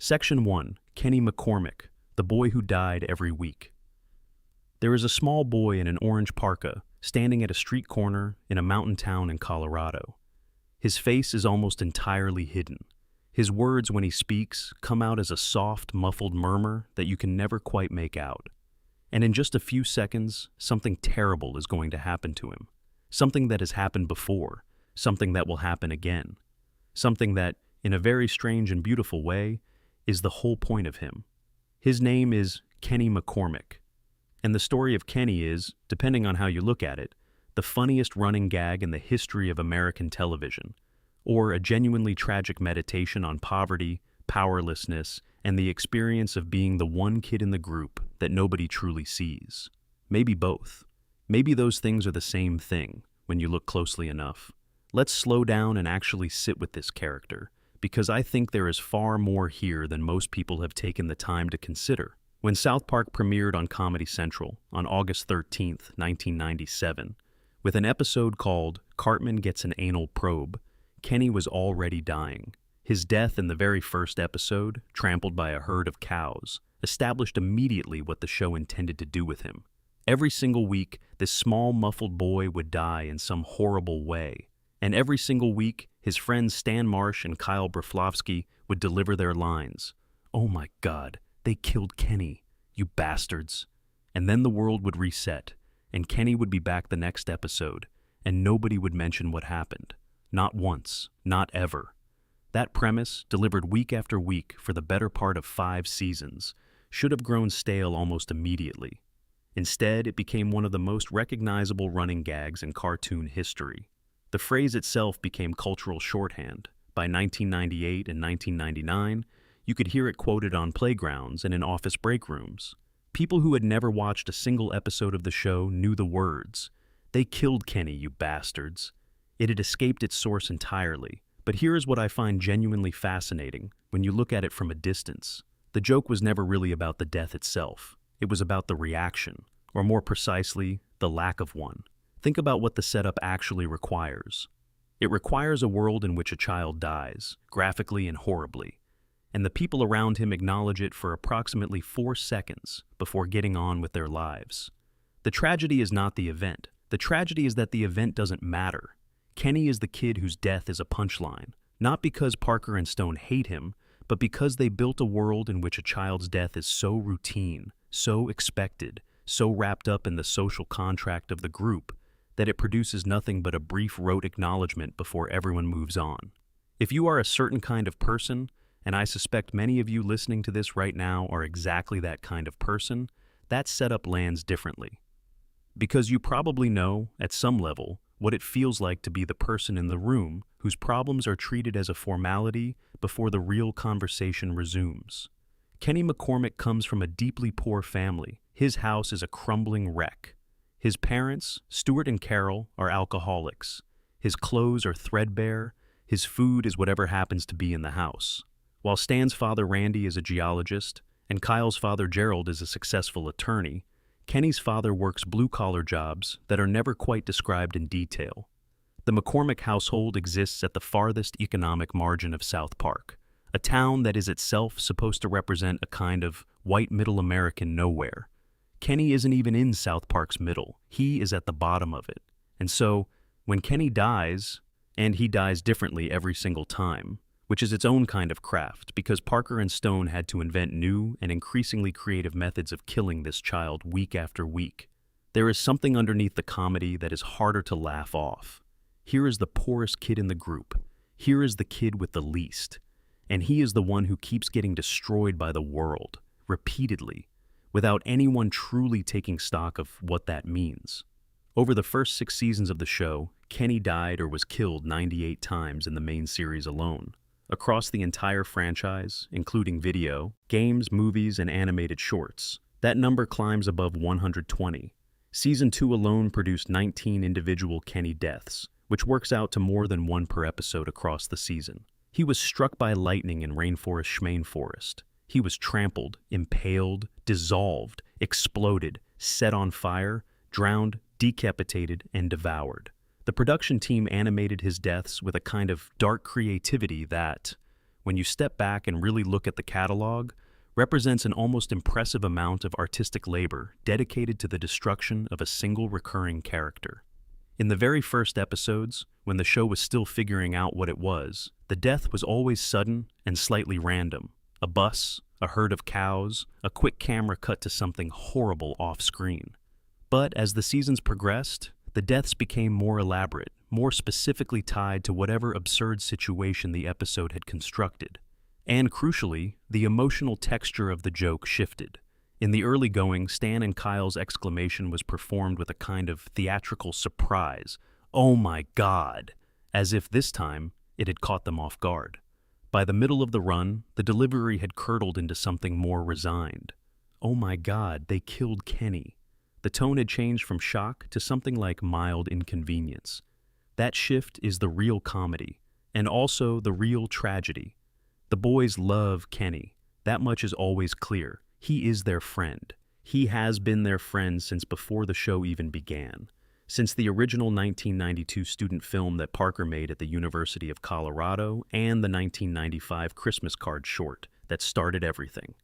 Section 1. Kenny McCormick, the boy who died every week. There is a small boy in an orange parka standing at a street corner in a mountain town in Colorado. His face is almost entirely hidden. His words, when he speaks, come out as a soft, muffled murmur that you can never quite make out. And in just a few seconds, something terrible is going to happen to him. Something that has happened before. Something that will happen again. Something that, in a very strange and beautiful way, is the whole point of him. His name is Kenny McCormick. And the story of Kenny is, depending on how you look at it, the funniest running gag in the history of American television, or a genuinely tragic meditation on poverty, powerlessness, and the experience of being the one kid in the group that nobody truly sees. Maybe both. Maybe those things are the same thing when you look closely enough. Let's slow down and actually sit with this character, because I think there is far more here than most people have taken the time to consider. When South Park premiered on Comedy Central on August 13th, 1997, with an episode called Cartman Gets an Anal Probe, Kenny was already dying. His death in the very first episode, trampled by a herd of cows, established immediately what the show intended to do with him. Every single week, this small muffled boy would die in some horrible way. And every single week, his friends Stan Marsh and Kyle Broflovsky would deliver their lines. "Oh my God, they killed Kenny, you bastards." And then the world would reset, and Kenny would be back the next episode, and nobody would mention what happened. Not once, not ever. That premise, delivered week after week for the better part of 5 seasons, should have grown stale almost immediately. Instead, it became one of the most recognizable running gags in cartoon history. The phrase itself became cultural shorthand. By 1998 and 1999, you could hear it quoted on playgrounds and in office break rooms. People who had never watched a single episode of the show knew the words. "They killed Kenny, you bastards." It had escaped its source entirely. But here is what I find genuinely fascinating when you look at it from a distance. The joke was never really about the death itself. It was about the reaction, or more precisely, the lack of one. Think about what the setup actually requires. It requires a world in which a child dies, graphically and horribly, and the people around him acknowledge it for approximately 4 seconds before getting on with their lives. The tragedy is not the event. The tragedy is that the event doesn't matter. Kenny is the kid whose death is a punchline, not because Parker and Stone hate him, but because they built a world in which a child's death is so routine, so expected, so wrapped up in the social contract of the group, that it produces nothing but a brief rote acknowledgement before everyone moves on. If you are a certain kind of person, and I suspect many of you listening to this right now are exactly that kind of person, that setup lands differently. Because you probably know, at some level, what it feels like to be the person in the room whose problems are treated as a formality before the real conversation resumes. Kenny McCormick comes from a deeply poor family. His house is a crumbling wreck. His parents, Stuart and Carol, are alcoholics. His clothes are threadbare. His food is whatever happens to be in the house. While Stan's father, Randy, is a geologist, and Kyle's father, Gerald, is a successful attorney, Kenny's father works blue-collar jobs that are never quite described in detail. The McCormick household exists at the farthest economic margin of South Park, a town that is itself supposed to represent a kind of white middle American nowhere. Kenny isn't even in South Park's middle. He is at the bottom of it. And so, when Kenny dies, and he dies differently every single time, which is its own kind of craft, because Parker and Stone had to invent new and increasingly creative methods of killing this child week after week, there is something underneath the comedy that is harder to laugh off. Here is the poorest kid in the group. Here is the kid with the least. And he is the one who keeps getting destroyed by the world, repeatedly, without anyone truly taking stock of what that means. Over the first 6 seasons of the show, Kenny died or was killed 98 times in the main series alone. Across the entire franchise, including video, games, movies, and animated shorts, that number climbs above 120. Season 2 alone produced 19 individual Kenny deaths, which works out to more than 1 per episode across the season. He was struck by lightning in Rainforest Schmainforest. He was trampled, impaled, dissolved, exploded, set on fire, drowned, decapitated, and devoured. The production team animated his deaths with a kind of dark creativity that, when you step back and really look at the catalog, represents an almost impressive amount of artistic labor dedicated to the destruction of a single recurring character. In the very first episodes, when the show was still figuring out what it was, the death was always sudden and slightly random. A bus, a herd of cows, a quick camera cut to something horrible off-screen. But as the seasons progressed, the deaths became more elaborate, more specifically tied to whatever absurd situation the episode had constructed. And crucially, the emotional texture of the joke shifted. In the early going, Stan and Kyle's exclamation was performed with a kind of theatrical surprise. "Oh my God!" As if this time it had caught them off guard. By the middle of the run, the delivery had curdled into something more resigned. "Oh my God, they killed Kenny." The tone had changed from shock to something like mild inconvenience. That shift is the real comedy, and also the real tragedy. The boys love Kenny. That much is always clear. He is their friend. He has been their friend since before the show even began. Since the original 1992 student film that Parker made at the University of Colorado and the 1995 Christmas card short that started everything.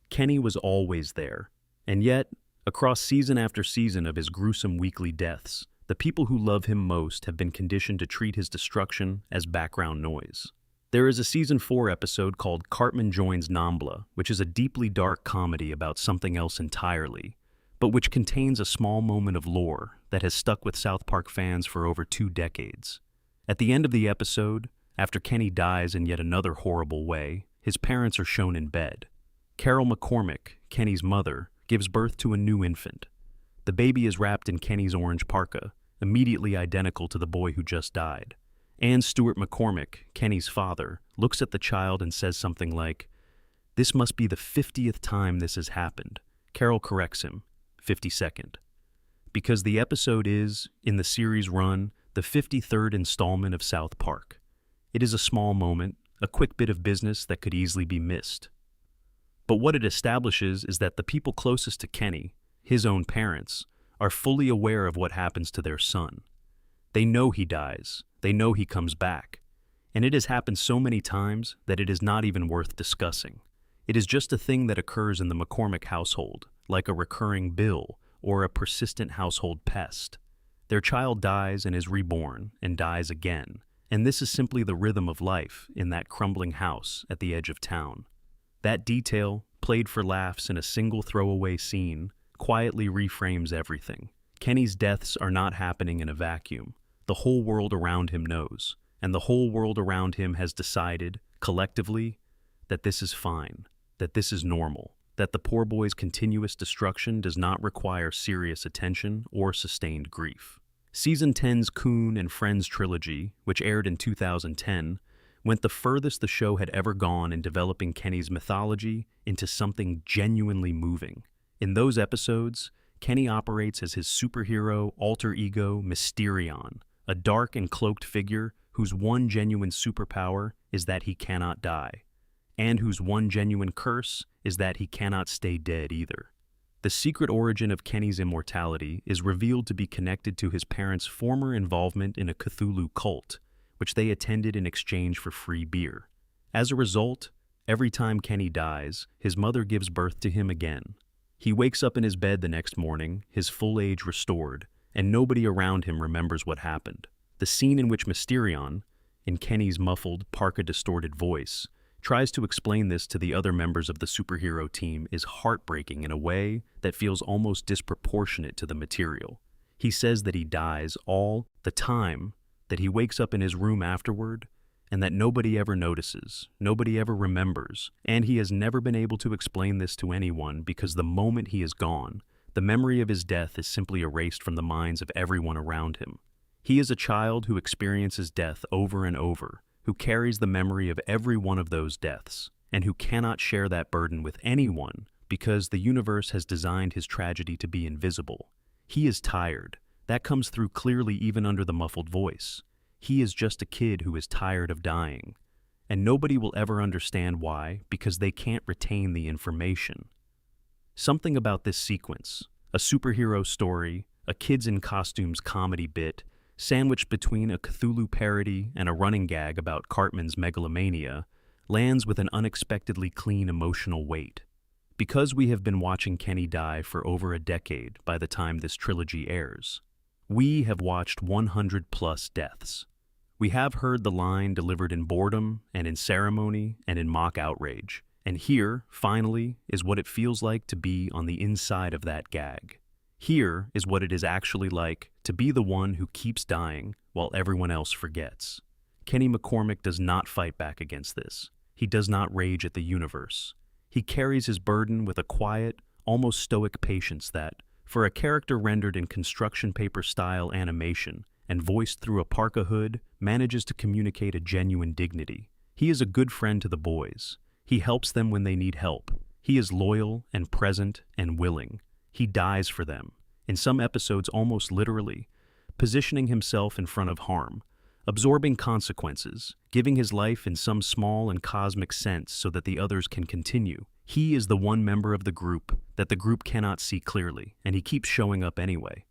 Kenny was always there. And yet, across season after season of his gruesome weekly deaths, the people who love him most have been conditioned to treat his destruction as background noise. There is a season 4 episode called Cartman Joins Nambla, which is a deeply dark comedy about something else entirely, but which contains a small moment of lore that has stuck with South Park fans for over 2 decades. At the end of the episode, after Kenny dies in yet another horrible way, his parents are shown in bed. Carol McCormick, Kenny's mother, gives birth to a new infant. The baby is wrapped in Kenny's orange parka, immediately identical to the boy who just died. And Stuart McCormick, Kenny's father, looks at the child and says something like, "This must be the 50th time this has happened." Carol corrects him, 52nd. Because the episode is, in the series run, the 53rd installment of South Park. It is a small moment, a quick bit of business that could easily be missed. But what it establishes is that the people closest to Kenny, his own parents, are fully aware of what happens to their son. They know he dies. They know he comes back. And it has happened so many times that it is not even worth discussing. It is just a thing that occurs in the McCormick household, like a recurring bill or a persistent household pest. Their child dies and is reborn and dies again. And this is simply the rhythm of life in that crumbling house at the edge of town. That detail, played for laughs in a single throwaway scene, quietly reframes everything. Kenny's deaths are not happening in a vacuum. The whole world around him knows, and the whole world around him has decided, collectively, that this is fine, that this is normal, that the poor boy's continuous destruction does not require serious attention or sustained grief. Season 10's Coon and Friends trilogy, which aired in 2010, went the furthest the show had ever gone in developing Kenny's mythology into something genuinely moving. In those episodes, Kenny operates as his superhero alter ego Mysterion, a dark and cloaked figure whose one genuine superpower is that he cannot die, and whose one genuine curse is that he cannot stay dead either. The secret origin of Kenny's immortality is revealed to be connected to his parents' former involvement in a Cthulhu cult, which they attended in exchange for free beer. As a result, every time Kenny dies, his mother gives birth to him again. He wakes up in his bed the next morning, his full age restored, and nobody around him remembers what happened. The scene in which Mysterion, in Kenny's muffled, parka-distorted voice, tries to explain this to the other members of the superhero team is heartbreaking in a way that feels almost disproportionate to the material. He says that he dies all the time, that he wakes up in his room afterward, and that nobody ever notices, nobody ever remembers, and he has never been able to explain this to anyone because the moment he is gone, the memory of his death is simply erased from the minds of everyone around him. He is a child who experiences death over and over, who carries the memory of every one of those deaths, and who cannot share that burden with anyone because the universe has designed his tragedy to be invisible. He is tired. That comes through clearly even under the muffled voice. He is just a kid who is tired of dying. And nobody will ever understand why, because they can't retain the information. Something about this sequence, a superhero story, a kids in costumes comedy bit, sandwiched between a Cthulhu parody and a running gag about Cartman's megalomania, lands with an unexpectedly clean emotional weight. Because we have been watching Kenny die for over a decade by the time this trilogy airs, we have watched 100 plus deaths. We have heard the line delivered in boredom and in ceremony and in mock outrage. And here, finally, is what it feels like to be on the inside of that gag. Here is what it is actually like to be the one who keeps dying while everyone else forgets. Kenny McCormick does not fight back against this. He does not rage at the universe. He carries his burden with a quiet, almost stoic patience that, for a character rendered in construction paper-style animation and voiced through a parka hood, manages to communicate a genuine dignity. He is a good friend to the boys. He helps them when they need help. He is loyal and present and willing. He dies for them, in some episodes almost literally, positioning himself in front of harm, absorbing consequences, giving his life in some small and cosmic sense so that the others can continue. He is the one member of the group that the group cannot see clearly, and he keeps showing up anyway.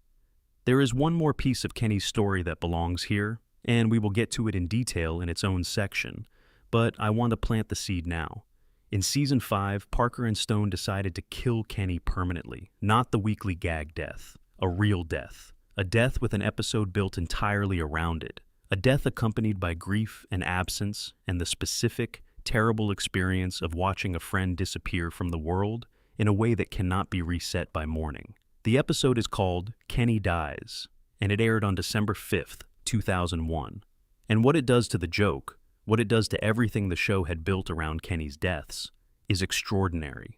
There is one more piece of Kenny's story that belongs here, and we will get to it in detail in its own section, but I want to plant the seed now. In Season 5, Parker and Stone decided to kill Kenny permanently, not the weekly gag death, a real death, a death with an episode built entirely around it, a death accompanied by grief and absence and the specific, terrible experience of watching a friend disappear from the world in a way that cannot be reset by mourning. The episode is called Kenny Dies, and it aired on December 5th, 2001. And what it does to the joke, what it does to everything the show had built around Kenny's deaths, is extraordinary.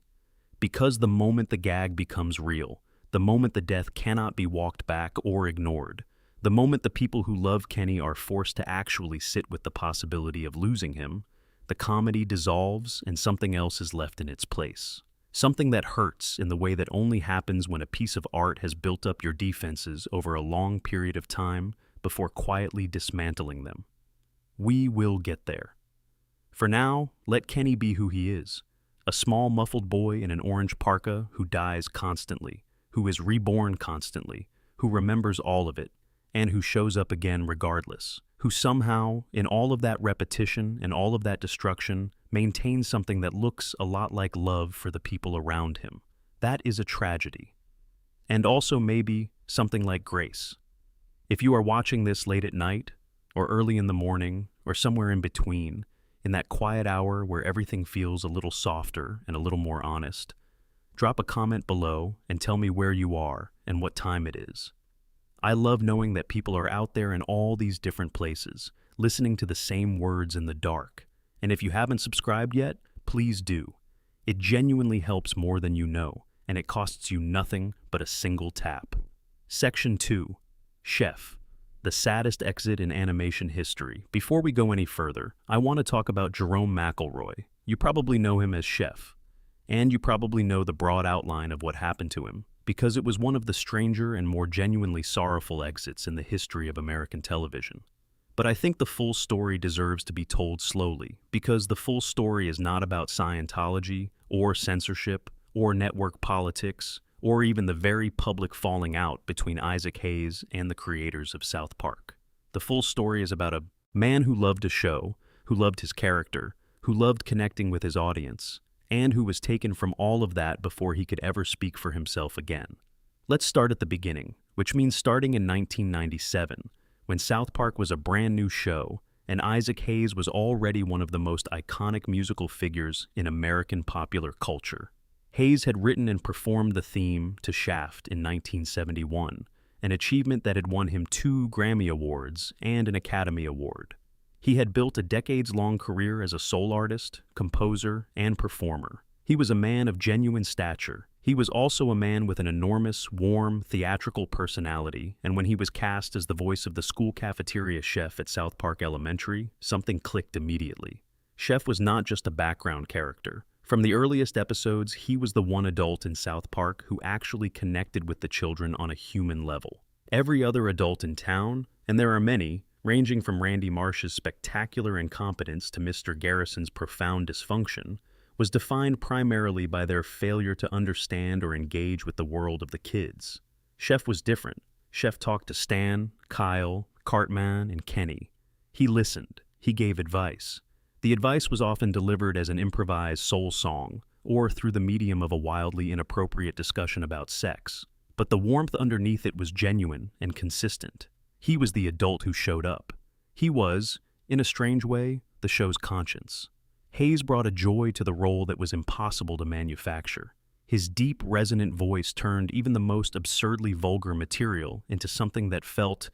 Because the moment the gag becomes real, the moment the death cannot be walked back or ignored, the moment the people who love Kenny are forced to actually sit with the possibility of losing him, the comedy dissolves and something else is left in its place. Something that hurts in the way that only happens when a piece of art has built up your defenses over a long period of time before quietly dismantling them. We will get there. For now, let Kenny be who he is, a small muffled boy in an orange parka who dies constantly, who is reborn constantly, who remembers all of it, and who shows up again regardless, who somehow, in all of that repetition and all of that destruction, maintains something that looks a lot like love for the people around him. That is a tragedy. And also maybe something like grace. If you are watching this late at night, or early in the morning, or somewhere in between, in that quiet hour where everything feels a little softer and a little more honest, drop a comment below and tell me where you are and what time it is. I love knowing that people are out there in all these different places, listening to the same words in the dark. And if you haven't subscribed yet, please do. It genuinely helps more than you know, and it costs you nothing but a single tap. Section 2. Chef. The saddest exit in animation history. Before we go any further, I want to talk about Jerome McElroy. You probably know him as Chef, and you probably know the broad outline of what happened to him, because it was one of the stranger and more genuinely sorrowful exits in the history of American television. But I think the full story deserves to be told slowly, because the full story is not about Scientology, or censorship, or network politics, or even the very public falling out between Isaac Hayes and the creators of South Park. The full story is about a man who loved a show, who loved his character, who loved connecting with his audience, and who was taken from all of that before he could ever speak for himself again. Let's start at the beginning, which means starting in 1997, when South Park was a brand new show, and Isaac Hayes was already one of the most iconic musical figures in American popular culture. Hayes had written and performed the theme to Shaft in 1971, an achievement that had won him 2 Grammy Awards and an Academy Award. He had built a decades-long career as a soul artist, composer, and performer. He was a man of genuine stature. He was also a man with an enormous, warm, theatrical personality, and when he was cast as the voice of the school cafeteria chef at South Park Elementary, something clicked immediately. Chef was not just a background character. From the earliest episodes, he was the one adult in South Park who actually connected with the children on a human level. Every other adult in town, and there are many, ranging from Randy Marsh's spectacular incompetence to Mr. Garrison's profound dysfunction, was defined primarily by their failure to understand or engage with the world of the kids. Chef was different. Chef talked to Stan, Kyle, Cartman, and Kenny. He listened. He gave advice. The advice was often delivered as an improvised soul song, or through the medium of a wildly inappropriate discussion about sex. But the warmth underneath it was genuine and consistent. He was the adult who showed up. He was, in a strange way, the show's conscience. Hayes brought a joy to the role that was impossible to manufacture. His deep, resonant voice turned even the most absurdly vulgar material into something that felt,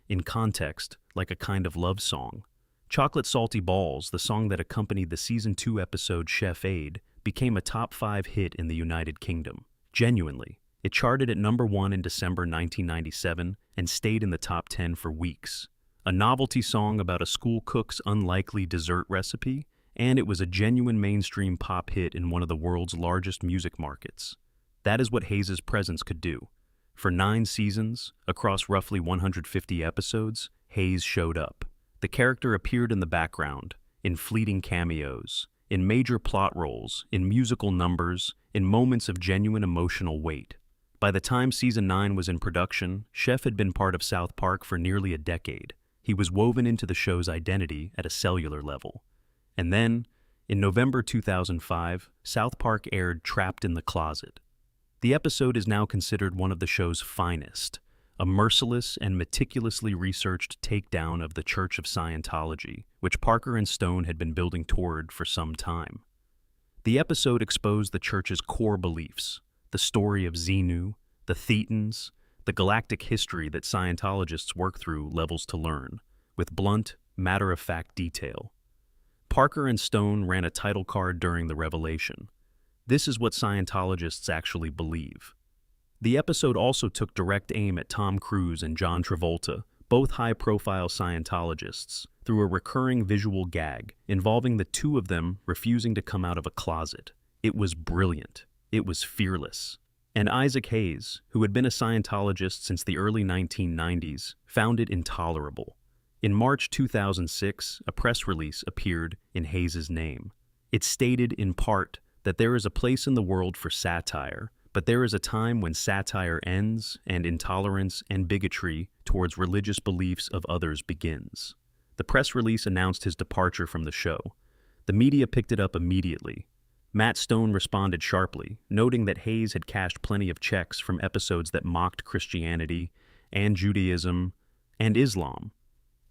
in context, like a kind of love song. Chocolate Salty Balls, the song that accompanied the Season 2 episode Chef Aid, became a top 5 hit in the United Kingdom. Genuinely, it charted at number 1 in December 1997 and stayed in the top 10 for weeks. A novelty song about a school cook's unlikely dessert recipe, and it was a genuine mainstream pop hit in one of the world's largest music markets. That is what Hayes' presence could do. For 9 seasons, across roughly 150 episodes, Hayes showed up. The character appeared in the background, in fleeting cameos, in major plot roles, in musical numbers, in moments of genuine emotional weight. By the time Season 9 was in production, Chef had been part of South Park for nearly a decade. He was woven into the show's identity at a cellular level. And then, in November 2005, South Park aired Trapped in the Closet. The episode is now considered one of the show's finest, a merciless and meticulously researched takedown of the Church of Scientology, which Parker and Stone had been building toward for some time. The episode exposed the church's core beliefs, the story of Xenu, the Thetans, the galactic history that Scientologists work through levels to learn, with blunt, matter-of-fact detail. Parker and Stone ran a title card during the revelation. This is what Scientologists actually believe. The episode also took direct aim at Tom Cruise and John Travolta, both high-profile Scientologists, through a recurring visual gag involving the two of them refusing to come out of a closet. It was brilliant. It was fearless. And Isaac Hayes, who had been a Scientologist since the early 1990s, found it intolerable. In March 2006, a press release appeared in Hayes' name. It stated, in part, that there is a place in the world for satire, but there is a time when satire ends and intolerance and bigotry towards religious beliefs of others begins. The press release announced his departure from the show. The media picked it up immediately. Matt Stone responded sharply, noting that Hayes had cashed plenty of checks from episodes that mocked Christianity and Judaism and Islam,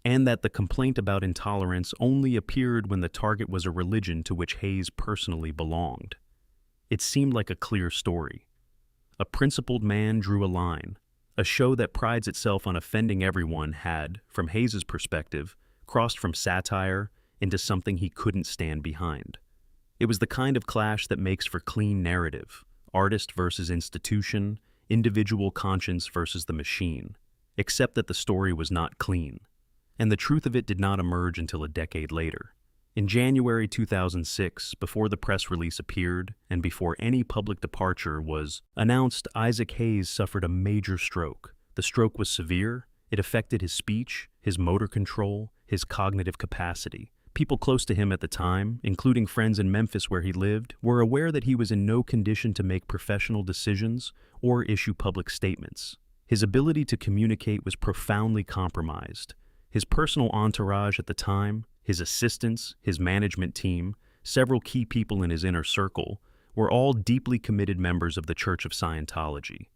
and that the complaint about intolerance only appeared when the target was a religion to which Hayes personally belonged. It seemed like a clear story. A principled man drew a line. A show that prides itself on offending everyone had, from Hayes' perspective, crossed from satire into something he couldn't stand behind. It was the kind of clash that makes for clean narrative, artist versus institution, individual conscience versus the machine, except that the story was not clean. And the truth of it did not emerge until a decade later. In January 2006, before the press release appeared and before any public departure was announced, Isaac Hayes suffered a major stroke. The stroke was severe. It affected his speech, his motor control, his cognitive capacity. People close to him at the time, including friends in Memphis where he lived, were aware that he was in no condition to make professional decisions or issue public statements. His ability to communicate was profoundly compromised. His personal entourage at the time, his assistants, his management team, several key people in his inner circle, were all deeply committed members of the Church of Scientology.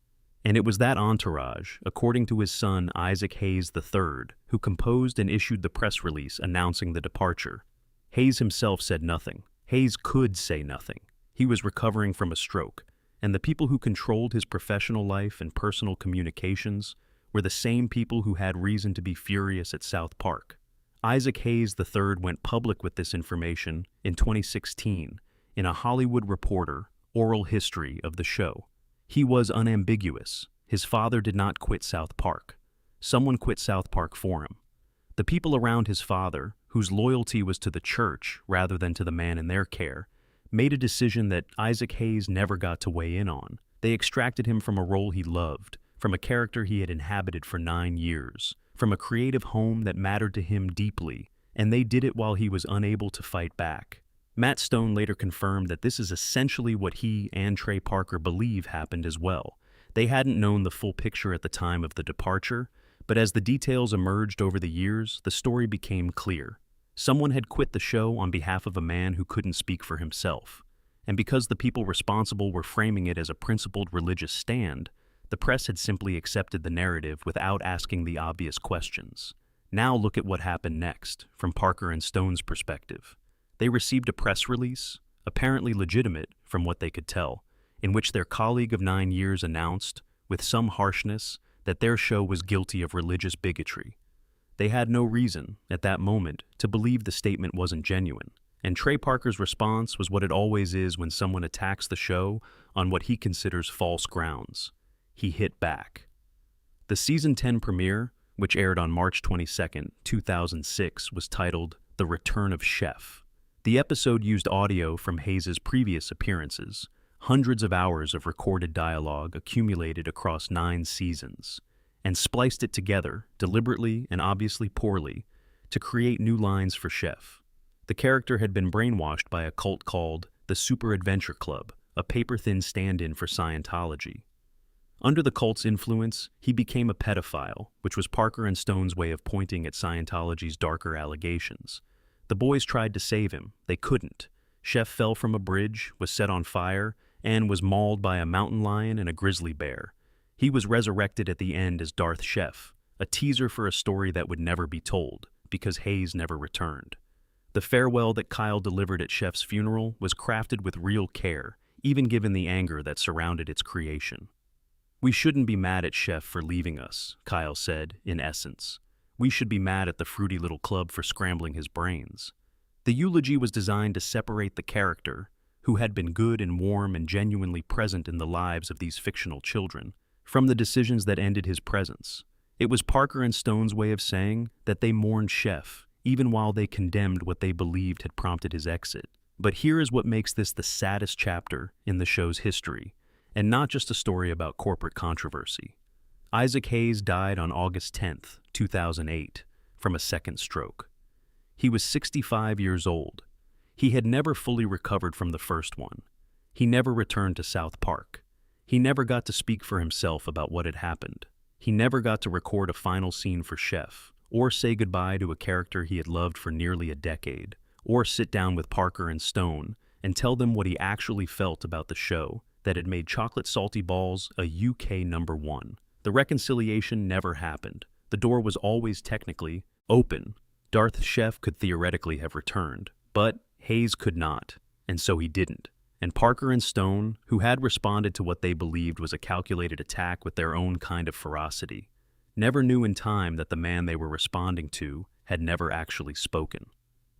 And it was that entourage, according to his son Isaac Hayes III, who composed and issued the press release announcing the departure. Hayes himself said nothing. Hayes could say nothing. He was recovering from a stroke, and the people who controlled his professional life and personal communications were the same people who had reason to be furious at South Park. Isaac Hayes III went public with this information in 2016 in a Hollywood Reporter oral history of the show. He was unambiguous. His father did not quit South Park. Someone quit South Park for him. The people around his father, whose loyalty was to the church rather than to the man in their care, made a decision that Isaac Hayes never got to weigh in on. They extracted him from a role he loved, from a character he had inhabited for 9 years, from a creative home that mattered to him deeply, and they did it while he was unable to fight back. Matt Stone later confirmed that this is essentially what he and Trey Parker believe happened as well. They hadn't known the full picture at the time of the departure, but as the details emerged over the years, the story became clear. Someone had quit the show on behalf of a man who couldn't speak for himself. And because the people responsible were framing it as a principled religious stand, the press had simply accepted the narrative without asking the obvious questions. Now look at what happened next, from Parker and Stone's perspective. They received a press release, apparently legitimate from what they could tell, in which their colleague of 9 years announced, with some harshness, that their show was guilty of religious bigotry. They had no reason, at that moment, to believe the statement wasn't genuine, and Trey Parker's response was what it always is when someone attacks the show on what he considers false grounds. He hit back. The Season 10 premiere, which aired on March 22, 2006, was titled The Return of Chef. The episode used audio from Hayes' previous appearances, hundreds of hours of recorded dialogue accumulated across 9 seasons, and spliced it together, deliberately and obviously poorly, to create new lines for Chef. The character had been brainwashed by a cult called the Super Adventure Club, a paper-thin stand-in for Scientology. Under the cult's influence, he became a pedophile, which was Parker and Stone's way of pointing at Scientology's darker allegations. The boys tried to save him. They couldn't. Chef fell from a bridge, was set on fire, and was mauled by a mountain lion and a grizzly bear. He was resurrected at the end as Darth Chef, a teaser for a story that would never be told, because Hayes never returned. The farewell that Kyle delivered at Chef's funeral was crafted with real care, even given the anger that surrounded its creation. "We shouldn't be mad at Chef for leaving us," Kyle said, in essence. "We should be mad at the fruity little club for scrambling his brains." The eulogy was designed to separate the character, who had been good and warm and genuinely present in the lives of these fictional children, from the decisions that ended his presence. It was Parker and Stone's way of saying that they mourned Chef, even while they condemned what they believed had prompted his exit. But here is what makes this the saddest chapter in the show's history, and not just a story about corporate controversy. Isaac Hayes died on August 10, 2008, from a second stroke. He was 65 years old. He had never fully recovered from the first one. He never returned to South Park. He never got to speak for himself about what had happened. He never got to record a final scene for Chef, or say goodbye to a character he had loved for nearly a decade, or sit down with Parker and Stone and tell them what he actually felt about the show that had made Chocolate Salty Balls a UK #1. The reconciliation never happened. The door was always technically open. Darth Chef could theoretically have returned, but Hayes could not, and so he didn't. And Parker and Stone, who had responded to what they believed was a calculated attack with their own kind of ferocity, never knew in time that the man they were responding to had never actually spoken.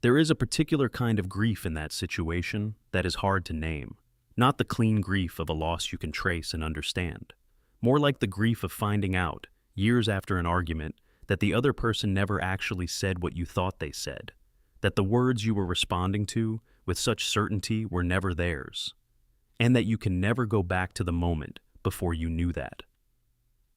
There is a particular kind of grief in that situation that is hard to name. Not the clean grief of a loss you can trace and understand. More like the grief of finding out, years after an argument, that the other person never actually said what you thought they said. That the words you were responding to with such certainty were never theirs. And that you can never go back to the moment before you knew that.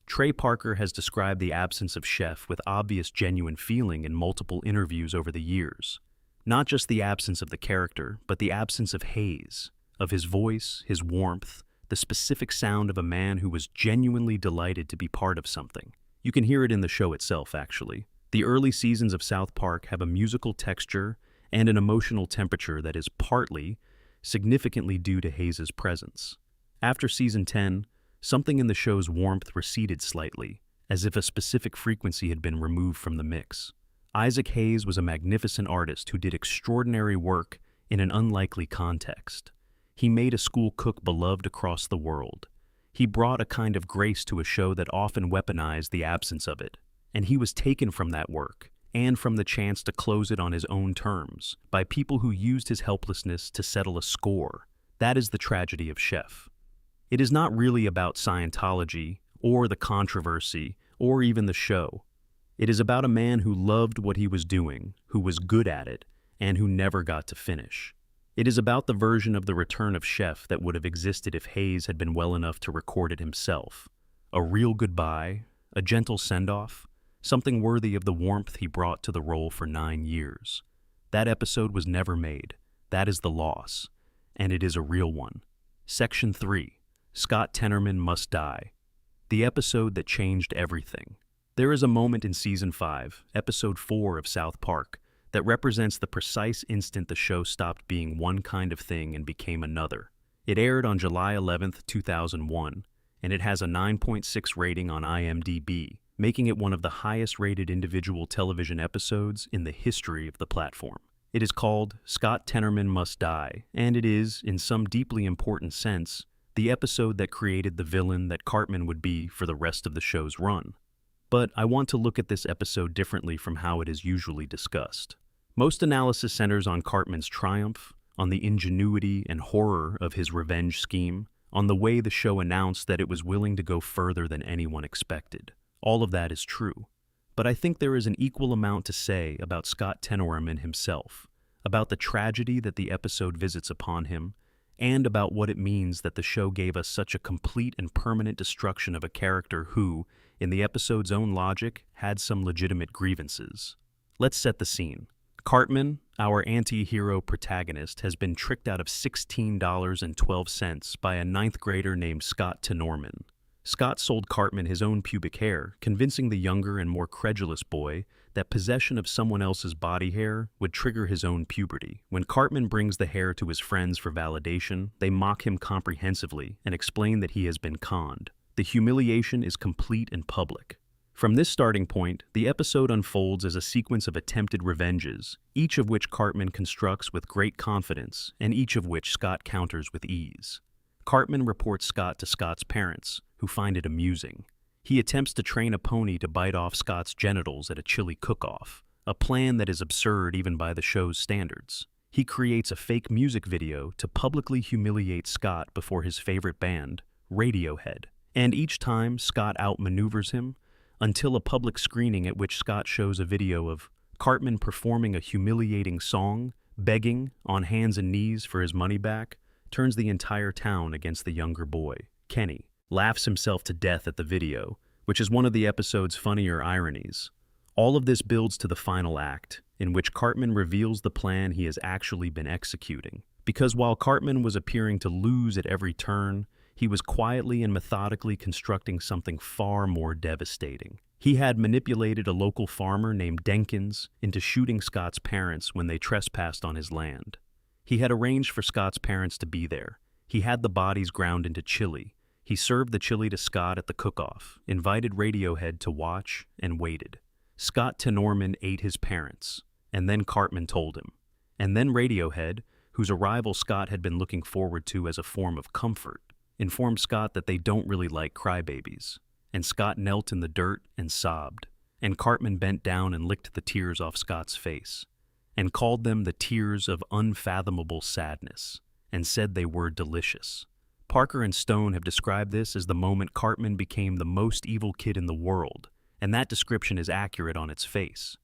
Trey Parker has described the absence of Chef with obvious genuine feeling in multiple interviews over the years. Not just the absence of the character, but the absence of Hayes, of his voice, his warmth, the specific sound of a man who was genuinely delighted to be part of something. You can hear it in the show itself, actually. The early seasons of South Park have a musical texture and an emotional temperature that is partly, significantly due to Hayes' presence. After Season 10, something in the show's warmth receded slightly, as if a specific frequency had been removed from the mix. Isaac Hayes was a magnificent artist who did extraordinary work in an unlikely context. He made a school cook beloved across the world. He brought a kind of grace to a show that often weaponized the absence of it, and he was taken from that work, and from the chance to close it on his own terms, by people who used his helplessness to settle a score. That is the tragedy of Chef. It is not really about Scientology, or the controversy, or even the show. It is about a man who loved what he was doing, who was good at it, and who never got to finish. It is about the version of the return of Chef that would have existed if Hayes had been well enough to record it himself. A real goodbye, a gentle send-off, something worthy of the warmth he brought to the role for 9 years. That episode was never made. That is the loss, and it is a real one. Section 3. Scott Tenorman Must Die. The episode that changed everything. There is a moment in Season 5, Episode 4 of South Park, that represents the precise instant the show stopped being one kind of thing and became another. It aired on July 11th, 2001, and it has a 9.6 rating on IMDb, making it one of the highest-rated individual television episodes in the history of the platform. It is called Scott Tenorman Must Die, and it is, in some deeply important sense, the episode that created the villain that Cartman would be for the rest of the show's run. But I want to look at this episode differently from how it is usually discussed. Most analysis centers on Cartman's triumph, on the ingenuity and horror of his revenge scheme, on the way the show announced that it was willing to go further than anyone expected. All of that is true. But I think there is an equal amount to say about Scott Tenorman himself, about the tragedy that the episode visits upon him, and about what it means that the show gave us such a complete and permanent destruction of a character who, in the episode's own logic, had some legitimate grievances. Let's set the scene. Cartman, our anti-hero protagonist, has been tricked out of $16.12 by a ninth grader named Scott Tenorman. Scott sold Cartman his own pubic hair, convincing the younger and more credulous boy that possession of someone else's body hair would trigger his own puberty. When Cartman brings the hair to his friends for validation, they mock him comprehensively and explain that he has been conned. The humiliation is complete and public. From this starting point, the episode unfolds as a sequence of attempted revenges, each of which Cartman constructs with great confidence, and each of which Scott counters with ease. Cartman reports Scott to Scott's parents, who find it amusing. He attempts to train a pony to bite off Scott's genitals at a chili cook-off, a plan that is absurd even by the show's standards. He creates a fake music video to publicly humiliate Scott before his favorite band, Radiohead. And each time, Scott outmaneuvers him, until a public screening at which Scott shows a video of Cartman performing a humiliating song, begging, on hands and knees for his money back, turns the entire town against the younger boy. Kenny laughs himself to death at the video, which is one of the episode's funnier ironies. All of this builds to the final act, in which Cartman reveals the plan he has actually been executing. Because while Cartman was appearing to lose at every turn, he was quietly and methodically constructing something far more devastating. He had manipulated a local farmer named Denkins into shooting Scott's parents when they trespassed on his land. He had arranged for Scott's parents to be there. He had the bodies ground into chili. He served the chili to Scott at the cook-off, invited Radiohead to watch, and waited. Scott Tenorman ate his parents, and then Cartman told him. And then Radiohead, whose arrival Scott had been looking forward to as a form of comfort, informed Scott that they don't really like crybabies. And Scott knelt in the dirt and sobbed, and Cartman bent down and licked the tears off Scott's face, and called them the tears of unfathomable sadness, and said they were delicious. Parker and Stone have described this as the moment Cartman became the most evil kid in the world, and that description is accurate on its face.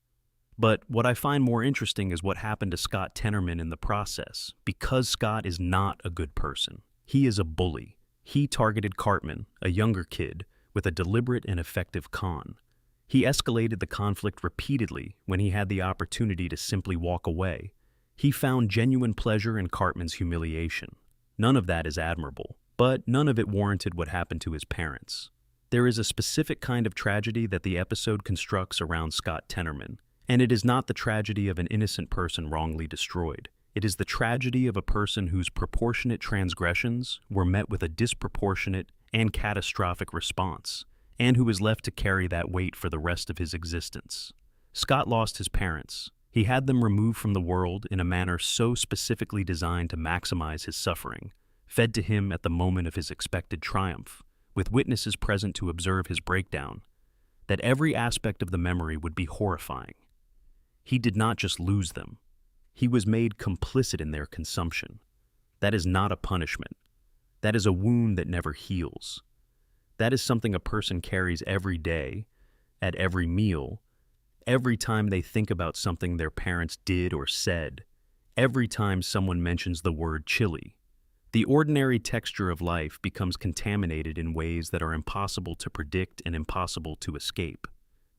But what I find more interesting is what happened to Scott Tenorman in the process, because Scott is not a good person. He is a bully. He targeted Cartman, a younger kid, with a deliberate and effective con. He escalated the conflict repeatedly when he had the opportunity to simply walk away. He found genuine pleasure in Cartman's humiliation. None of that is admirable, but none of it warranted what happened to his parents. There is a specific kind of tragedy that the episode constructs around Scott Tenorman, and it is not the tragedy of an innocent person wrongly destroyed. It is the tragedy of a person whose proportionate transgressions were met with a disproportionate and catastrophic response, and who is left to carry that weight for the rest of his existence. Scott lost his parents. He had them removed from the world in a manner so specifically designed to maximize his suffering, fed to him at the moment of his expected triumph, with witnesses present to observe his breakdown, that every aspect of the memory would be horrifying. He did not just lose them. He was made complicit in their consumption. That is not a punishment. That is a wound that never heals. That is something a person carries every day, at every meal, every time they think about something their parents did or said, every time someone mentions the word chili. The ordinary texture of life becomes contaminated in ways that are impossible to predict and impossible to escape.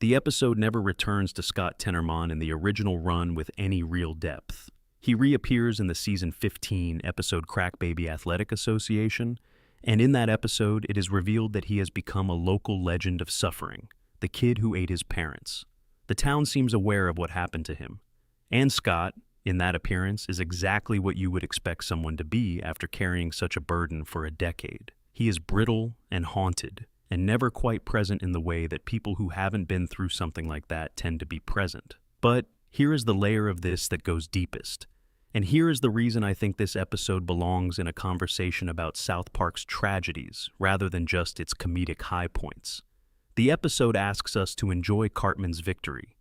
The episode never returns to Scott Tenorman in the original run with any real depth. He reappears in the season 15 episode Crack Baby Athletic Association, and in that episode it is revealed that he has become a local legend of suffering, the kid who ate his parents. The town seems aware of what happened to him, And Scott, in that appearance, is exactly what you would expect someone to be after carrying such a burden for a decade. He is brittle and haunted, and never quite present in the way that people who haven't been through something like that tend to be present. But here is the layer of this that goes deepest. And here is the reason I think this episode belongs in a conversation about South Park's tragedies rather than just its comedic high points. The episode asks us to enjoy Cartman's victory.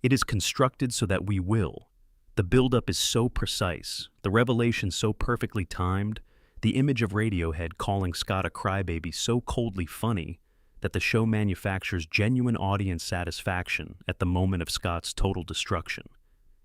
It is constructed so that we will. The buildup is so precise, the revelation so perfectly timed, the image of Radiohead calling Scott a crybaby so coldly funny that the show manufactures genuine audience satisfaction at the moment of Scott's total destruction.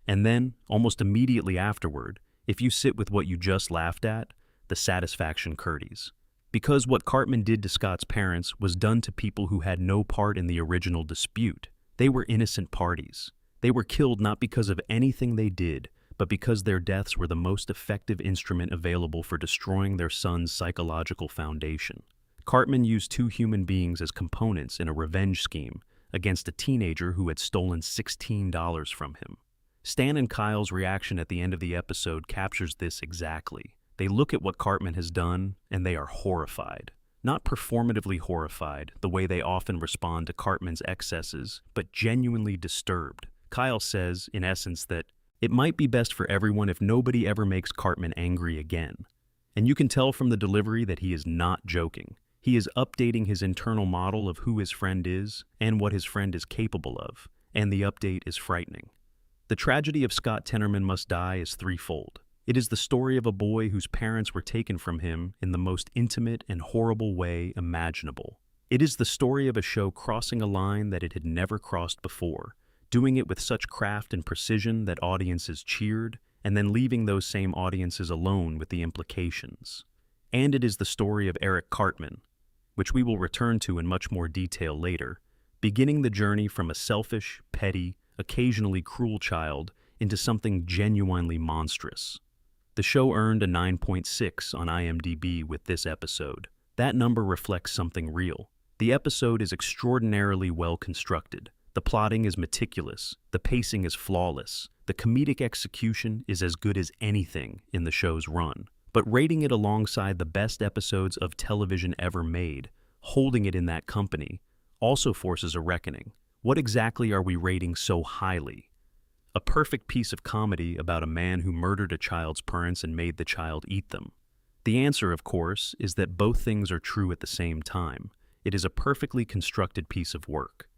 And then, almost immediately afterward, if you sit with what you just laughed at, the satisfaction curtains. Because what Cartman did to Scott's parents was done to people who had no part in the original dispute. They were innocent parties. They were killed not because of anything they did, but because their deaths were the most effective instrument available for destroying their son's psychological foundation. Cartman used two human beings as components in a revenge scheme against a teenager who had stolen $16 from him. Stan and Kyle's reaction at the end of the episode captures this exactly. They look at what Cartman has done, and they are horrified. Not performatively horrified, the way they often respond to Cartman's excesses, but genuinely disturbed. Kyle says, in essence, that it might be best for everyone if nobody ever makes Cartman angry again. And you can tell from the delivery that he is not joking. He is updating his internal model of who his friend is and what his friend is capable of, and the update is frightening. The tragedy of Scott Tenorman Must Die is threefold. It is the story of a boy whose parents were taken from him in the most intimate and horrible way imaginable. It is the story of a show crossing a line that it had never crossed before, doing it with such craft and precision that audiences cheered, and then leaving those same audiences alone with the implications. And it is the story of Eric Cartman, which we will return to in much more detail later, beginning the journey from a selfish, petty, occasionally cruel child into something genuinely monstrous. The show earned a 9.6 on IMDb with this episode. That number reflects something real. The episode is extraordinarily well constructed. The plotting is meticulous. The pacing is flawless. The comedic execution is as good as anything in the show's run. But rating it alongside the best episodes of television ever made, holding it in that company, also forces a reckoning. What exactly are we rating so highly? A perfect piece of comedy about a man who murdered a child's parents and made the child eat them. The answer, of course, is that both things are true at the same time. It is a perfectly constructed piece of work.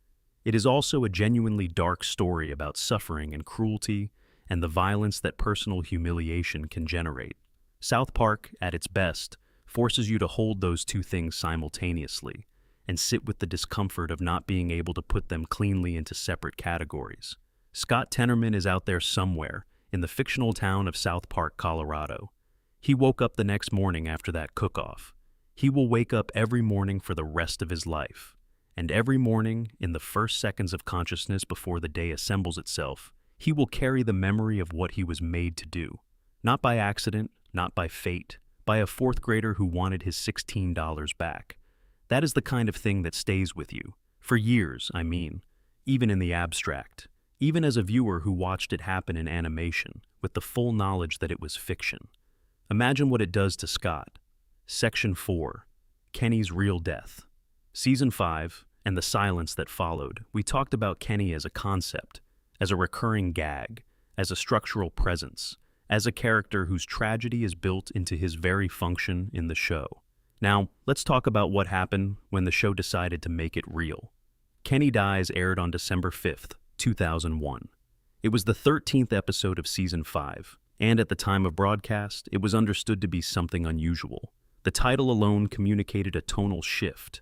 It is also a genuinely dark story about suffering and cruelty and the violence that personal humiliation can generate. South Park, at its best, forces you to hold those two things simultaneously and sit with the discomfort of not being able to put them cleanly into separate categories. Scott Tenorman is out there somewhere in the fictional town of South Park, Colorado. He woke up the next morning after that cook-off. He will wake up every morning for the rest of his life. And every morning, in the first seconds of consciousness before the day assembles itself, he will carry the memory of what he was made to do. Not by accident, not by fate, by a fourth grader who wanted his $16 back. That is the kind of thing that stays with you. For years, I mean. Even in the abstract. Even as a viewer who watched it happen in animation, with the full knowledge that it was fiction. Imagine what it does to Scott. Section 4. Kenny's Real Death. Season 5, and the silence that followed, we talked about Kenny as a concept, as a recurring gag, as a structural presence, as a character whose tragedy is built into his very function in the show. Now, let's talk about what happened when the show decided to make it real. Kenny Dies aired on December 5th, 2001. It was the 13th episode of Season 5, and at the time of broadcast, it was understood to be something unusual. The title alone communicated a tonal shift.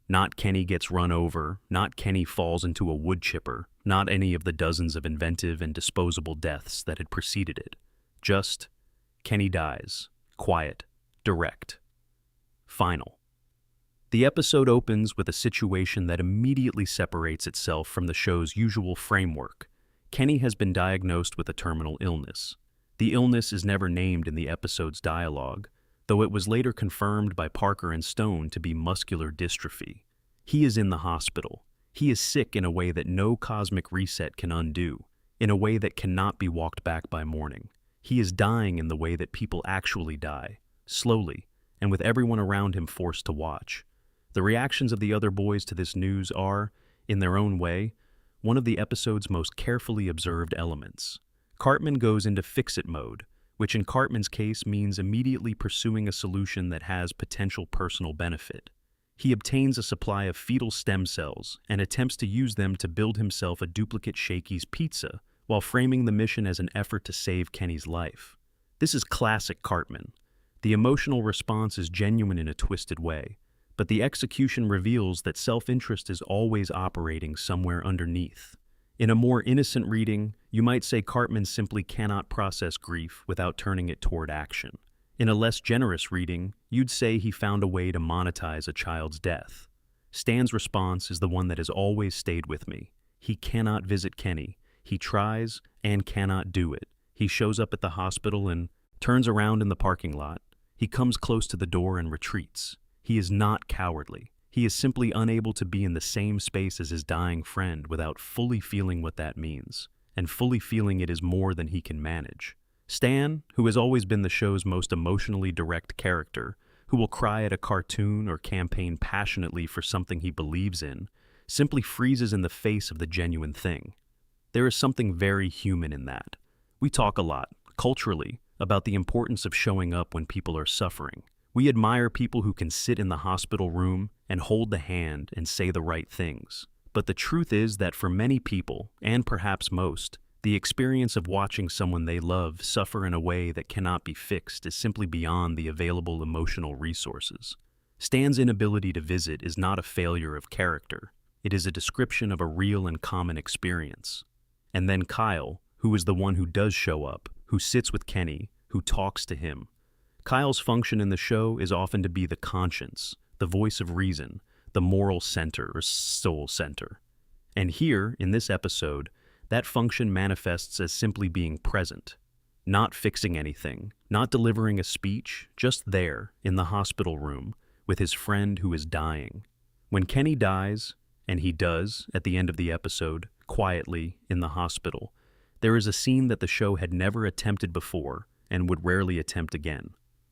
Not Kenny gets run over, not Kenny falls into a wood chipper, not any of the dozens of inventive and disposable deaths that had preceded it. Just, Kenny dies. Quiet. Direct. Final. The episode opens with a situation that immediately separates itself from the show's usual framework. Kenny has been diagnosed with a terminal illness. The illness is never named in the episode's dialogue, though it was later confirmed by Parker and Stone to be muscular dystrophy. He is in the hospital. He is sick in a way that no cosmic reset can undo. in a way that cannot be walked back by morning. He is dying in the way that people actually die, slowly, and with everyone around him forced to watch. The reactions of the other boys to this news are, in their own way, one of the episode's most carefully observed elements. Cartman goes into fix-it mode, which in Cartman's case means immediately pursuing a solution that has potential personal benefit. He obtains a supply of fetal stem cells and attempts to use them to build himself a duplicate Shakey's pizza, while framing the mission as an effort to save Kenny's life. This is classic Cartman. The emotional response is genuine in a twisted way, but the execution reveals that self-interest is always operating somewhere underneath. In a more innocent reading, you might say Cartman simply cannot process grief without turning it toward action. In a less generous reading, you'd say he found a way to monetize a child's death. Stan's response is the one that has always stayed with me. He cannot visit Kenny. He tries and cannot do it. He shows up at the hospital and turns around in the parking lot. He comes close to the door and retreats. He is not cowardly. He is simply unable to be in the same space as his dying friend without fully feeling what that means, and fully feeling it is more than he can manage. Stan, who has always been the show's most emotionally direct character, who will cry at a cartoon or campaign passionately for something he believes in, simply freezes in the face of the genuine thing. There is something very human in that. We talk a lot, culturally, about the importance of showing up when people are suffering. We admire people who can sit in the hospital room and hold the hand and say the right things. But the truth is that for many people, and perhaps most, the experience of watching someone they love suffer in a way that cannot be fixed is simply beyond the available emotional resources. Stan's inability to visit is not a failure of character. It is a description of a real and common experience. And then Kyle, who is the one who does show up, who sits with Kenny, who talks to him. Kyle's function in the show is often to be the conscience, the voice of reason, the moral center or soul center. And here, in this episode, that function manifests as simply being present, not fixing anything, not delivering a speech, just there, in the hospital room, with his friend who is dying. When Kenny dies, and he does at the end of the episode, quietly, in the hospital, there is a scene that the show had never attempted before and would rarely attempt again.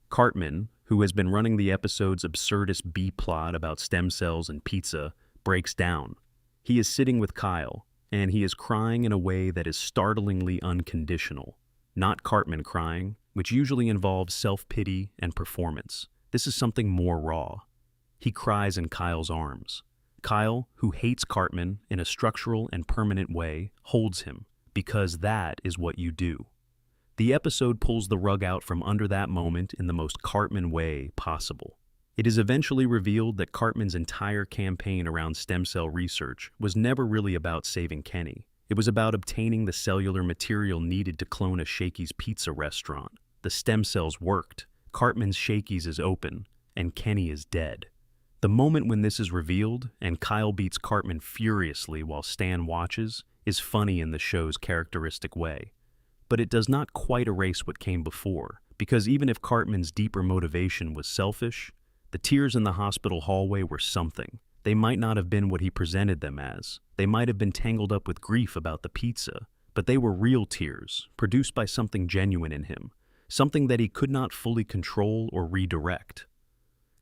Cartman, who has been running the episode's absurdist B-plot about stem cells and pizza, breaks down. He is sitting with Kyle, and he is crying in a way that is startlingly unconditional. Not Cartman crying, which usually involves self-pity and performance. This is something more raw. He cries in Kyle's arms. Kyle, who hates Cartman in a structural and permanent way, holds him, because that is what you do. The episode pulls the rug out from under that moment in the most Cartman way possible. It is eventually revealed that Cartman's entire campaign around stem cell research was never really about saving Kenny. It was about obtaining the cellular material needed to clone a Shakey's pizza restaurant. The stem cells worked, Cartman's Shakey's is open, and Kenny is dead. The moment when this is revealed, and Kyle beats Cartman furiously while Stan watches, is funny in the show's characteristic way. But it does not quite erase what came before, because even if Cartman's deeper motivation was selfish, the tears in the hospital hallway were something. They might not have been what he presented them as. They might have been tangled up with grief about the pizza, but they were real tears, produced by something genuine in him, something that he could not fully control or redirect.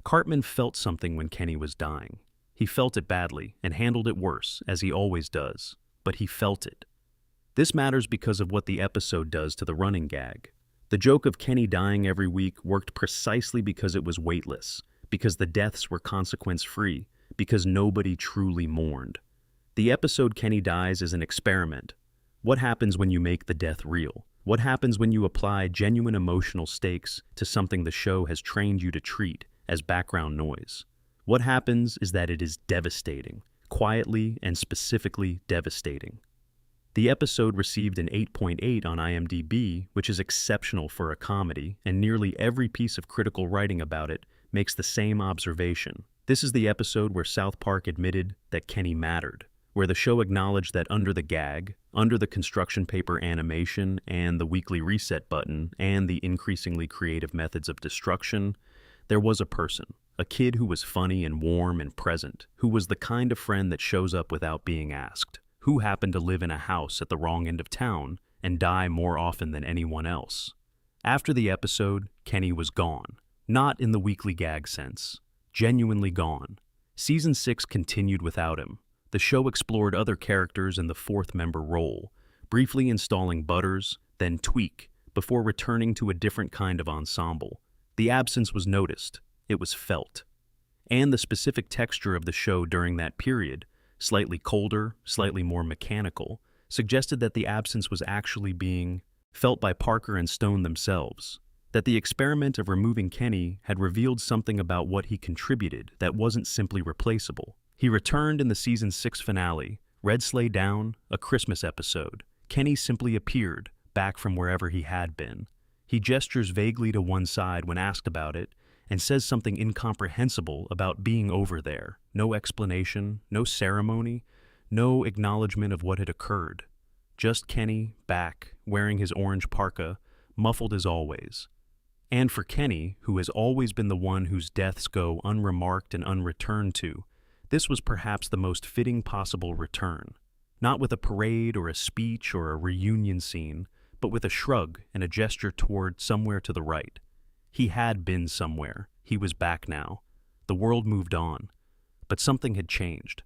Cartman felt something when Kenny was dying. He felt it badly and handled it worse, as he always does, but he felt it. This matters because of what the episode does to the running gag. The joke of Kenny dying every week worked precisely because it was weightless, because the deaths were consequence-free, because nobody truly mourned. The episode Kenny Dies is an experiment. What happens when you make the death real? What happens when you apply genuine emotional stakes to something the show has trained you to treat as background noise? What happens is that it is devastating, quietly and specifically devastating. The episode received an 8.8 on IMDb, which is exceptional for a comedy, and nearly every piece of critical writing about it makes the same observation. This is the episode where South Park admitted that Kenny mattered, where the show acknowledged that under the gag, under the construction paper animation and the weekly reset button and the increasingly creative methods of destruction, there was a person, a kid who was funny and warm and present, who was the kind of friend that shows up without being asked, who happened to live in a house at the wrong end of town and die more often than anyone else. After the episode, Kenny was gone. Not in the weekly gag sense. Genuinely gone. Season 6 continued without him. The show explored other characters in the fourth member role, briefly installing Butters, then Tweak, before returning to a different kind of ensemble. The absence was noticed. It was felt. And the specific texture of the show during that period, slightly colder, slightly more mechanical, suggested that the absence was actually being felt by Parker and Stone themselves, that the experiment of removing Kenny had revealed something about what he contributed that wasn't simply replaceable. He returned in the season 6 finale, Red Sleigh Down, a Christmas episode. Kenny simply appeared, back from wherever he had been. He gestures vaguely to one side when asked about it, and says something incomprehensible about being over there. No explanation, no ceremony, no acknowledgement of what had occurred. Just Kenny, back, wearing his orange parka, muffled as always. And for Kenny, who has always been the one whose deaths go unremarked and unreturned to, this was perhaps the most fitting possible return. Not with a parade or a speech or a reunion scene, but with a shrug and a gesture toward somewhere to the right. He had been somewhere. He was back now. The world moved on. But something had changed.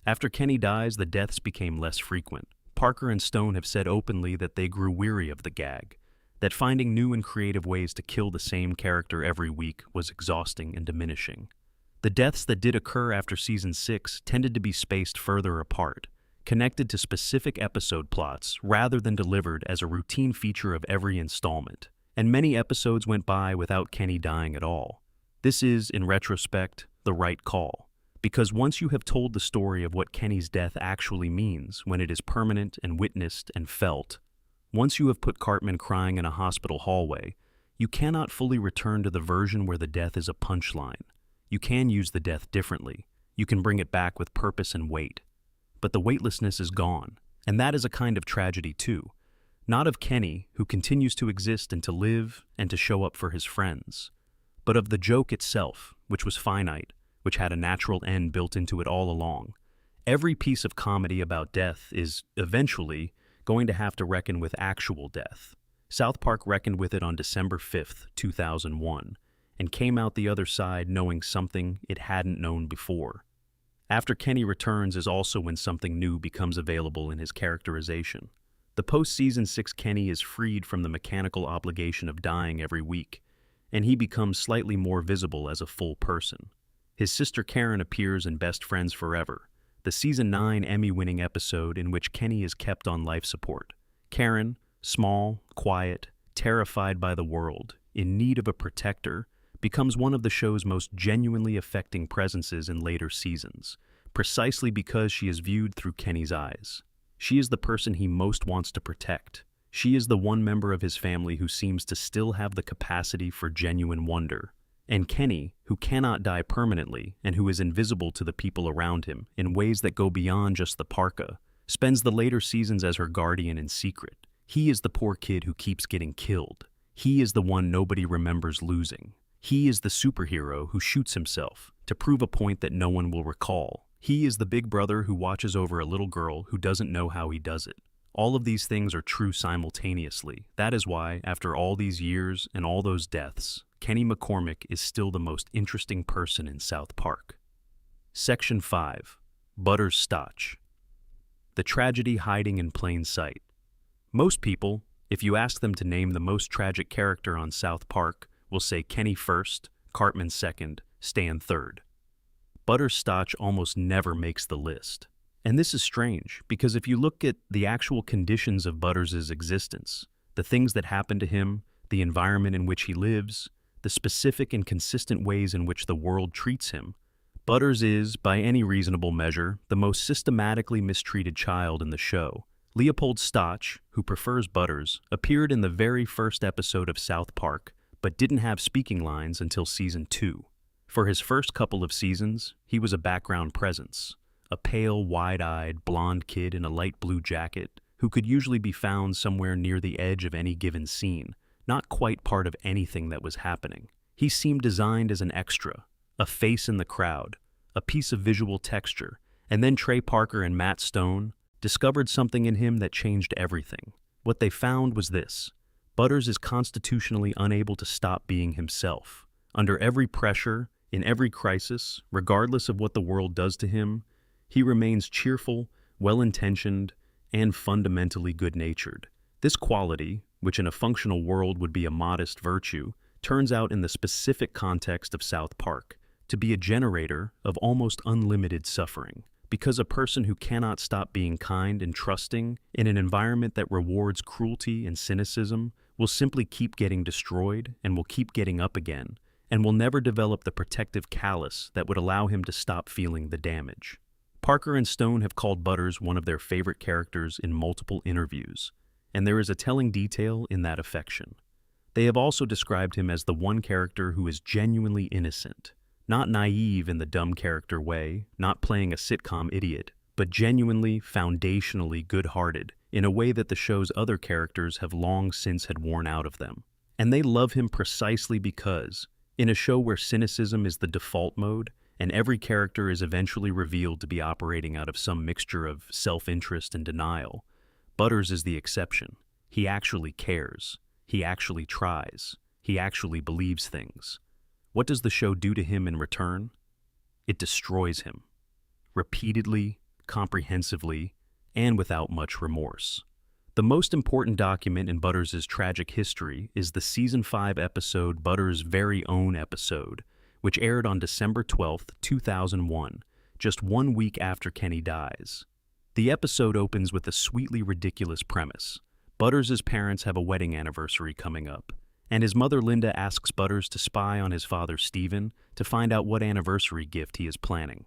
After Kenny dies, the deaths became less frequent. Parker and Stone have said openly that they grew weary of the gag, that finding new and creative ways to kill the same character every week was exhausting and diminishing. The deaths that did occur after season 6 tended to be spaced further apart, connected to specific episode plots rather than delivered as a routine feature of every installment. And many episodes went by without Kenny dying at all. This is, in retrospect, the right call. Because once you have told the story of what Kenny's death actually means when it is permanent and witnessed and felt, once you have put Cartman crying in a hospital hallway, you cannot fully return to the version where the death is a punchline. You can use the death differently. You can bring it back with purpose and weight. But the weightlessness is gone, and that is a kind of tragedy too. Not of Kenny, who continues to exist and to live and to show up for his friends, but of the joke itself, which was finite, which had a natural end built into it all along. Every piece of comedy about death is, eventually, going to have to reckon with actual death. South Park reckoned with it on December 5th, 2001, and came out the other side knowing something it hadn't known before. After Kenny returns is also when something new becomes available in his characterization. The post-season 6 Kenny is freed from the mechanical obligation of dying every week, and he becomes slightly more visible as a full person. His sister Karen appears in Best Friends Forever, the season 9 Emmy-winning episode in which Kenny is kept on life support. Karen, small, quiet, terrified by the world, in need of a protector, becomes one of the show's most genuinely affecting presences in later seasons, precisely because she is viewed through Kenny's eyes. She is the person he most wants to protect. She is the one member of his family who seems to still have the capacity for genuine wonder. And Kenny, who cannot die permanently and who is invisible to the people around him in ways that go beyond just the parka, spends the later seasons as her guardian in secret. He is the poor kid who keeps getting killed. He is the one nobody remembers losing. He is the superhero who shoots himself to prove a point that no one will recall. He is the big brother who watches over a little girl who doesn't know how he does it. All of these things are true simultaneously. That is why, after all these years and all those deaths, Kenny McCormick is still the most interesting person in South Park. Section 5. Butters Stotch. The tragedy hiding in plain sight. Most people, if you ask them to name the most tragic character on South Park, will say Kenny first, Cartman second, Stan third. Butters Stotch almost never makes the list. And this is strange, because if you look at the actual conditions of Butters' existence, the things that happen to him, the environment in which he lives, the specific and consistent ways in which the world treats him, Butters is, by any reasonable measure, the most systematically mistreated child in the show. Leopold Stotch, who prefers Butters, appeared in the very first episode of South Park, but didn't have speaking lines until season 2. For his first couple of seasons, he was a background presence, a pale, wide-eyed, blonde kid in a light blue jacket who could usually be found somewhere near the edge of any given scene, not quite part of anything that was happening. He seemed designed as an extra, a face in the crowd, a piece of visual texture, and then Trey Parker and Matt Stone, discovered something in him that changed everything. What they found was this: Butters is constitutionally unable to stop being himself. Under every pressure, in every crisis, regardless of what the world does to him, he remains cheerful, well-intentioned, and fundamentally good-natured. This quality, which in a functional world would be a modest virtue, turns out in the specific context of South Park to be a generator of almost unlimited suffering. Because a person who cannot stop being kind and trusting in an environment that rewards cruelty and cynicism will simply keep getting destroyed and will keep getting up again, and will never develop the protective callus that would allow him to stop feeling the damage. Parker and Stone have called Butters one of their favorite characters in multiple interviews, and there is a telling detail in that affection. They have also described him as the one character who is genuinely innocent, not naive in the dumb character way, not playing a sitcom idiot, but genuinely, foundationally good-hearted in a way that the show's other characters have long since had worn out of them. And they love him precisely because, in a show where cynicism is the default mode, and every character is eventually revealed to be operating out of some mixture of self-interest and denial, Butters is the exception. He actually cares. He actually tries. He actually believes things. What does the show do to him in return? It destroys him. Repeatedly, comprehensively, and without much remorse. The most important document in Butters' tragic history is the Season 5 episode Butters' Very Own Episode, which aired on December 12, 2001, just 1 week after Kenny dies. The episode opens with a sweetly ridiculous premise. Butters' parents have a wedding anniversary coming up, and his mother Linda asks Butters to spy on his father Stephen to find out what anniversary gift he is planning.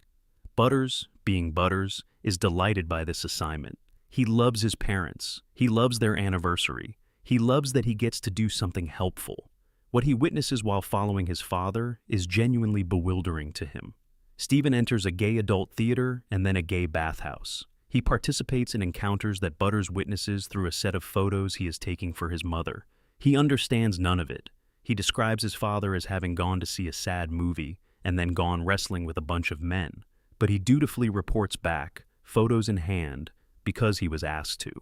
Butters, being Butters, is delighted by this assignment. He loves his parents. He loves their anniversary. He loves that he gets to do something helpful. What he witnesses while following his father is genuinely bewildering to him. Stephen enters a gay adult theater and then a gay bathhouse. He participates in encounters that Butters witnesses through a set of photos he is taking for his mother. He understands none of it. He describes his father as having gone to see a sad movie and then gone wrestling with a bunch of men. But he dutifully reports back, photos in hand, because he was asked to.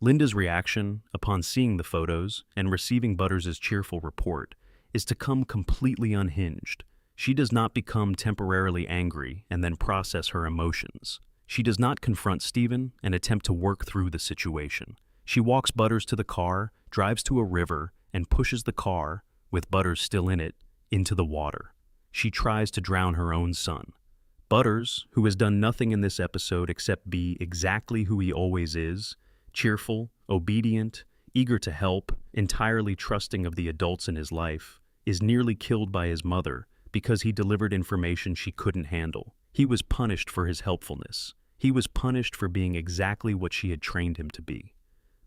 Linda's reaction, upon seeing the photos and receiving Butters' cheerful report, is to come completely unhinged. She does not become temporarily angry and then process her emotions. She does not confront Stephen and attempt to work through the situation. She walks Butters to the car, drives to a river, and pushes the car, with Butters still in it, into the water. She tries to drown her own son. Butters, who has done nothing in this episode except be exactly who he always is, cheerful, obedient, eager to help, entirely trusting of the adults in his life, is nearly killed by his mother because he delivered information she couldn't handle. He was punished for his helpfulness. He was punished for being exactly what she had trained him to be.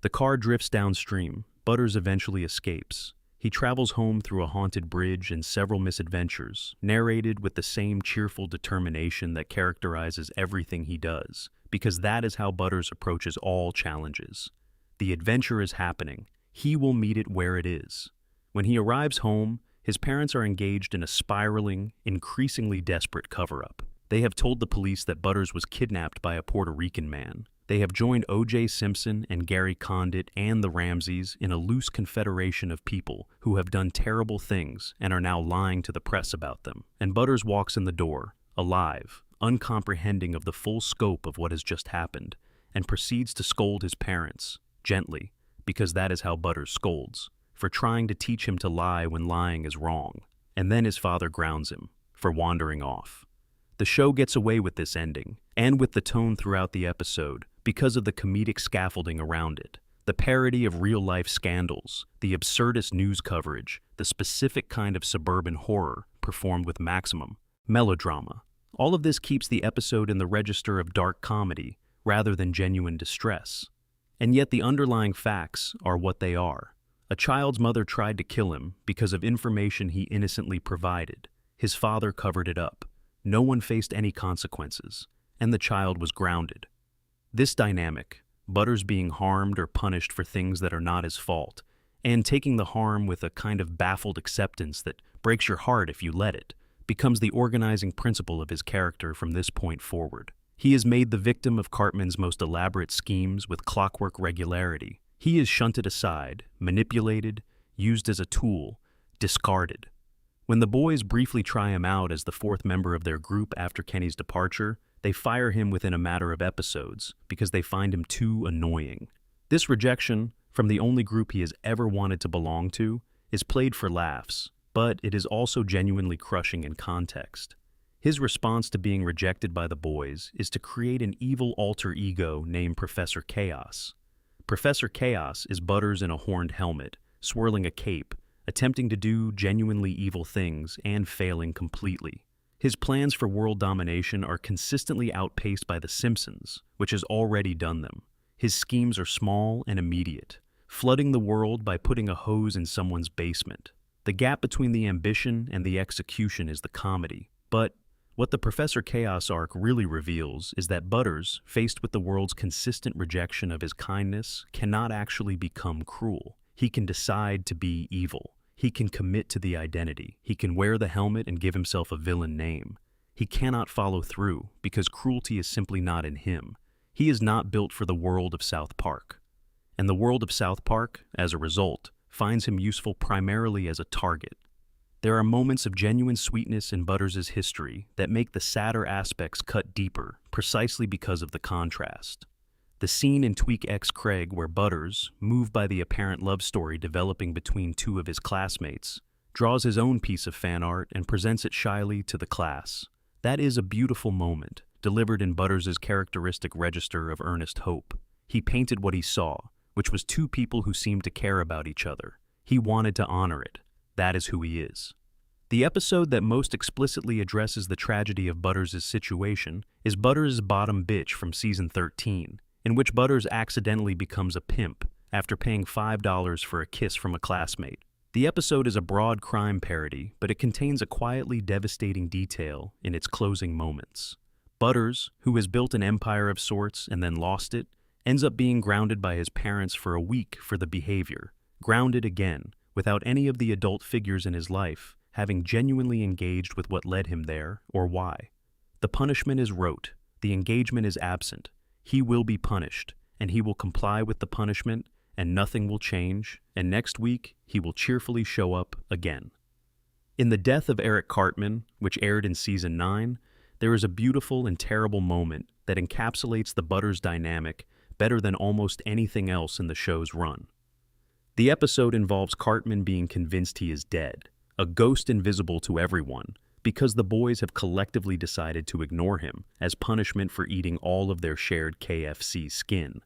The car drifts downstream. Butters eventually escapes. He travels home through a haunted bridge and several misadventures, narrated with the same cheerful determination that characterizes everything he does, because that is how Butters approaches all challenges. The adventure is happening. He will meet it where it is. When he arrives home, his parents are engaged in a spiraling, increasingly desperate cover-up. They have told the police that Butters was kidnapped by a Puerto Rican man. They have joined O.J. Simpson and Gary Condit and the Ramseys in a loose confederation of people who have done terrible things and are now lying to the press about them. And Butters walks in the door, alive, uncomprehending of the full scope of what has just happened, and proceeds to scold his parents, gently, because that is how Butters scolds, for trying to teach him to lie when lying is wrong. And then his father grounds him for wandering off. The show gets away with this ending, and with the tone throughout the episode, because of the comedic scaffolding around it, the parody of real-life scandals, the absurdist news coverage, the specific kind of suburban horror performed with maximum melodrama. All of this keeps the episode in the register of dark comedy rather than genuine distress. And yet the underlying facts are what they are. A child's mother tried to kill him because of information he innocently provided. His father covered it up. No one faced any consequences, and the child was grounded. This dynamic, Butters being harmed or punished for things that are not his fault, and taking the harm with a kind of baffled acceptance that breaks your heart if you let it, becomes the organizing principle of his character from this point forward. He is made the victim of Cartman's most elaborate schemes with clockwork regularity. He is shunted aside, manipulated, used as a tool, discarded. When the boys briefly try him out as the fourth member of their group after Kenny's departure, they fire him within a matter of episodes because they find him too annoying. This rejection, from the only group he has ever wanted to belong to, is played for laughs, but it is also genuinely crushing in context. His response to being rejected by the boys is to create an evil alter ego named Professor Chaos. Professor Chaos is Butters in a horned helmet, swirling a cape, attempting to do genuinely evil things and failing completely. His plans for world domination are consistently outpaced by The Simpsons, which has already done them. His schemes are small and immediate, flooding the world by putting a hose in someone's basement. The gap between the ambition and the execution is the comedy. But what the Professor Chaos arc really reveals is that Butters, faced with the world's consistent rejection of his kindness, cannot actually become cruel. He can decide to be evil. He can commit to the identity. He can wear the helmet and give himself a villain name. He cannot follow through because cruelty is simply not in him. He is not built for the world of South Park. And the world of South Park, as a result, finds him useful primarily as a target. There are moments of genuine sweetness in Butters' history that make the sadder aspects cut deeper, precisely because of the contrast. The scene in Tweak X Craig where Butters, moved by the apparent love story developing between two of his classmates, draws his own piece of fan art and presents it shyly to the class. That is a beautiful moment, delivered in Butters' characteristic register of earnest hope. He painted what he saw, which was two people who seemed to care about each other. He wanted to honor it. That is who he is. The episode that most explicitly addresses the tragedy of Butters' situation is Butters' Bottom Bitch from season 13, in which Butters accidentally becomes a pimp after paying $5 for a kiss from a classmate. The episode is a broad crime parody, but it contains a quietly devastating detail in its closing moments. Butters, who has built an empire of sorts and then lost it, ends up being grounded by his parents for a week for the behavior, grounded again, without any of the adult figures in his life having genuinely engaged with what led him there or why. The punishment is rote, the engagement is absent. He will be punished, and he will comply with the punishment, and nothing will change, and next week he will cheerfully show up again. In The Death of Eric Cartman, which aired in season 9, there is a beautiful and terrible moment that encapsulates the Butters dynamic better than almost anything else in the show's run. The episode involves Cartman being convinced he is dead, a ghost invisible to everyone, because the boys have collectively decided to ignore him as punishment for eating all of their shared KFC skin.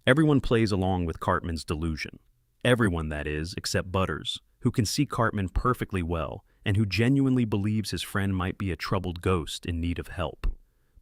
Everyone plays along with Cartman's delusion. Everyone, that is, except Butters, who can see Cartman perfectly well and who genuinely believes his friend might be a troubled ghost in need of help.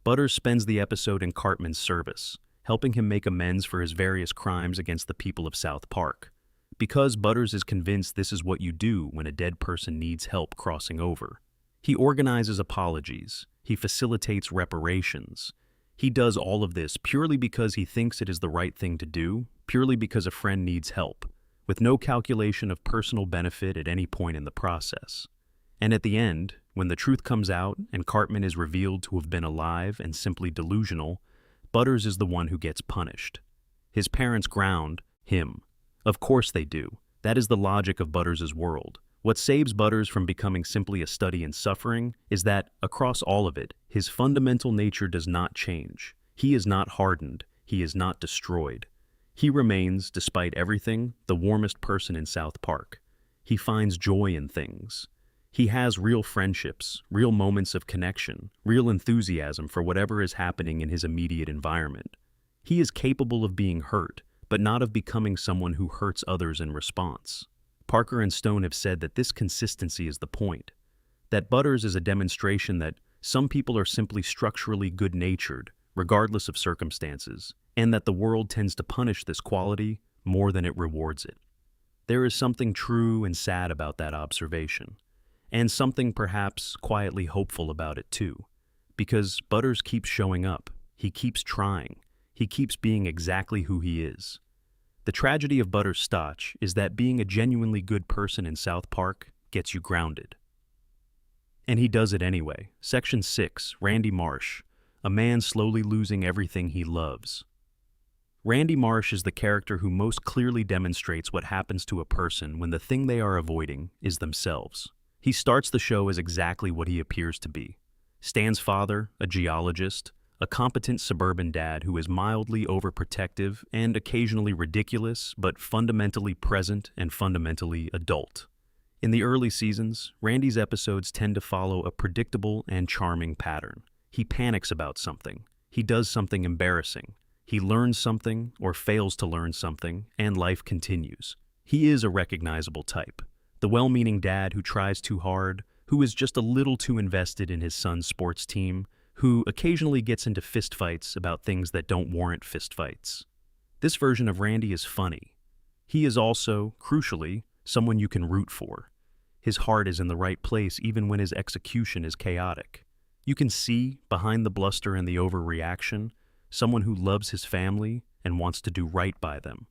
Butters spends the episode in Cartman's service, helping him make amends for his various crimes against the people of South Park. Because Butters is convinced this is what you do when a dead person needs help crossing over. He organizes apologies. He facilitates reparations. He does all of this purely because he thinks it is the right thing to do, purely because a friend needs help, with no calculation of personal benefit at any point in the process. And at the end, when the truth comes out and Cartman is revealed to have been alive and simply delusional, Butters is the one who gets punished. His parents ground him. Of course they do. That is the logic of Butters' world. What saves Butters from becoming simply a study in suffering is that, across all of it, his fundamental nature does not change. He is not hardened. He is not destroyed. He remains, despite everything, the warmest person in South Park. He finds joy in things. He has real friendships, real moments of connection, real enthusiasm for whatever is happening in his immediate environment. He is capable of being hurt, but not of becoming someone who hurts others in response. Parker and Stone have said that this consistency is the point, that Butters is a demonstration that some people are simply structurally good-natured, regardless of circumstances, and that the world tends to punish this quality more than it rewards it. There is something true and sad about that observation, and something perhaps quietly hopeful about it too, because Butters keeps showing up, he keeps trying, he keeps being exactly who he is. The tragedy of Butters' stotch is that being a genuinely good person in South Park gets you grounded. And he does it anyway. Section 6, Randy Marsh, a man slowly losing everything he loves. Randy Marsh is the character who most clearly demonstrates what happens to a person when the thing they are avoiding is themselves. He starts the show as exactly what he appears to be. Stan's father, a geologist, a competent suburban dad who is mildly overprotective and occasionally ridiculous, but fundamentally present and fundamentally adult. In the early seasons, Randy's episodes tend to follow a predictable and charming pattern. He panics about something. He does something embarrassing. He learns something or fails to learn something, and life continues. He is a recognizable type. The well-meaning dad who tries too hard, who is just a little too invested in his son's sports team, who occasionally gets into fistfights about things that don't warrant fistfights. This version of Randy is funny. He is also, crucially, someone you can root for. His heart is in the right place even when his execution is chaotic. You can see, behind the bluster and the overreaction, someone who loves his family and wants to do right by them.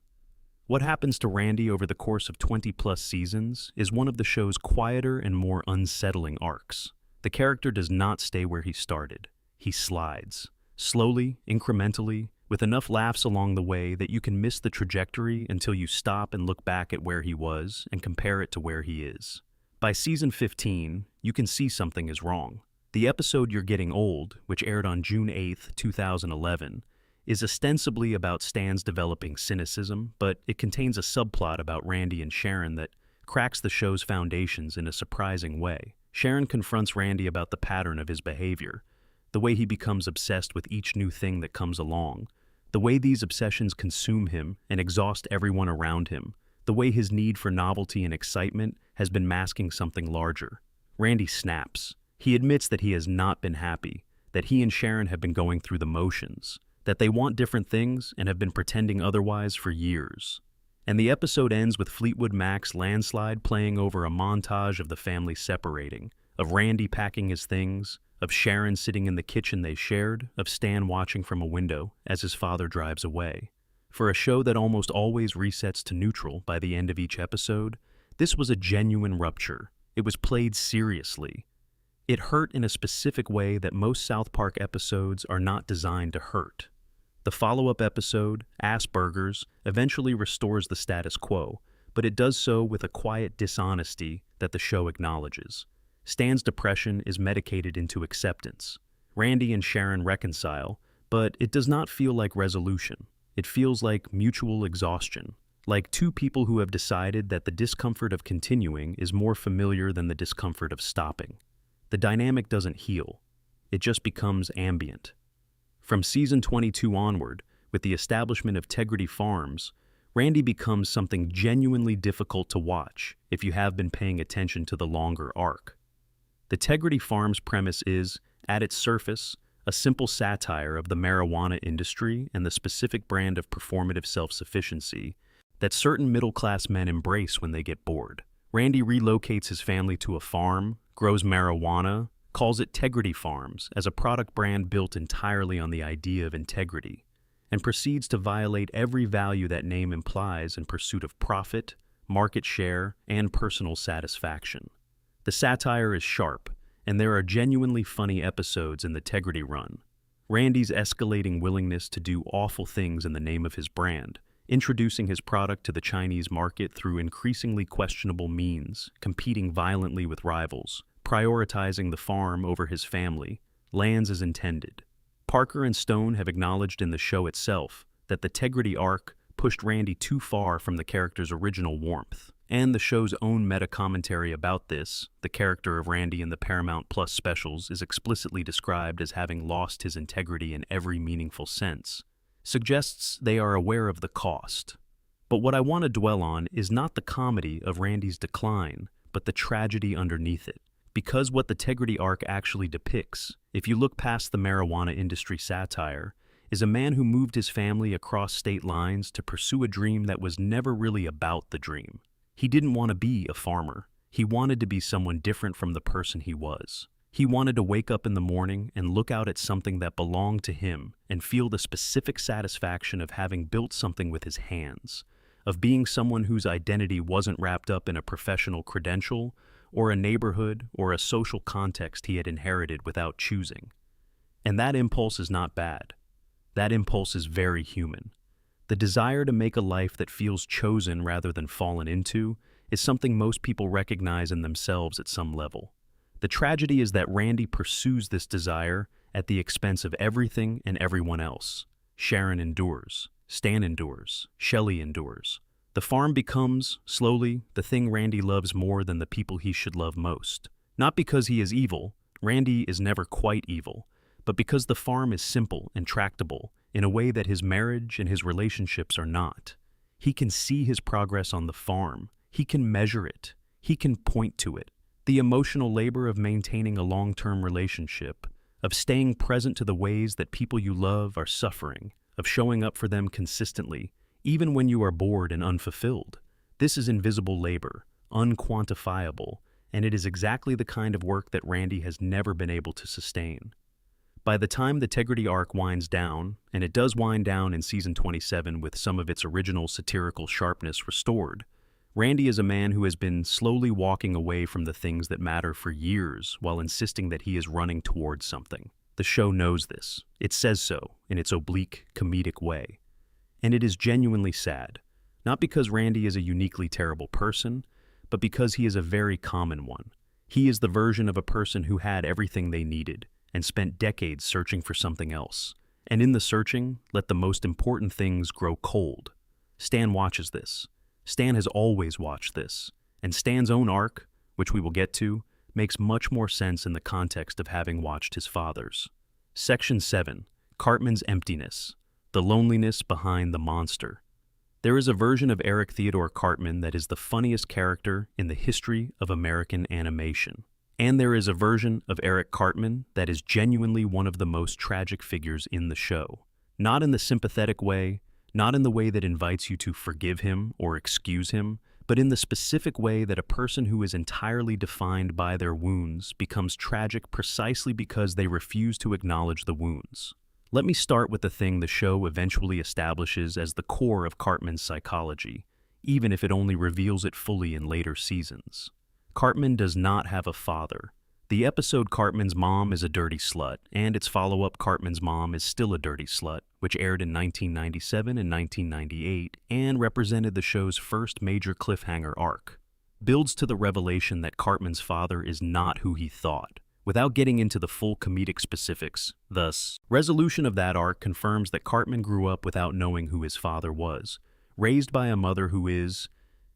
What happens to Randy over the course of 20-plus seasons is one of the show's quieter and more unsettling arcs. The character does not stay where he started. He slides, slowly, incrementally, with enough laughs along the way that you can miss the trajectory until you stop and look back at where he was and compare it to where he is. By season 15, you can see something is wrong. The episode You're Getting Old, which aired on June 8, 2011, is ostensibly about Stan's developing cynicism, but it contains a subplot about Randy and Sharon that cracks the show's foundations in a surprising way. Sharon confronts Randy about the pattern of his behavior, the way he becomes obsessed with each new thing that comes along, the way these obsessions consume him and exhaust everyone around him, the way his need for novelty and excitement has been masking something larger. Randy snaps. He admits that he has not been happy, that he and Sharon have been going through the motions, that they want different things and have been pretending otherwise for years. And the episode ends with Fleetwood Mac's Landslide playing over a montage of the family separating, of Randy packing his things, of Sharon sitting in the kitchen they shared, of Stan watching from a window as his father drives away. For a show that almost always resets to neutral by the end of each episode, this was a genuine rupture. It was played seriously. It hurt in a specific way that most South Park episodes are not designed to hurt. The follow-up episode, Asperger's, eventually restores the status quo, but it does so with a quiet dishonesty that the show acknowledges. Stan's depression is medicated into acceptance. Randy and Sharon reconcile, but it does not feel like resolution. It feels like mutual exhaustion, like two people who have decided that the discomfort of continuing is more familiar than the discomfort of stopping. The dynamic doesn't heal. It just becomes ambient. From season 22 onward, with the establishment of Tegrity Farms, Randy becomes something genuinely difficult to watch if you have been paying attention to the longer arc. The Tegrity Farms premise is, at its surface, a simple satire of the marijuana industry and the specific brand of performative self-sufficiency that certain middle-class men embrace when they get bored. Randy relocates his family to a farm, grows marijuana, calls it Tegrity Farms as a product brand built entirely on the idea of integrity, and proceeds to violate every value that name implies in pursuit of profit, market share, and personal satisfaction. The satire is sharp, and there are genuinely funny episodes in the Tegrity run. Randy's escalating willingness to do awful things in the name of his brand, introducing his product to the Chinese market through increasingly questionable means, competing violently with rivals, prioritizing the farm over his family, lands as intended. Parker and Stone have acknowledged in the show itself that the Tegrity arc pushed Randy too far from the character's original warmth, and the show's own meta-commentary about this, the character of Randy in the Paramount Plus specials is explicitly described as having lost his integrity in every meaningful sense, suggests they are aware of the cost. But what I want to dwell on is not the comedy of Randy's decline, but the tragedy underneath it. Because what the Tegrity arc actually depicts, if you look past the marijuana industry satire, is a man who moved his family across state lines to pursue a dream that was never really about the dream. He didn't want to be a farmer. He wanted to be someone different from the person he was. He wanted to wake up in the morning and look out at something that belonged to him and feel the specific satisfaction of having built something with his hands, of being someone whose identity wasn't wrapped up in a professional credential or a neighborhood or a social context he had inherited without choosing. And that impulse is not bad. That impulse is very human. The desire to make a life that feels chosen rather than fallen into is something most people recognize in themselves at some level. The tragedy is that Randy pursues this desire at the expense of everything and everyone else. Sharon endures. Stan endures. Shelley endures. The farm becomes, slowly, the thing Randy loves more than the people he should love most. Not because he is evil, Randy is never quite evil, but because the farm is simple and tractable in a way that his marriage and his relationships are not. He can see his progress on the farm. He can measure it. He can point to it. The emotional labor of maintaining a long-term relationship, of staying present to the ways that people you love are suffering, of showing up for them consistently, even when you are bored and unfulfilled. This is invisible labor, unquantifiable, and it is exactly the kind of work that Randy has never been able to sustain. By the time the Tegrity arc winds down, and it does wind down in season 27 with some of its original satirical sharpness restored, Randy is a man who has been slowly walking away from the things that matter for years while insisting that he is running towards something. The show knows this. It says so in its oblique, comedic way. And it is genuinely sad, not because Randy is a uniquely terrible person, but because he is a very common one. He is the version of a person who had everything they needed and spent decades searching for something else. And in the searching, let the most important things grow cold. Stan watches this. Stan has always watched this. And Stan's own arc, which we will get to, makes much more sense in the context of having watched his father's. Section 7. Cartman's emptiness. The loneliness behind the monster. There is a version of Eric Theodore Cartman that is the funniest character in the history of American animation. And there is a version of Eric Cartman that is genuinely one of the most tragic figures in the show. Not in the sympathetic way, not in the way that invites you to forgive him or excuse him, but in the specific way that a person who is entirely defined by their wounds becomes tragic precisely because they refuse to acknowledge the wounds. Let me start with the thing the show eventually establishes as the core of Cartman's psychology, even if it only reveals it fully in later seasons. Cartman does not have a father. The episode Cartman's Mom is a Dirty Slut, and its follow-up Cartman's Mom is Still a Dirty Slut, which aired in 1997 and 1998 and represented the show's first major cliffhanger arc, builds to the revelation that Cartman's father is not who he thought, without getting into the full comedic specifics. Thus, resolution of that arc confirms that Cartman grew up without knowing who his father was, raised by a mother who is,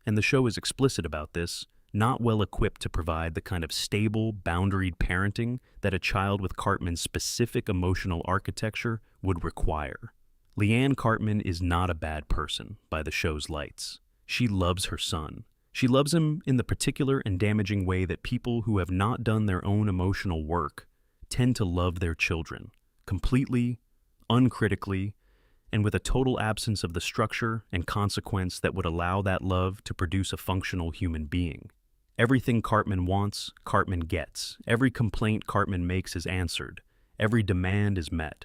and the show is explicit about this, not well equipped to provide the kind of stable, boundaried parenting that a child with Cartman's specific emotional architecture would require. Leanne Cartman is not a bad person by the show's lights. She loves her son. She loves him in the particular and damaging way that people who have not done their own emotional work tend to love their children, completely, uncritically, and with a total absence of the structure and consequence that would allow that love to produce a functional human being. Everything Cartman wants, Cartman gets. Every complaint Cartman makes is answered. Every demand is met.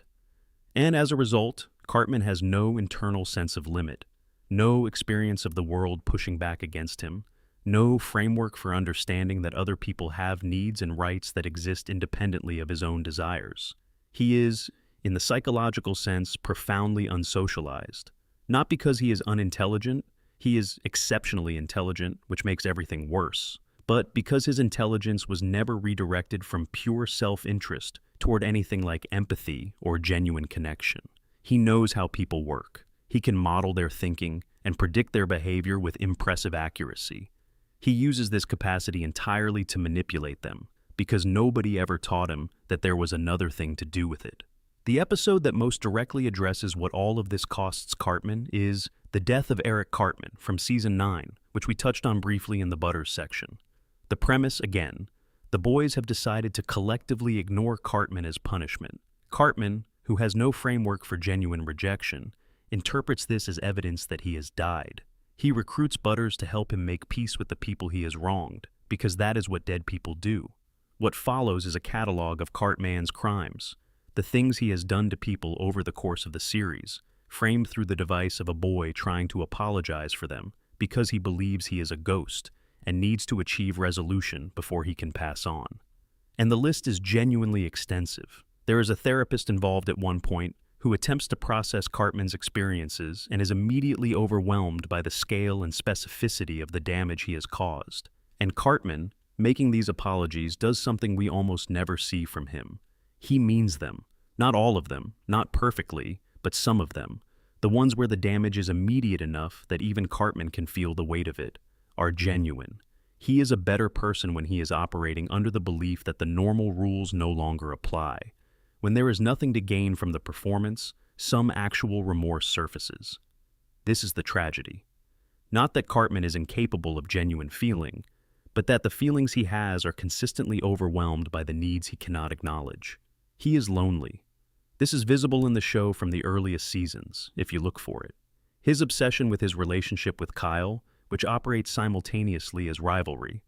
And as a result, Cartman has no internal sense of limit, no experience of the world pushing back against him, no framework for understanding that other people have needs and rights that exist independently of his own desires. He is, in the psychological sense, profoundly unsocialized. Not because he is unintelligent, he is exceptionally intelligent, which makes everything worse, but because his intelligence was never redirected from pure self-interest toward anything like empathy or genuine connection. He knows how people work. He can model their thinking and predict their behavior with impressive accuracy. He uses this capacity entirely to manipulate them, because nobody ever taught him that there was another thing to do with it. The episode that most directly addresses what all of this costs Cartman is The Death of Eric Cartman from Season 9, which we touched on briefly in the Butters section. The premise, again, the boys have decided to collectively ignore Cartman as punishment. Cartman, who has no framework for genuine rejection, interprets this as evidence that he has died. He recruits Butters to help him make peace with the people he has wronged, because that is what dead people do. What follows is a catalog of Cartman's crimes, the things he has done to people over the course of the series, framed through the device of a boy trying to apologize for them because he believes he is a ghost and needs to achieve resolution before he can pass on. And the list is genuinely extensive. There is a therapist involved at one point who attempts to process Cartman's experiences and is immediately overwhelmed by the scale and specificity of the damage he has caused. And Cartman, making these apologies, does something we almost never see from him. He means them. Not all of them, not perfectly, but some of them. The ones where the damage is immediate enough that even Cartman can feel the weight of it, are genuine. He is a better person when he is operating under the belief that the normal rules no longer apply. When there is nothing to gain from the performance, some actual remorse surfaces. This is the tragedy. Not that Cartman is incapable of genuine feeling, but that the feelings he has are consistently overwhelmed by the needs he cannot acknowledge. He is lonely. This is visible in the show from the earliest seasons, if you look for it. His obsession with his relationship with Kyle, which operates simultaneously as rivalry,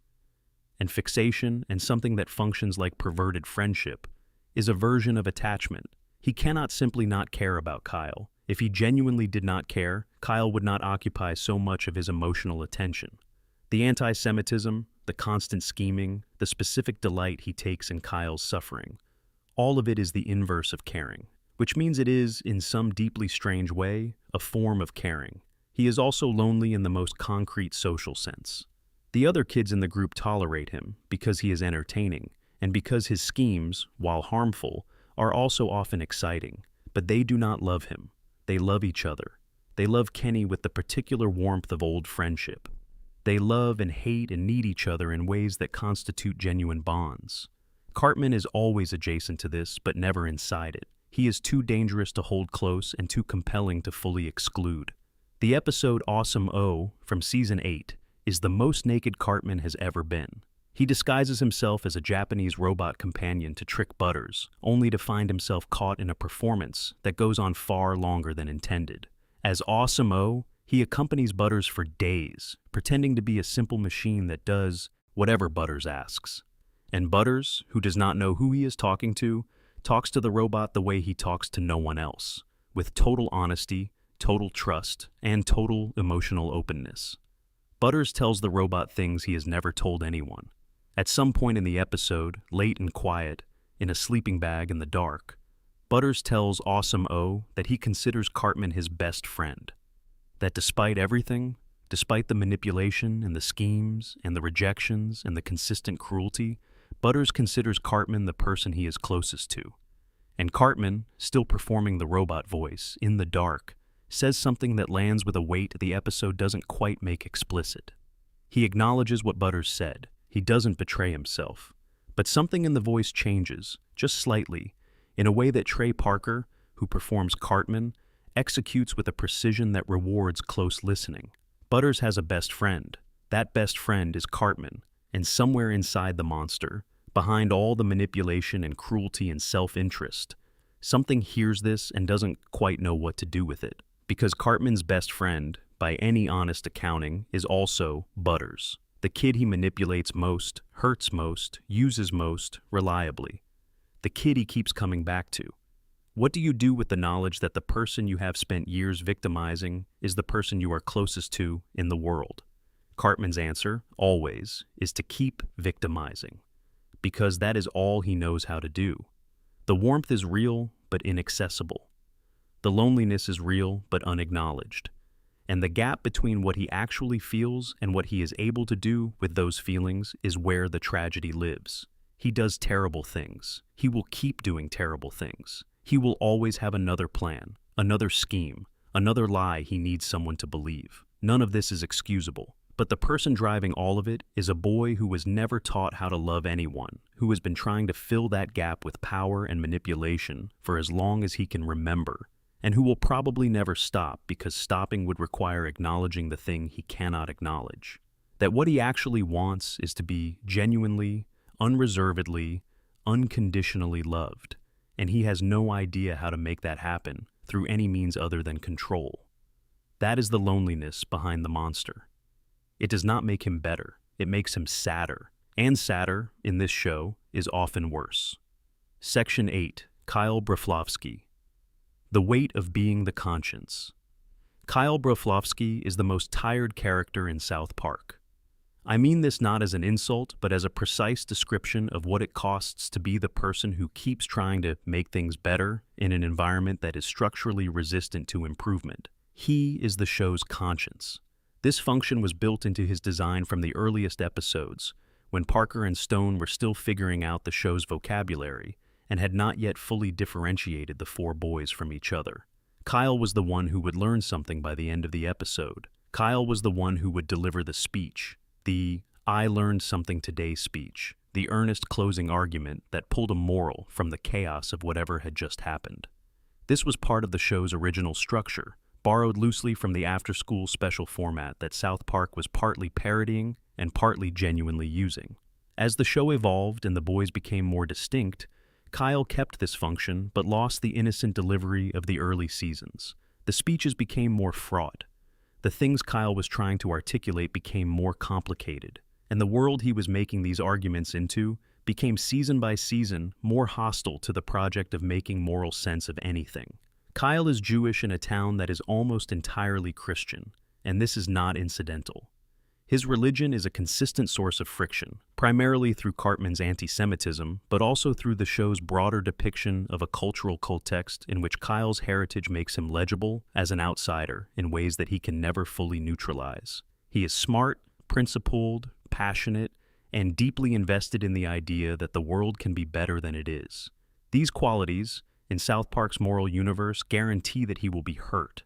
and fixation and something that functions like perverted friendship, is a version of attachment. He cannot simply not care about Kyle. If he genuinely did not care, Kyle would not occupy so much of his emotional attention. The anti-Semitism, the constant scheming, the specific delight he takes in Kyle's suffering, all of it is the inverse of caring, which means it is, in some deeply strange way, a form of caring. He is also lonely in the most concrete social sense. The other kids in the group tolerate him because he is entertaining, and because his schemes, while harmful, are also often exciting. But they do not love him. They love each other. They love Kenny with the particular warmth of old friendship. They love and hate and need each other in ways that constitute genuine bonds. Cartman is always adjacent to this, but never inside it. He is too dangerous to hold close and too compelling to fully exclude. The episode Awesome O from Season 8 is the most naked Cartman has ever been. He disguises himself as a Japanese robot companion to trick Butters, only to find himself caught in a performance that goes on far longer than intended. As Awesome O, he accompanies Butters for days, pretending to be a simple machine that does whatever Butters asks. And Butters, who does not know who he is talking to, talks to the robot the way he talks to no one else, with total honesty, total trust, and total emotional openness. Butters tells the robot things he has never told anyone. At some point in the episode, late and quiet, in a sleeping bag in the dark, Butters tells Awesome O that he considers Cartman his best friend. That despite everything, despite the manipulation and the schemes and the rejections and the consistent cruelty, Butters considers Cartman the person he is closest to. And Cartman, still performing the robot voice, in the dark, says something that lands with a weight the episode doesn't quite make explicit. He acknowledges what Butters said. He doesn't betray himself. But something in the voice changes, just slightly, in a way that Trey Parker, who performs Cartman, executes with a precision that rewards close listening. Butters has a best friend. That best friend is Cartman, and somewhere inside the monster, behind all the manipulation and cruelty and self-interest, something hears this and doesn't quite know what to do with it. Because Cartman's best friend, by any honest accounting, is also Butters. The kid he manipulates most, hurts most, uses most, reliably. The kid he keeps coming back to. What do you do with the knowledge that the person you have spent years victimizing is the person you are closest to in the world? Cartman's answer, always, is to keep victimizing. Because that is all he knows how to do. The warmth is real, but inaccessible. The loneliness is real, but unacknowledged. And the gap between what he actually feels and what he is able to do with those feelings is where the tragedy lives. He does terrible things. He will keep doing terrible things. He will always have another plan, another scheme, another lie he needs someone to believe. None of this is excusable. But the person driving all of it is a boy who was never taught how to love anyone, who has been trying to fill that gap with power and manipulation for as long as he can remember, and who will probably never stop because stopping would require acknowledging the thing he cannot acknowledge. That what he actually wants is to be genuinely, unreservedly, unconditionally loved, and he has no idea how to make that happen through any means other than control. That is the loneliness behind the monster. It does not make him better, it makes him sadder, and sadder, in this show, is often worse. Section 8, Kyle Broflovsky. The weight of being the conscience. Kyle Broflovsky is the most tired character in South Park. I mean this not as an insult, but as a precise description of what it costs to be the person who keeps trying to make things better in an environment that is structurally resistant to improvement. He is the show's conscience. This function was built into his design from the earliest episodes, when Parker and Stone were still figuring out the show's vocabulary and had not yet fully differentiated the four boys from each other. Kyle was the one who would learn something by the end of the episode. Kyle was the one who would deliver the speech, the "I learned something today" speech, the earnest closing argument that pulled a moral from the chaos of whatever had just happened. This was part of the show's original structure, borrowed loosely from the after-school special format that South Park was partly parodying and partly genuinely using. As the show evolved and the boys became more distinct, Kyle kept this function but lost the innocent delivery of the early seasons. The speeches became more fraught. The things Kyle was trying to articulate became more complicated, and the world he was making these arguments into became season by season more hostile to the project of making moral sense of anything. Kyle is Jewish in a town that is almost entirely Christian, and this is not incidental. His religion is a consistent source of friction, primarily through Cartman's anti-Semitism, but also through the show's broader depiction of a cultural context in which Kyle's heritage makes him legible as an outsider in ways that he can never fully neutralize. He is smart, principled, passionate, and deeply invested in the idea that the world can be better than it is. These qualities, in South Park's moral universe, guarantee that he will be hurt.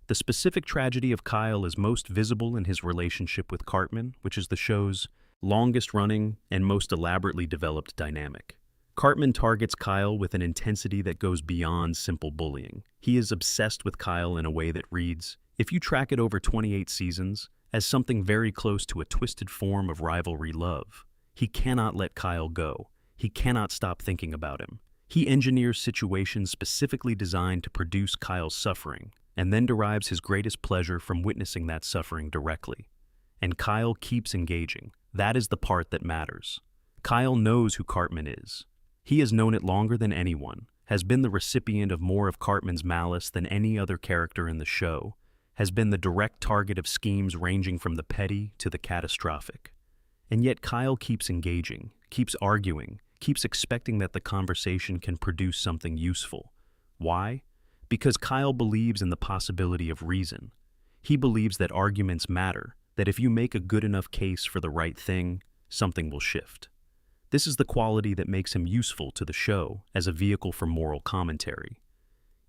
The specific tragedy of Kyle is most visible in his relationship with Cartman, which is the show's longest-running and most elaborately developed dynamic. Cartman targets Kyle with an intensity that goes beyond simple bullying. He is obsessed with Kyle in a way that reads, if you track it over 28 seasons, as something very close to a twisted form of rivalry love. He cannot let Kyle go. He cannot stop thinking about him. He engineers situations specifically designed to produce Kyle's suffering, and then derives his greatest pleasure from witnessing that suffering directly. And Kyle keeps engaging. That is the part that matters. Kyle knows who Cartman is. He has known it longer than anyone, has been the recipient of more of Cartman's malice than any other character in the show, has been the direct target of schemes ranging from the petty to the catastrophic. And yet Kyle keeps engaging, keeps arguing, keeps expecting that the conversation can produce something useful. Why? Because Kyle believes in the possibility of reason. He believes that arguments matter, that if you make a good enough case for the right thing, something will shift. This is the quality that makes him useful to the show as a vehicle for moral commentary.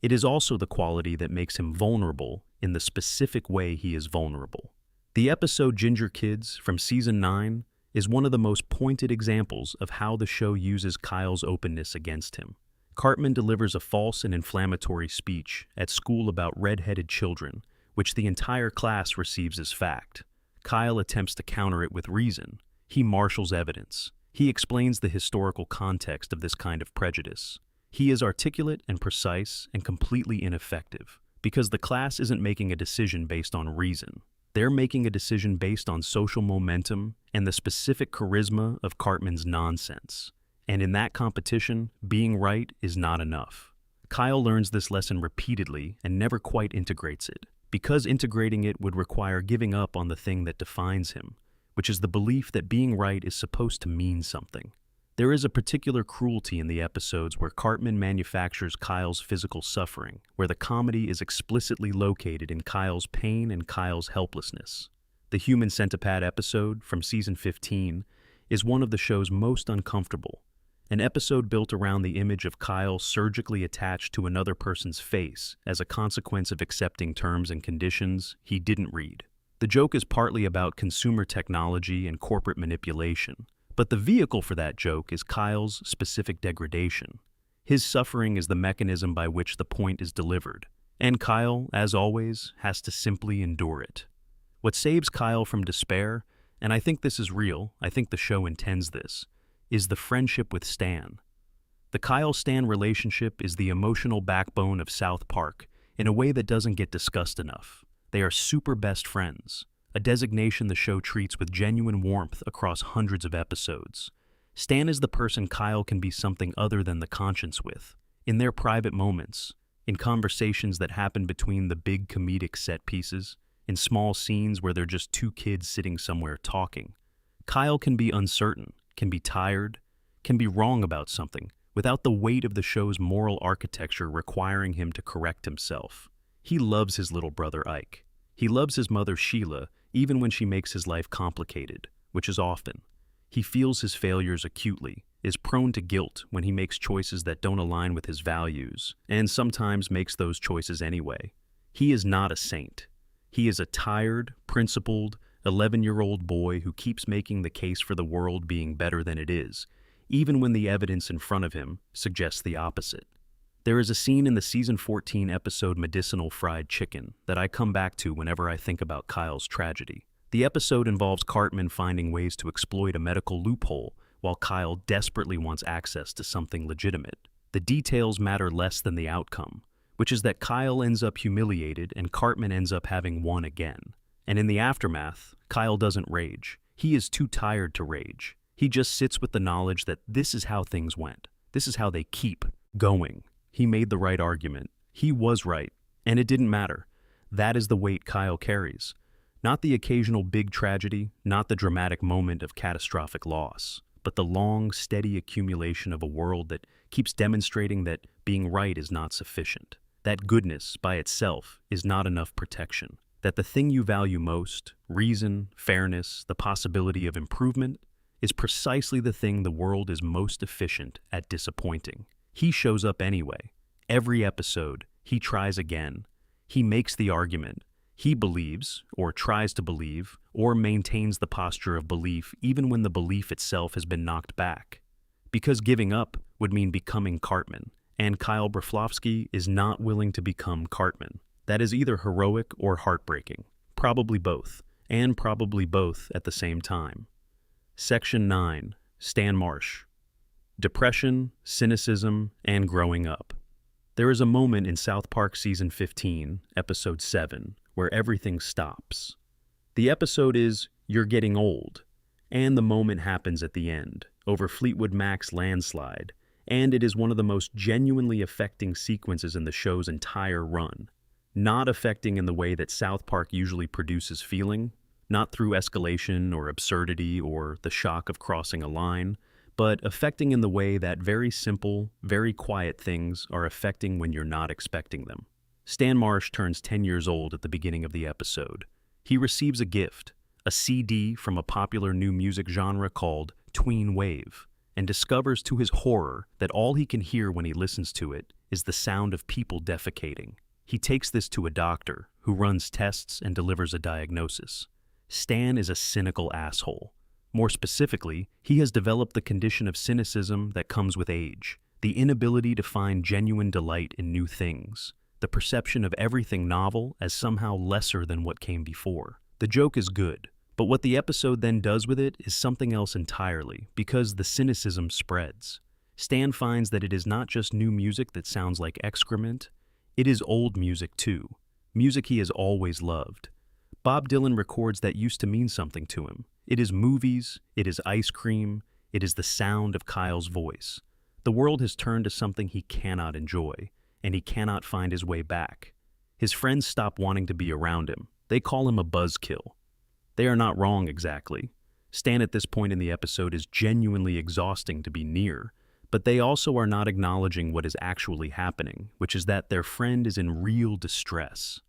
It is also the quality that makes him vulnerable in the specific way he is vulnerable. The episode Ginger Kids from Season 9 is one of the most pointed examples of how the show uses Kyle's openness against him. Cartman delivers a false and inflammatory speech at school about red-headed children, which the entire class receives as fact. Kyle attempts to counter it with reason. He marshals evidence. He explains the historical context of this kind of prejudice. He is articulate and precise and completely ineffective, because the class isn't making a decision based on reason. They're making a decision based on social momentum and the specific charisma of Cartman's nonsense. And in that competition, being right is not enough. Kyle learns this lesson repeatedly and never quite integrates it, because integrating it would require giving up on the thing that defines him, which is the belief that being right is supposed to mean something. There is a particular cruelty in the episodes where Cartman manufactures Kyle's physical suffering, where the comedy is explicitly located in Kyle's pain and Kyle's helplessness. The Human Centipede episode from Season 15 is one of the show's most uncomfortable, an episode built around the image of Kyle surgically attached to another person's face as a consequence of accepting terms and conditions he didn't read. The joke is partly about consumer technology and corporate manipulation, but the vehicle for that joke is Kyle's specific degradation. His suffering is the mechanism by which the point is delivered, and Kyle, as always, has to simply endure it. What saves Kyle from despair, and I think this is real, I think the show intends this, is the friendship with Stan. The Kyle-Stan relationship is the emotional backbone of South Park in a way that doesn't get discussed enough. They are super best friends, a designation the show treats with genuine warmth across hundreds of episodes. Stan is the person Kyle can be something other than the conscience with, in their private moments, in conversations that happen between the big comedic set pieces, in small scenes where they're just two kids sitting somewhere talking. Kyle can be uncertain, can be tired, can be wrong about something, without the weight of the show's moral architecture requiring him to correct himself. He loves his little brother Ike. He loves his mother Sheila, even when she makes his life complicated, which is often. He feels his failures acutely, is prone to guilt when he makes choices that don't align with his values, and sometimes makes those choices anyway. He is not a saint. He is a tired, principled, 11-year-old boy who keeps making the case for the world being better than it is, even when the evidence in front of him suggests the opposite. There is a scene in the season 14 episode Medicinal Fried Chicken that I come back to whenever I think about Kyle's tragedy. The episode involves Cartman finding ways to exploit a medical loophole while Kyle desperately wants access to something legitimate. The details matter less than the outcome, which is that Kyle ends up humiliated and Cartman ends up having won again. And in the aftermath, Kyle doesn't rage. He is too tired to rage. He just sits with the knowledge that this is how things went. This is how they keep going. He made the right argument. He was right, and it didn't matter. That is the weight Kyle carries. Not the occasional big tragedy, not the dramatic moment of catastrophic loss, but the long, steady accumulation of a world that keeps demonstrating that being right is not sufficient, that goodness by itself is not enough protection, that the thing you value most, reason, fairness, the possibility of improvement, is precisely the thing the world is most efficient at disappointing. He shows up anyway. Every episode, he tries again. He makes the argument. He believes, or tries to believe, or maintains the posture of belief even when the belief itself has been knocked back. Because giving up would mean becoming Cartman, and Kyle Broflovsky is not willing to become Cartman. That is either heroic or heartbreaking. Probably both, and probably both at the same time. Section 9. Stan Marsh. Depression, cynicism, and growing up. There is a moment in South Park Season 15, Episode 7, where everything stops. The episode is You're Getting Old, and the moment happens at the end, over Fleetwood Mac's landslide, and it is one of the most genuinely affecting sequences in the show's entire run. Not affecting in the way that South Park usually produces feeling, not through escalation or absurdity or the shock of crossing a line, but affecting in the way that very simple, very quiet things are affecting when you're not expecting them. Stan Marsh turns 10 years old at the beginning of the episode. He receives a gift, a CD from a popular new music genre called tween wave, and discovers to his horror that all he can hear when he listens to it is the sound of people defecating. He takes this to a doctor, who runs tests and delivers a diagnosis. Stan is a cynical asshole. More specifically, he has developed the condition of cynicism that comes with age, the inability to find genuine delight in new things, the perception of everything novel as somehow lesser than what came before. The joke is good, but what the episode then does with it is something else entirely, because the cynicism spreads. Stan finds that it is not just new music that sounds like excrement, it is old music too, music he has always loved. Bob Dylan records that used to mean something to him. It is movies, it is ice cream, it is the sound of Kyle's voice. The world has turned to something he cannot enjoy, and he cannot find his way back. His friends stop wanting to be around him. They call him a buzzkill. They are not wrong exactly. Stan at this point in the episode is genuinely exhausting to be near, but they also are not acknowledging what is actually happening, which is that their friend is in real distress.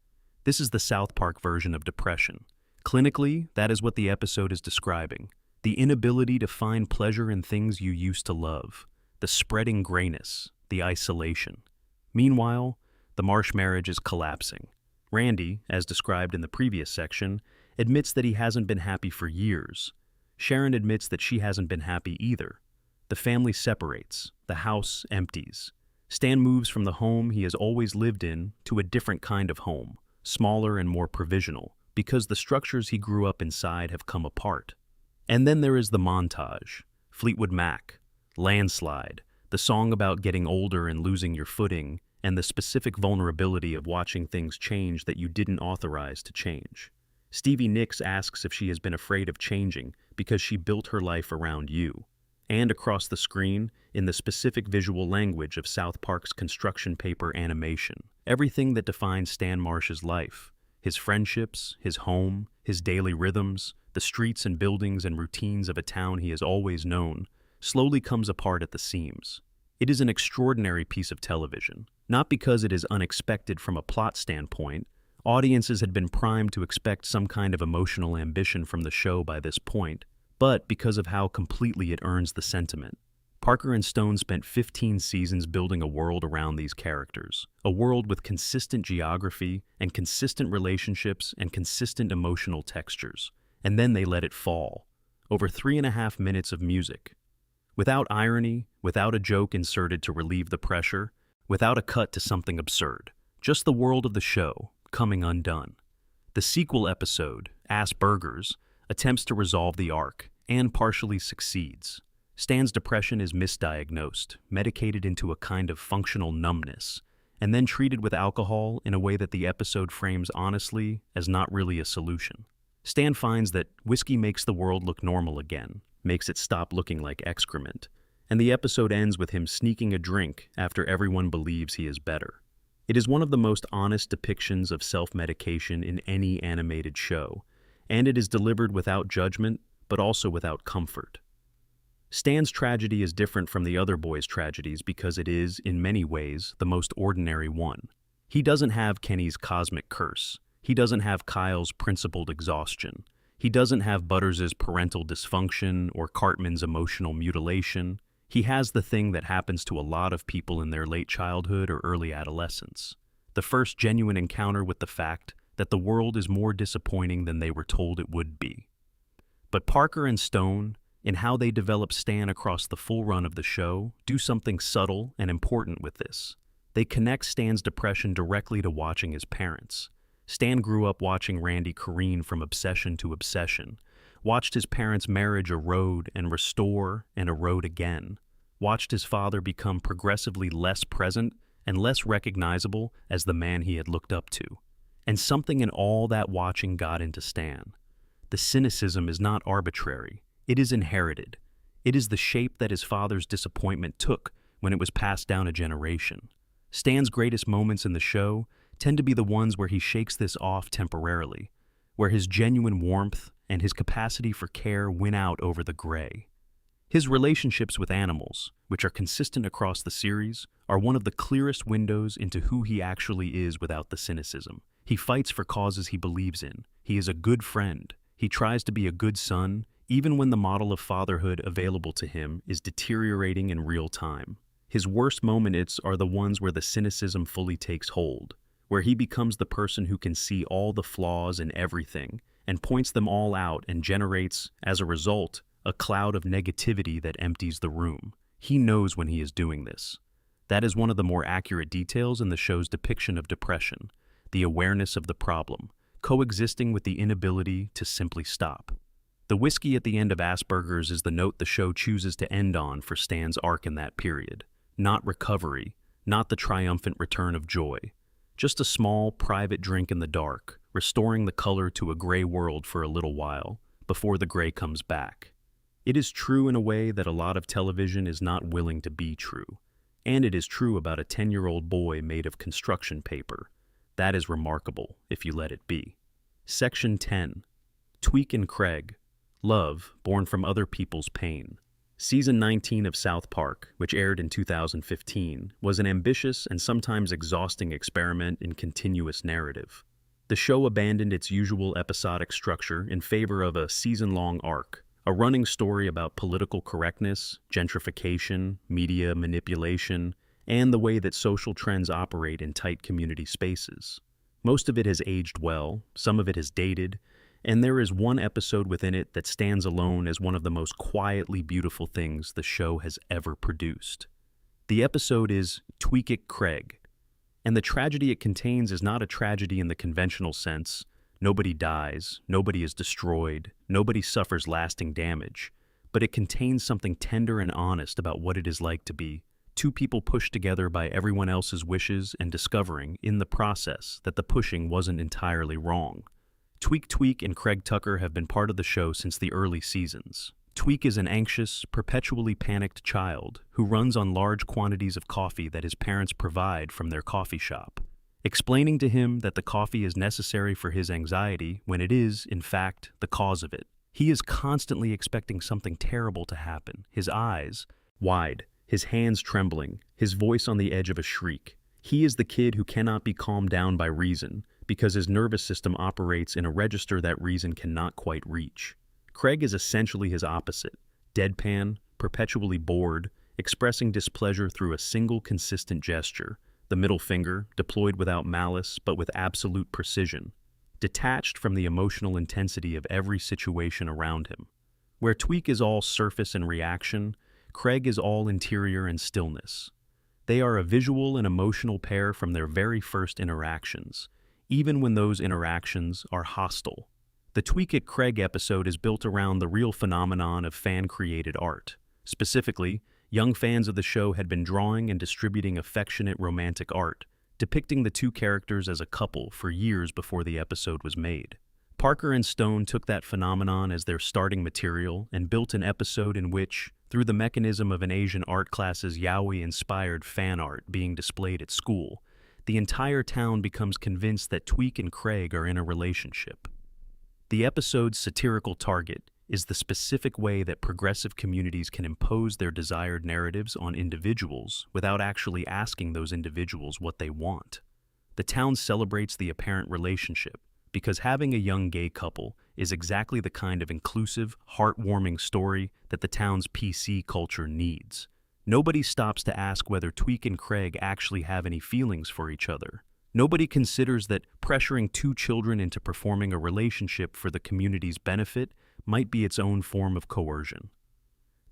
This is the South Park version of depression. Clinically, that is what the episode is describing. The inability to find pleasure in things you used to love. The spreading grayness. The isolation. Meanwhile, the Marsh marriage is collapsing. Randy, as described in the previous section, admits that he hasn't been happy for years. Sharon admits that she hasn't been happy either. The family separates. The house empties. Stan moves from the home he has always lived in to a different kind of home, smaller and more provisional, because the structures he grew up inside have come apart. And then there is the montage. Fleetwood Mac, Landslide, the song about getting older and losing your footing, and the specific vulnerability of watching things change that you didn't authorize to change. Stevie Nicks asks if she has been afraid of changing because she built her life around you. And across the screen, in the specific visual language of South Park's construction paper animation, everything that defines Stan Marsh's life. His friendships, his home, his daily rhythms, the streets and buildings and routines of a town he has always known, slowly comes apart at the seams. It is an extraordinary piece of television, not because it is unexpected from a plot standpoint. Audiences had been primed to expect some kind of emotional ambition from the show by this point, but because of how completely it earns the sentiment. Parker and Stone spent 15 seasons building a world around these characters, a world with consistent geography and consistent relationships and consistent emotional textures, and then they let it fall. Over 3.5 minutes of music. Without irony, without a joke inserted to relieve the pressure, without a cut to something absurd. Just the world of the show, coming undone. The sequel episode, Asperger's, attempts to resolve the arc, and partially succeeds. Stan's depression is misdiagnosed, medicated into a kind of functional numbness, and then treated with alcohol in a way that the episode frames honestly as not really a solution. Stan finds that whiskey makes the world look normal again, makes it stop looking like excrement, and the episode ends with him sneaking a drink after everyone believes he is better. It is one of the most honest depictions of self-medication in any animated show, and it is delivered without judgment, but also without comfort. Stan's tragedy is different from the other boys' tragedies because it is, in many ways, the most ordinary one. He doesn't have Kenny's cosmic curse. He doesn't have Kyle's principled exhaustion. He doesn't have Butters' parental dysfunction or Cartman's emotional mutilation. He has the thing that happens to a lot of people in their late childhood or early adolescence. The first genuine encounter with the fact that the world is more disappointing than they were told it would be. But Parker and Stone, in how they develop Stan across the full run of the show, do something subtle and important with this. They connect Stan's depression directly to watching his parents. Stan grew up watching Randy careen from obsession to obsession, watched his parents' marriage erode and restore and erode again, watched his father become progressively less present and less recognizable as the man he had looked up to. And something in all that watching got into Stan. The cynicism is not arbitrary. It is inherited. It is the shape that his father's disappointment took when it was passed down a generation. Stan's greatest moments in the show tend to be the ones where he shakes this off temporarily, where his genuine warmth and his capacity for care win out over the gray. His relationships with animals, which are consistent across the series, are one of the clearest windows into who he actually is without the cynicism. He fights for causes he believes in. He is a good friend. He tries to be a good son, even when the model of fatherhood available to him is deteriorating in real time. His worst moments are the ones where the cynicism fully takes hold, where he becomes the person who can see all the flaws in everything and points them all out and generates, as a result, a cloud of negativity that empties the room. He knows when he is doing this. That is one of the more accurate details in the show's depiction of depression, the awareness of the problem, coexisting with the inability to simply stop. The whiskey at the end of Asperger's is the note the show chooses to end on for Stan's arc in that period. Not recovery, not the triumphant return of joy. Just a small, private drink in the dark, restoring the color to a gray world for a little while, before the gray comes back. It is true in a way that a lot of television is not willing to be true. And it is true about a 10-year-old boy made of construction paper. That is remarkable, if you let it be. Section 10. Tweak and Craig. Love, born from other people's pain. Season 19 of South Park, which aired in 2015, was an ambitious and sometimes exhausting experiment in continuous narrative. The show abandoned its usual episodic structure in favor of a season-long arc, a running story about political correctness, gentrification, media manipulation, and the way that social trends operate in tight community spaces. Most of it has aged well, some of it has dated, and there is one episode within it that stands alone as one of the most quietly beautiful things the show has ever produced. The episode is Tweak It, Craig, and the tragedy it contains is not a tragedy in the conventional sense. Nobody dies, nobody is destroyed, nobody suffers lasting damage, but it contains something tender and honest about what it is like to be two people pushed together by everyone else's wishes and discovering, in the process, that the pushing wasn't entirely wrong. Tweak and Craig Tucker have been part of the show since the early seasons. Tweak is an anxious, perpetually panicked child who runs on large quantities of coffee that his parents provide from their coffee shop, explaining to him that the coffee is necessary for his anxiety when it is, in fact, the cause of it. He is constantly expecting something terrible to happen, his eyes wide, his hands trembling, his voice on the edge of a shriek. He is the kid who cannot be calmed down by reason, because his nervous system operates in a register that reason cannot quite reach. Craig is essentially his opposite, deadpan, perpetually bored, expressing displeasure through a single consistent gesture, the middle finger, deployed without malice but with absolute precision, detached from the emotional intensity of every situation around him. Where Tweak is all surface and reaction, Craig is all interior and stillness. They are a visual and emotional pair from their very first interactions, even when those interactions are hostile. The Tweak at Craig episode is built around the real phenomenon of fan-created art. Specifically, young fans of the show had been drawing and distributing affectionate romantic art, depicting the two characters as a couple for years before the episode was made. Parker and Stone took that phenomenon as their starting material and built an episode in which, through the mechanism of an Asian art class's yaoi-inspired fan art being displayed at school, the entire town becomes convinced that Tweak and Craig are in a relationship. The episode's satirical target is the specific way that progressive communities can impose their desired narratives on individuals without actually asking those individuals what they want. The town celebrates the apparent relationship because having a young gay couple is exactly the kind of inclusive, heartwarming story that the town's PC culture needs. Nobody stops to ask whether Tweak and Craig actually have any feelings for each other. Nobody considers that pressuring two children into performing a relationship for the community's benefit might be its own form of coercion.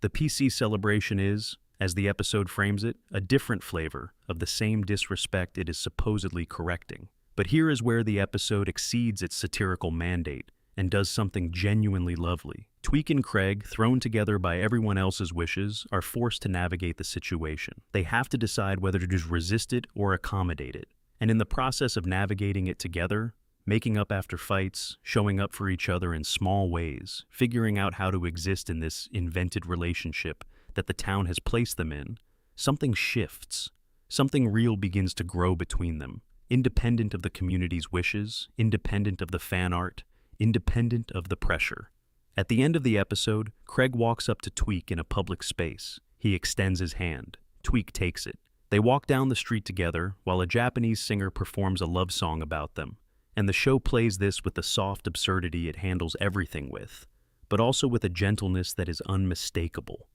The PC celebration is, as the episode frames it, a different flavor of the same disrespect it is supposedly correcting. But here is where the episode exceeds its satirical mandate and does something genuinely lovely. Tweak and Craig, thrown together by everyone else's wishes, are forced to navigate the situation. They have to decide whether to just resist it or accommodate it. And in the process of navigating it together, making up after fights, showing up for each other in small ways, figuring out how to exist in this invented relationship that the town has placed them in, something shifts. Something real begins to grow between them, independent of the community's wishes, independent of the fan art, independent of the pressure. At the end of the episode, Craig walks up to Tweak in a public space. He extends his hand. Tweak takes it. They walk down the street together while a Japanese singer performs a love song about them, and the show plays this with the soft absurdity it handles everything with, but also with a gentleness that is unmistakable.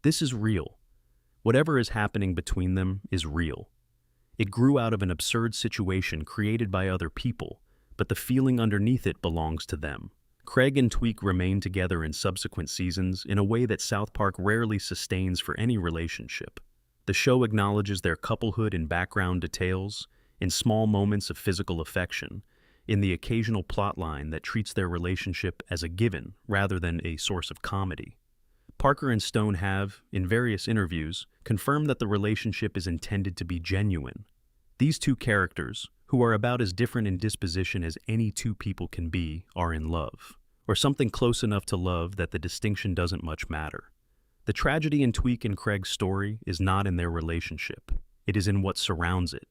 This is real. Whatever is happening between them is real. It grew out of an absurd situation created by other people, but the feeling underneath it belongs to them. Craig and Tweak remain together in subsequent seasons in a way that South Park rarely sustains for any relationship. The show acknowledges their couplehood in background details, in small moments of physical affection, in the occasional plotline that treats their relationship as a given rather than a source of comedy. Parker and Stone have, in various interviews, confirmed that the relationship is intended to be genuine. These two characters, who are about as different in disposition as any two people can be, are in love, or something close enough to love that the distinction doesn't much matter. The tragedy in Tweak and Craig's story is not in their relationship. It is in what surrounds it.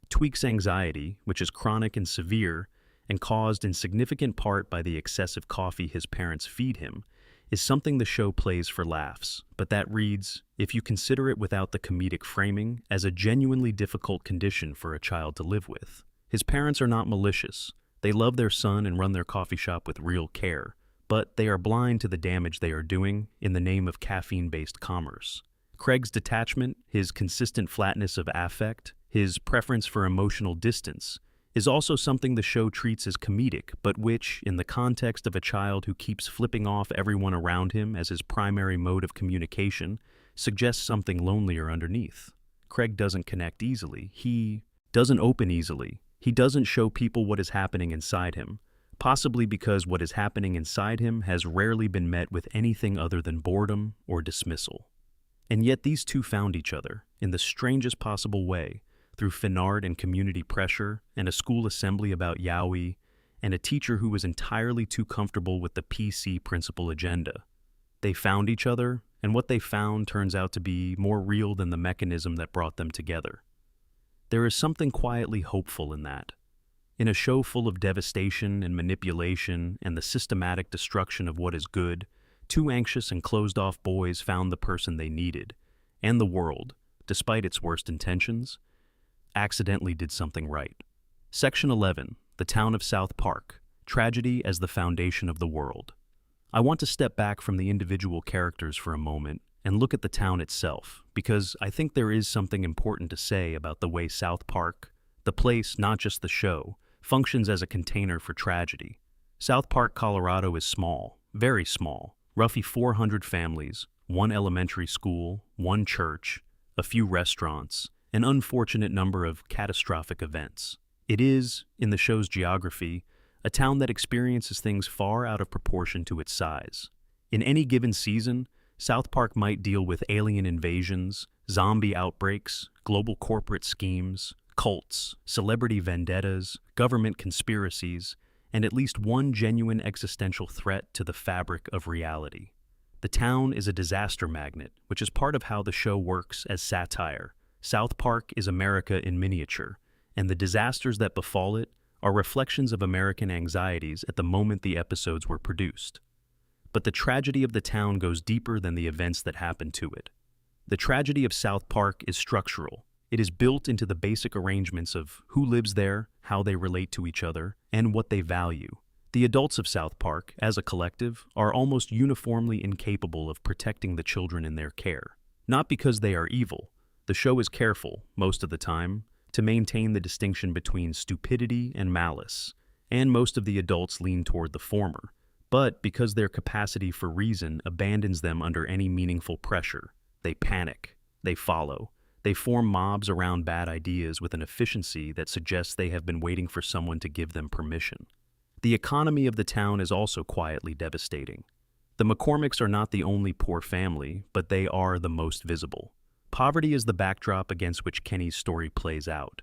Tweak's anxiety, which is chronic and severe, and caused in significant part by the excessive coffee his parents feed him, is something the show plays for laughs, but that reads, if you consider it without the comedic framing, as a genuinely difficult condition for a child to live with. His parents are not malicious. They love their son and run their coffee shop with real care, but they are blind to the damage they are doing in the name of caffeine-based commerce. Craig's detachment, his consistent flatness of affect, his preference for emotional distance, is also something the show treats as comedic, but which, in the context of a child who keeps flipping off everyone around him as his primary mode of communication, suggests something lonelier underneath. Craig doesn't connect easily. He doesn't open easily. He doesn't show people what is happening inside him, possibly because what is happening inside him has rarely been met with anything other than boredom or dismissal. And yet these two found each other, in the strangest possible way, through fanart and community pressure, and a school assembly about yaoi, and a teacher who was entirely too comfortable with the PC principal agenda. They found each other, and what they found turns out to be more real than the mechanism that brought them together. There is something quietly hopeful in that. In a show full of devastation and manipulation and the systematic destruction of what is good, two anxious and closed-off boys found the person they needed, and the world, despite its worst intentions, accidentally did something right. Section 11, the town of South Park, tragedy as the foundation of the world. I want to step back from the individual characters for a moment and look at the town itself, because I think there is something important to say about the way South Park, the place, not just the show, functions as a container for tragedy. South Park, Colorado is small, very small, roughly 400 families, one elementary school, one church, a few restaurants, an unfortunate number of catastrophic events. It is, in the show's geography, a town that experiences things far out of proportion to its size. In any given season, South Park might deal with alien invasions, zombie outbreaks, global corporate schemes, cults, celebrity vendettas, government conspiracies, and at least one genuine existential threat to the fabric of reality. The town is a disaster magnet, which is part of how the show works as satire. South Park is America in miniature, and the disasters that befall it are reflections of American anxieties at the moment the episodes were produced. But the tragedy of the town goes deeper than the events that happen to it. The tragedy of South Park is structural. It is built into the basic arrangements of who lives there, how they relate to each other, and what they value. The adults of South Park, as a collective, are almost uniformly incapable of protecting the children in their care. Not because they are evil. The show is careful, most of the time, to maintain the distinction between stupidity and malice, and most of the adults lean toward the former, but because their capacity for reason abandons them under any meaningful pressure. They panic, they follow, they form mobs around bad ideas with an efficiency that suggests they have been waiting for someone to give them permission. The economy of the town is also quietly devastating. The McCormicks are not the only poor family, but they are the most visible. Poverty is the backdrop against which Kenny's story plays out,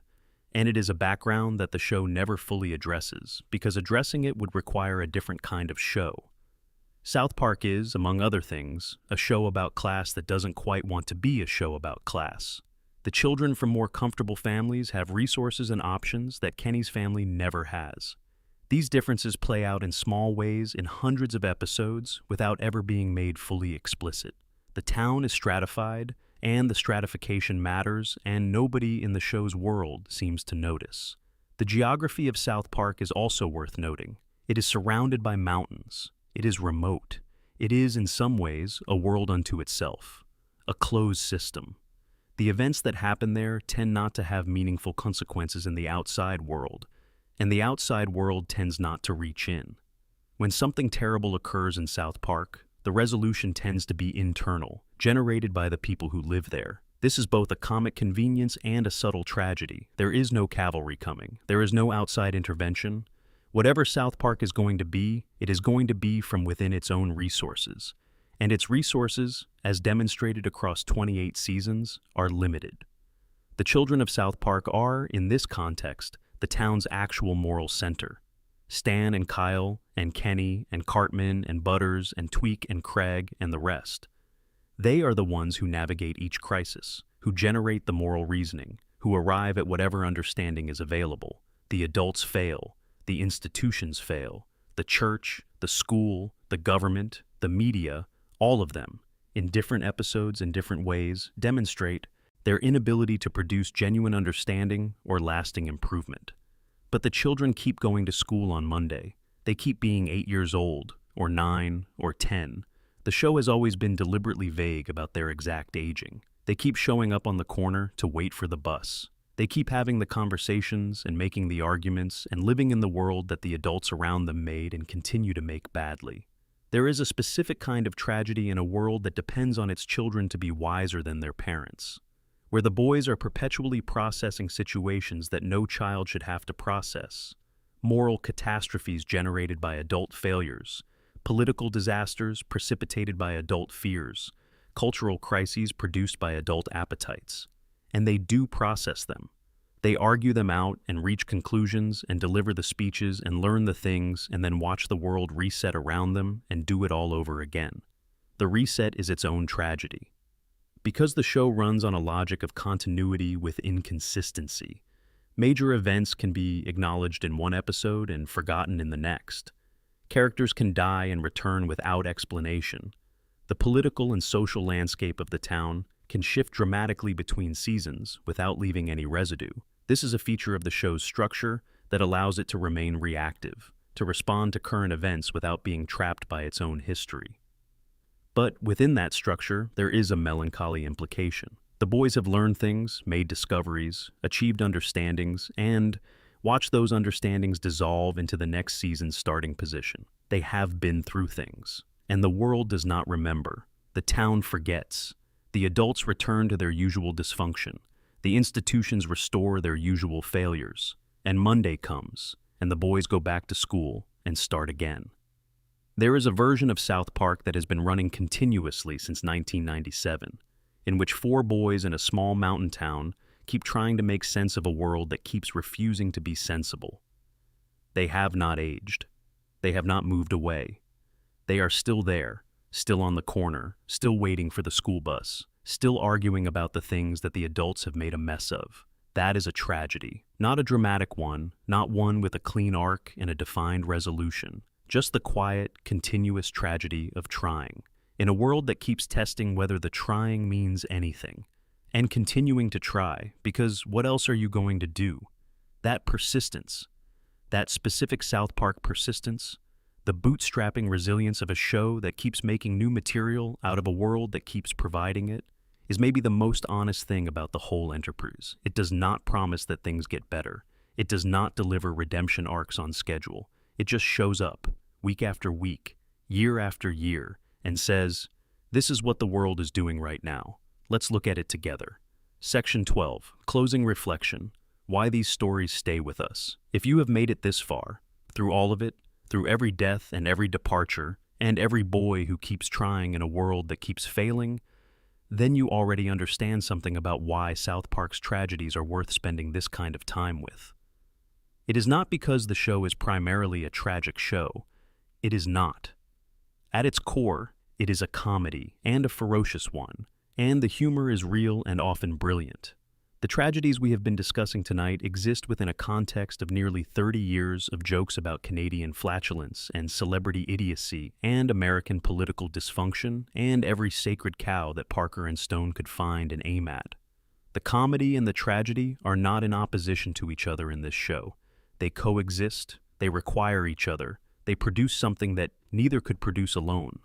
and it is a background that the show never fully addresses, because addressing it would require a different kind of show. South Park is, among other things, a show about class that doesn't quite want to be a show about class. The children from more comfortable families have resources and options that Kenny's family never has. These differences play out in small ways in hundreds of episodes without ever being made fully explicit. The town is stratified, and the stratification matters, and nobody in the show's world seems to notice. The geography of South Park is also worth noting. It is surrounded by mountains. It is remote. It is, in some ways, a world unto itself, a closed system. The events that happen there tend not to have meaningful consequences in the outside world, and the outside world tends not to reach in. When something terrible occurs in South Park, the resolution tends to be internal, generated by the people who live there. This is both a comic convenience and a subtle tragedy. There is no cavalry coming. There is no outside intervention. Whatever South Park is going to be, it is going to be from within its own resources. And its resources, as demonstrated across 28 seasons, are limited. The children of South Park are, in this context, the town's actual moral center. Stan and Kyle and Kenny and Cartman and Butters and Tweak and Craig and the rest. They are the ones who navigate each crisis, who generate the moral reasoning, who arrive at whatever understanding is available. The adults fail. The institutions fail. The church, the school, the government, the media, all of them, in different episodes in different ways, demonstrate their inability to produce genuine understanding or lasting improvement. But the children keep going to school on Monday. They keep being 8 years old, or 9, or 10. The show has always been deliberately vague about their exact aging. They keep showing up on the corner to wait for the bus. They keep having the conversations and making the arguments and living in the world that the adults around them made and continue to make badly. There is a specific kind of tragedy in a world that depends on its children to be wiser than their parents, where the boys are perpetually processing situations that no child should have to process, moral catastrophes generated by adult failures, political disasters precipitated by adult fears, cultural crises produced by adult appetites. And they do process them. They argue them out and reach conclusions and deliver the speeches and learn the things and then watch the world reset around them and do it all over again. The reset is its own tragedy. Because the show runs on a logic of continuity with inconsistency, Major events can be acknowledged in one episode and forgotten in the next. Characters can die and return without explanation. The political and social landscape of the town can shift dramatically between seasons without leaving any residue. This is a feature of the show's structure that allows it to remain reactive, to respond to current events without being trapped by its own history. But within that structure, there is a melancholy implication. The boys have learned things, made discoveries, achieved understandings, and watched those understandings dissolve into the next season's starting position. They have been through things, and the world does not remember. The town forgets. The adults return to their usual dysfunction. The institutions restore their usual failures. And Monday comes, and the boys go back to school and start again. There is a version of South Park that has been running continuously since 1997, in which 4 boys in a small mountain town keep trying to make sense of a world that keeps refusing to be sensible. They have not aged. They have not moved away. They are still there, still on the corner, still waiting for the school bus, still arguing about the things that the adults have made a mess of. That is a tragedy. Not a dramatic one, not one with a clean arc and a defined resolution. Just the quiet, continuous tragedy of trying. In a world that keeps testing whether the trying means anything. And continuing to try, because what else are you going to do? That persistence, that specific South Park persistence, the bootstrapping resilience of a show that keeps making new material out of a world that keeps providing it, is maybe the most honest thing about the whole enterprise. It does not promise that things get better. It does not deliver redemption arcs on schedule. It just shows up, week after week, year after year, and says, this is what the world is doing right now. Let's look at it together. Section 12, Closing Reflection. Why these stories stay with us. If you have made it this far, through all of it, through every death and every departure, and every boy who keeps trying in a world that keeps failing, then you already understand something about why South Park's tragedies are worth spending this kind of time with. It is not because the show is primarily a tragic show. It is not. At its core, it is a comedy, and a ferocious one, and the humor is real and often brilliant. The tragedies we have been discussing tonight exist within a context of nearly 30 years of jokes about Canadian flatulence and celebrity idiocy and American political dysfunction and every sacred cow that Parker and Stone could find and aim at. The comedy and the tragedy are not in opposition to each other in this show. They coexist, they require each other, they produce something that neither could produce alone.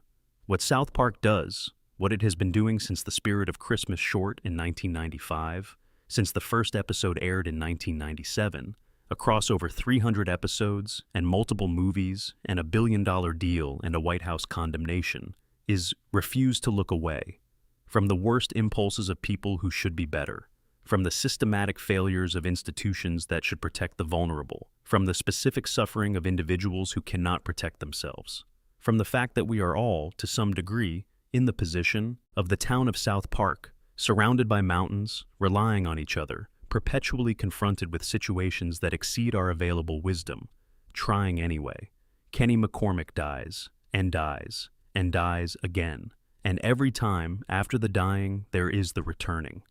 What South Park does, what it has been doing since The Spirit of Christmas short in 1995, since the first episode aired in 1997, across over 300 episodes and multiple movies and a billion-dollar deal and a White House condemnation, is refuse to look away from the worst impulses of people who should be better, from the systematic failures of institutions that should protect the vulnerable, from the specific suffering of individuals who cannot protect themselves, from the fact that we are all, to some degree, in the position of the town of South Park, surrounded by mountains, relying on each other, perpetually confronted with situations that exceed our available wisdom, trying anyway. Kenny McCormick dies, and dies, and dies again, and every time, after the dying, there is the returning.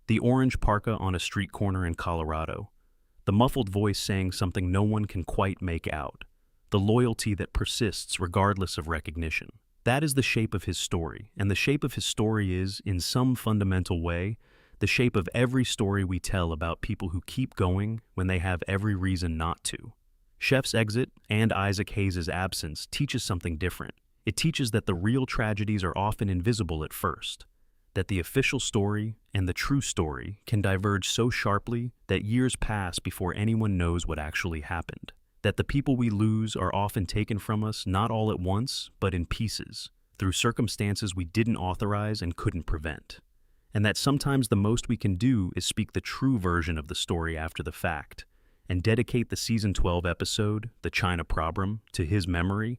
The orange parka on a street corner in Colorado, the muffled voice saying something no one can quite make out, the loyalty that persists regardless of recognition. That is the shape of his story, and the shape of his story is, in some fundamental way, the shape of every story we tell about people who keep going when they have every reason not to. Chef's exit and Isaac Hayes' absence teaches something different. It teaches that the real tragedies are often invisible at first, that the official story and the true story can diverge so sharply that years pass before anyone knows what actually happened. That the people we lose are often taken from us not all at once, but in pieces, through circumstances we didn't authorize and couldn't prevent. And that sometimes the most we can do is speak the true version of the story after the fact, and dedicate the Season 12 episode, The China Problem, to his memory,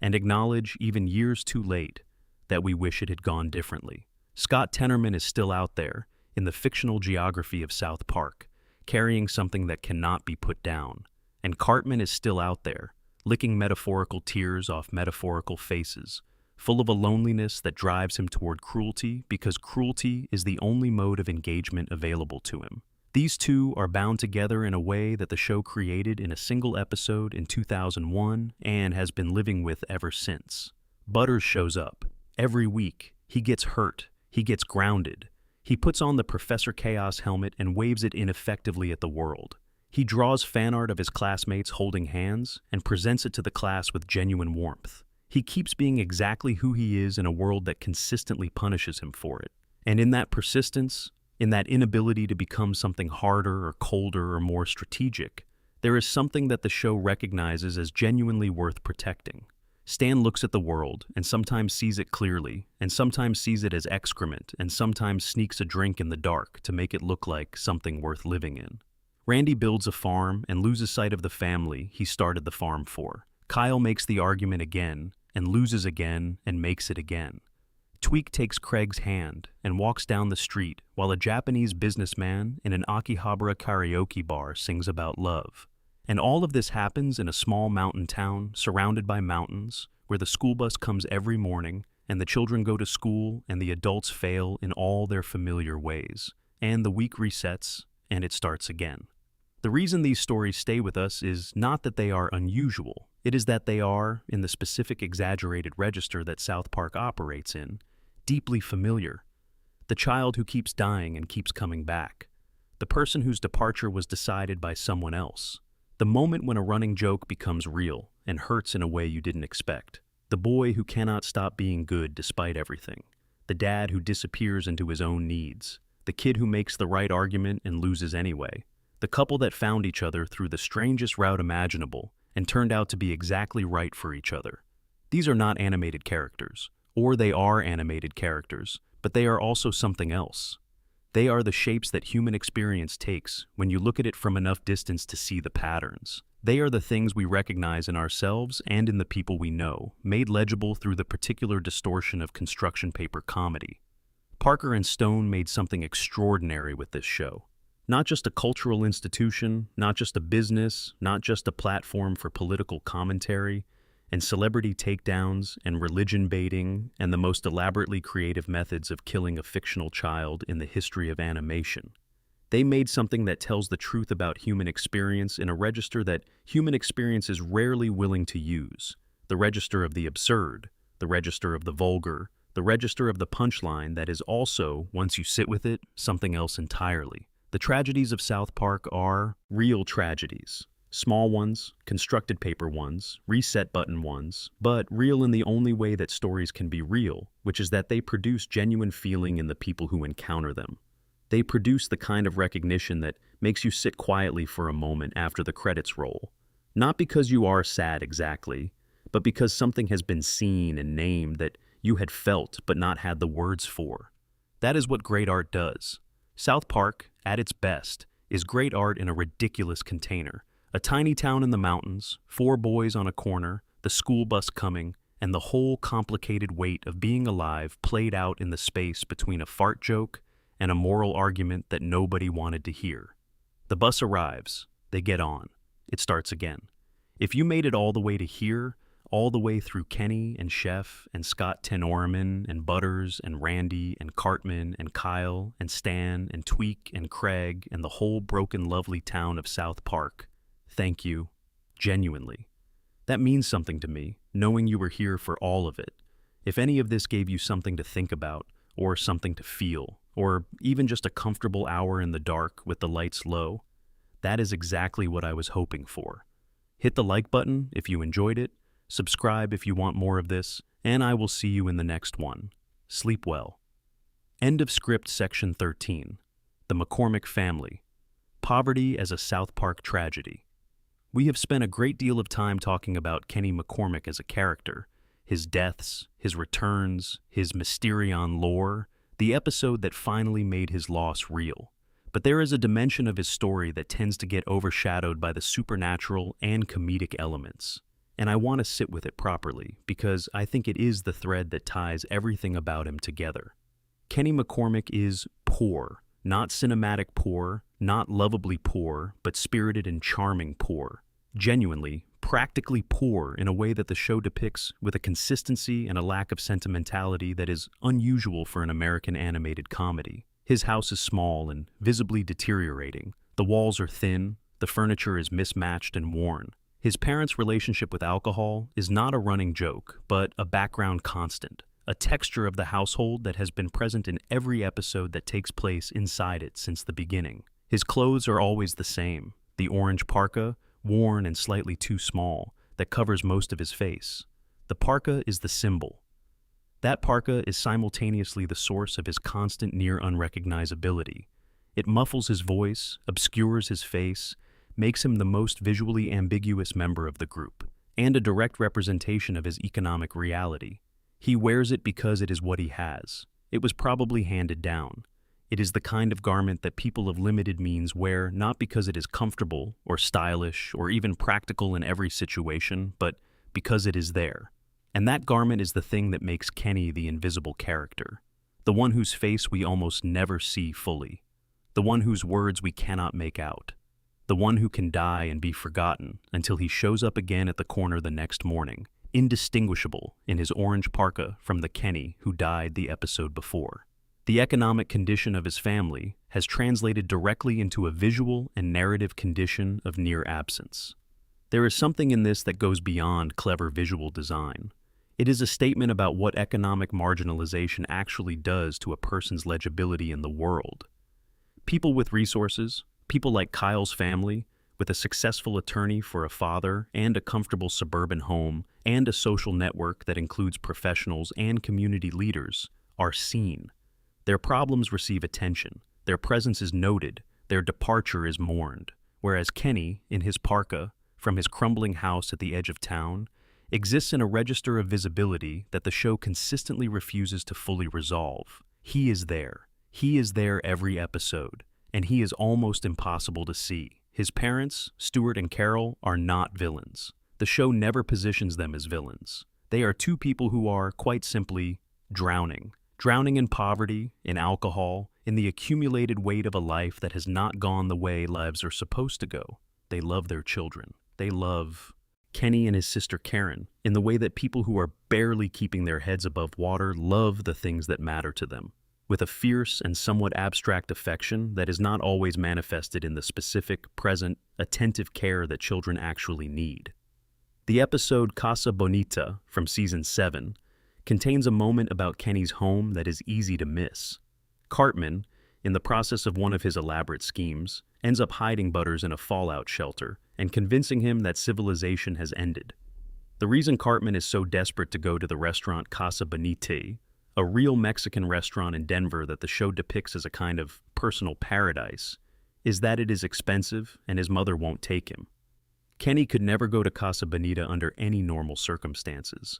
and acknowledge, even years too late, that we wish it had gone differently. Scott Tenorman is still out there, in the fictional geography of South Park, carrying something that cannot be put down. And Cartman is still out there, licking metaphorical tears off metaphorical faces, full of a loneliness that drives him toward cruelty because cruelty is the only mode of engagement available to him. These two are bound together in a way that the show created in a single episode in 2001 and has been living with ever since. Butters shows up. Every week, he gets hurt, he gets grounded. He puts on the Professor Chaos helmet and waves it ineffectively at the world. He draws fan art of his classmates holding hands and presents it to the class with genuine warmth. He keeps being exactly who he is in a world that consistently punishes him for it. And in that persistence, in that inability to become something harder or colder or more strategic, there is something that the show recognizes as genuinely worth protecting. Stan looks at the world and sometimes sees it clearly, and sometimes sees it as excrement, and sometimes sneaks a drink in the dark to make it look like something worth living in. Randy builds a farm and loses sight of the family he started the farm for. Kyle makes the argument again, and loses again, and makes it again. Tweek takes Craig's hand and walks down the street while a Japanese businessman in an Akihabara karaoke bar sings about love. And all of this happens in a small mountain town surrounded by mountains, where the school bus comes every morning, and the children go to school, and the adults fail in all their familiar ways. And the week resets, and it starts again. The reason these stories stay with us is not that they are unusual. It is that they are, in the specific exaggerated register that South Park operates in, deeply familiar. The child who keeps dying and keeps coming back. The person whose departure was decided by someone else. The moment when a running joke becomes real and hurts in a way you didn't expect. The boy who cannot stop being good despite everything. The dad who disappears into his own needs. The kid who makes the right argument and loses anyway. The couple that found each other through the strangest route imaginable and turned out to be exactly right for each other. These are not animated characters, or they are animated characters, but they are also something else. They are the shapes that human experience takes when you look at it from enough distance to see the patterns. They are the things we recognize in ourselves and in the people we know, made legible through the particular distortion of construction paper comedy. Parker and Stone made something extraordinary with this show. Not just a cultural institution, not just a business, not just a platform for political commentary, and celebrity takedowns, and religion baiting, and the most elaborately creative methods of killing a fictional child in the history of animation. They made something that tells the truth about human experience in a register that human experience is rarely willing to use. The register of the absurd, the register of the vulgar, the register of the punchline that is also, once you sit with it, something else entirely. The tragedies of South Park are real tragedies. Small ones, constructed paper ones, reset button ones, but real in the only way that stories can be real, which is that they produce genuine feeling in the people who encounter them. They produce the kind of recognition that makes you sit quietly for a moment after the credits roll. Not because you are sad exactly, but because something has been seen and named that you had felt but not had the words for. That is what great art does. South Park, at its best, is great art in a ridiculous container. A tiny town in the mountains, 4 boys on a corner, the school bus coming, and the whole complicated weight of being alive played out in the space between a fart joke and a moral argument that nobody wanted to hear. The bus arrives. They get on. It starts again. If you made it all the way to here, all the way through Kenny and Chef and Scott Tenorman and Butters and Randy and Cartman and Kyle and Stan and Tweek and Craig and the whole broken lovely town of South Park, thank you, genuinely. That means something to me, knowing you were here for all of it. If any of this gave you something to think about, or something to feel, or even just a comfortable hour in the dark with the lights low, that is exactly what I was hoping for. Hit the like button if you enjoyed it, subscribe if you want more of this, and I will see you in the next one. Sleep well. End of script section 13. The McCormick family. Poverty as a South Park tragedy. We have spent a great deal of time talking about Kenny McCormick as a character, his deaths, his returns, his Mysterion lore, the episode that finally made his loss real. But there is a dimension of his story that tends to get overshadowed by the supernatural and comedic elements. And I want to sit with it properly, because I think it is the thread that ties everything about him together. Kenny McCormick is poor, not cinematic poor, not lovably poor, but spirited and charming poor. Genuinely, practically poor in a way that the show depicts with a consistency and a lack of sentimentality that is unusual for an American animated comedy. His house is small and visibly deteriorating. The walls are thin, the furniture is mismatched and worn. His parents' relationship with alcohol is not a running joke, but a background constant, a texture of the household that has been present in every episode that takes place inside it since the beginning. His clothes are always the same, the orange parka, worn and slightly too small, that covers most of his face. The parka is the symbol. That parka is simultaneously the source of his constant near unrecognizability. It muffles his voice, obscures his face, makes him the most visually ambiguous member of the group, and a direct representation of his economic reality. He wears it because it is what he has. It was probably handed down. It is the kind of garment that people of limited means wear not because it is comfortable or stylish or even practical in every situation, but because it is there. And that garment is the thing that makes Kenny the invisible character, the one whose face we almost never see fully, the one whose words we cannot make out, the one who can die and be forgotten until he shows up again at the corner the next morning, indistinguishable in his orange parka from the Kenny who died the episode before. The economic condition of his family has translated directly into a visual and narrative condition of near absence. There is something in this that goes beyond clever visual design. It is a statement about what economic marginalization actually does to a person's legibility in the world. People with resources, people like Kyle's family, with a successful attorney for a father and a comfortable suburban home and a social network that includes professionals and community leaders, are seen. Their problems receive attention, their presence is noted, their departure is mourned, whereas Kenny, in his parka, from his crumbling house at the edge of town, exists in a register of visibility that the show consistently refuses to fully resolve. He is there. He is there every episode, and he is almost impossible to see. His parents, Stuart and Carol, are not villains. The show never positions them as villains. They are two people who are, quite simply, drowning. Drowning in poverty, in alcohol, in the accumulated weight of a life that has not gone the way lives are supposed to go. They love their children. They love Kenny and his sister Karen in the way that people who are barely keeping their heads above water love the things that matter to them, with a fierce and somewhat abstract affection that is not always manifested in the specific, present, attentive care that children actually need. The episode Casa Bonita from Season 7 contains a moment about Kenny's home that is easy to miss. Cartman, in the process of one of his elaborate schemes, ends up hiding Butters in a fallout shelter and convincing him that civilization has ended. The reason Cartman is so desperate to go to the restaurant Casa Bonita, a real Mexican restaurant in Denver that the show depicts as a kind of personal paradise, is that it is expensive and his mother won't take him. Kenny could never go to Casa Bonita under any normal circumstances.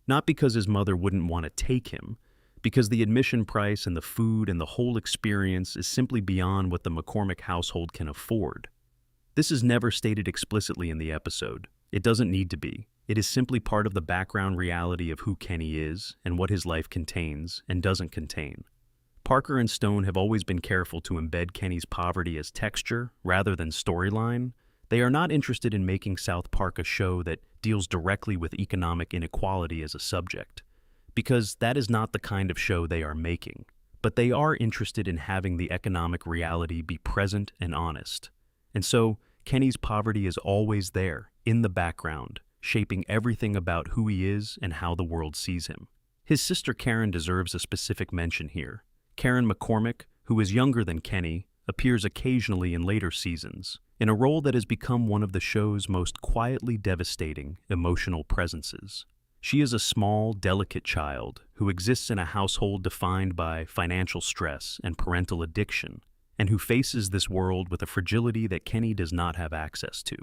Not because his mother wouldn't want to take him, because the admission price and the food and the whole experience is simply beyond what the McCormick household can afford. This is never stated explicitly in the episode. It doesn't need to be. It is simply part of the background reality of who Kenny is and what his life contains and doesn't contain. Parker and Stone have always been careful to embed Kenny's poverty as texture rather than storyline. They are not interested in making South Park a show that deals directly with economic inequality as a subject, because that is not the kind of show they are making. But they are interested in having the economic reality be present and honest. And so, Kenny's poverty is always there, in the background, shaping everything about who he is and how the world sees him. His sister Karen deserves a specific mention here. Karen McCormick, who is younger than Kenny, appears occasionally in later seasons, in a role that has become one of the show's most quietly devastating emotional presences. She is a small, delicate child who exists in a household defined by financial stress and parental addiction, and who faces this world with a fragility that Kenny does not have access to.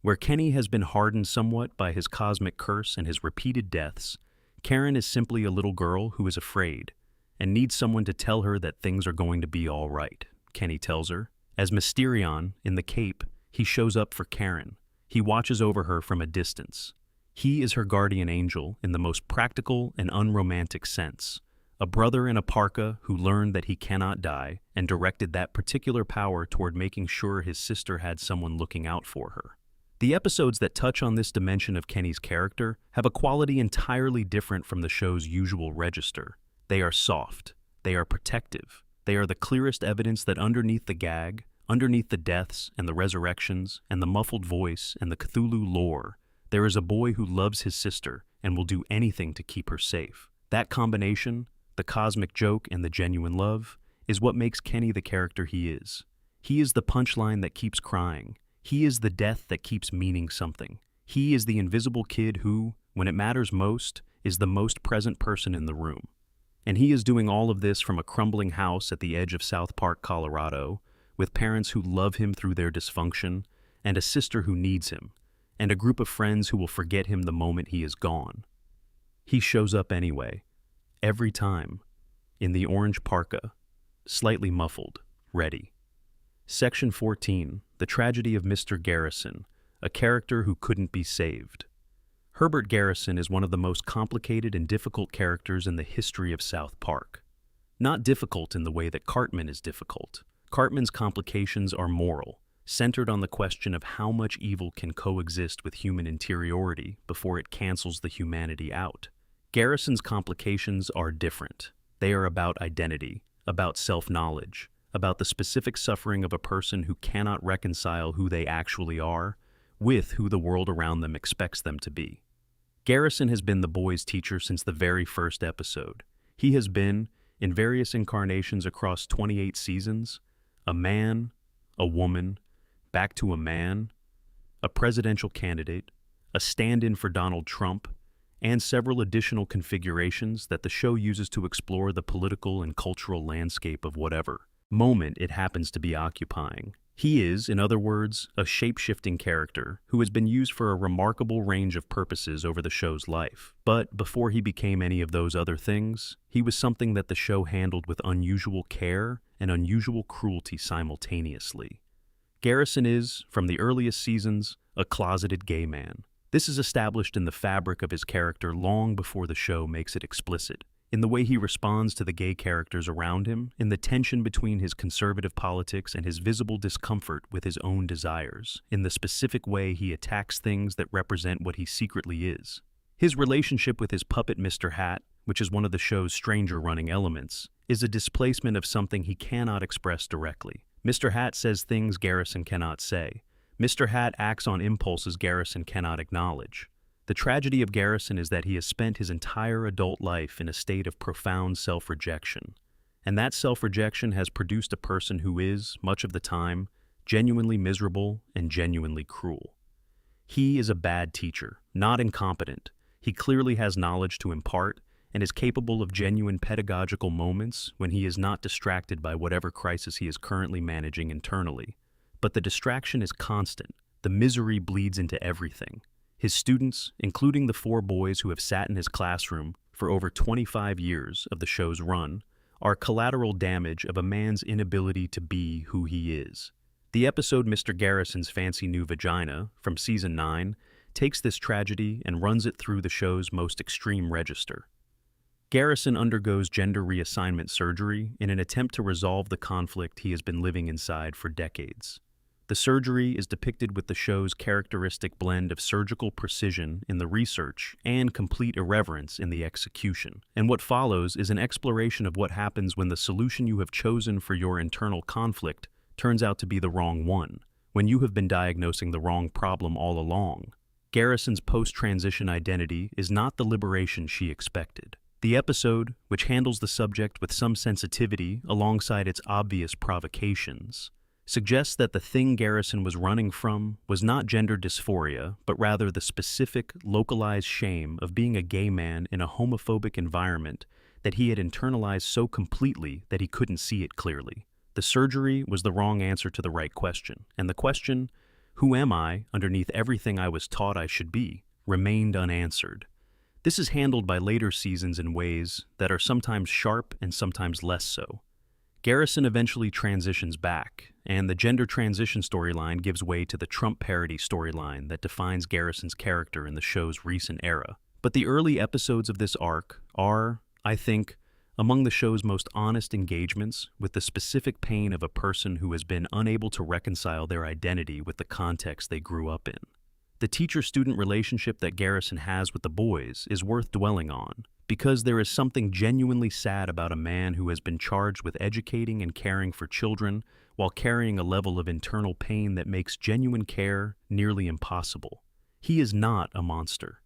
Where Kenny has been hardened somewhat by his cosmic curse and his repeated deaths, Karen is simply a little girl who is afraid and needs someone to tell her that things are going to be all right, Kenny tells her. As Mysterion, in The Cape, he shows up for Karen. He watches over her from a distance. He is her guardian angel in the most practical and unromantic sense, a brother in a parka who learned that he cannot die and directed that particular power toward making sure his sister had someone looking out for her. The episodes that touch on this dimension of Kenny's character have a quality entirely different from the show's usual register. They are soft, they are protective, They are the clearest evidence that underneath the gag, underneath the deaths and the resurrections and the muffled voice and the Cthulhu lore, there is a boy who loves his sister and will do anything to keep her safe. That combination, the cosmic joke and the genuine love, is what makes Kenny the character he is. He is the punchline that keeps crying. He is the death that keeps meaning something. He is the invisible kid who, when it matters most, is the most present person in the room. And he is doing all of this from a crumbling house at the edge of South Park, Colorado, with parents who love him through their dysfunction, and a sister who needs him, and a group of friends who will forget him the moment he is gone. He shows up anyway, every time, in the orange parka, slightly muffled, ready. Section 14, The Tragedy of Mr. Garrison, a character who couldn't be saved. Herbert Garrison is one of the most complicated and difficult characters in the history of South Park. Not difficult in the way that Cartman is difficult. Cartman's complications are moral, centered on the question of how much evil can coexist with human interiority before it cancels the humanity out. Garrison's complications are different. They are about identity, about self-knowledge, about the specific suffering of a person who cannot reconcile who they actually are with who the world around them expects them to be. Garrison has been the boys' teacher since the very first episode. He has been, in various incarnations across 28 seasons, a man, a woman, back to a man, a presidential candidate, a stand-in for Donald Trump, and several additional configurations that the show uses to explore the political and cultural landscape of whatever moment it happens to be occupying. He is, in other words, a shape-shifting character who has been used for a remarkable range of purposes over the show's life. But before he became any of those other things, he was something that the show handled with unusual care and unusual cruelty simultaneously. Garrison is, from the earliest seasons, a closeted gay man. This is established in the fabric of his character long before the show makes it explicit, in the way he responds to the gay characters around him, in the tension between his conservative politics and his visible discomfort with his own desires, in the specific way he attacks things that represent what he secretly is. His relationship with his puppet Mr. Hat, which is one of the show's stranger running elements, is a displacement of something he cannot express directly. Mr. Hat says things Garrison cannot say. Mr. Hat acts on impulses Garrison cannot acknowledge. The tragedy of Garrison is that he has spent his entire adult life in a state of profound self-rejection, and that self-rejection has produced a person who is, much of the time, genuinely miserable and genuinely cruel. He is a bad teacher, not incompetent. He clearly has knowledge to impart and is capable of genuine pedagogical moments when he is not distracted by whatever crisis he is currently managing internally. But the distraction is constant. The misery bleeds into everything. His students, including the 4 boys who have sat in his classroom for over 25 years of the show's run, are collateral damage of a man's inability to be who he is. The episode Mr. Garrison's Fancy New Vagina, from Season 9, takes this tragedy and runs it through the show's most extreme register. Garrison undergoes gender reassignment surgery in an attempt to resolve the conflict he has been living inside for decades. The surgery is depicted with the show's characteristic blend of surgical precision in the research and complete irreverence in the execution. And what follows is an exploration of what happens when the solution you have chosen for your internal conflict turns out to be the wrong one, when you have been diagnosing the wrong problem all along. Garrison's post-transition identity is not the liberation she expected. The episode, which handles the subject with some sensitivity alongside its obvious provocations, suggests that the thing Garrison was running from was not gender dysphoria, but rather the specific, localized shame of being a gay man in a homophobic environment that he had internalized so completely that he couldn't see it clearly. The surgery was the wrong answer to the right question, and the question, who am I underneath everything I was taught I should be, remained unanswered. This is handled by later seasons in ways that are sometimes sharp and sometimes less so. Garrison eventually transitions back, and the gender transition storyline gives way to the Trump parody storyline that defines Garrison's character in the show's recent era. But the early episodes of this arc are, I think, among the show's most honest engagements with the specific pain of a person who has been unable to reconcile their identity with the context they grew up in. The teacher-student relationship that Garrison has with the boys is worth dwelling on, because there is something genuinely sad about a man who has been charged with educating and caring for children while carrying a level of internal pain that makes genuine care nearly impossible. He is not a monster.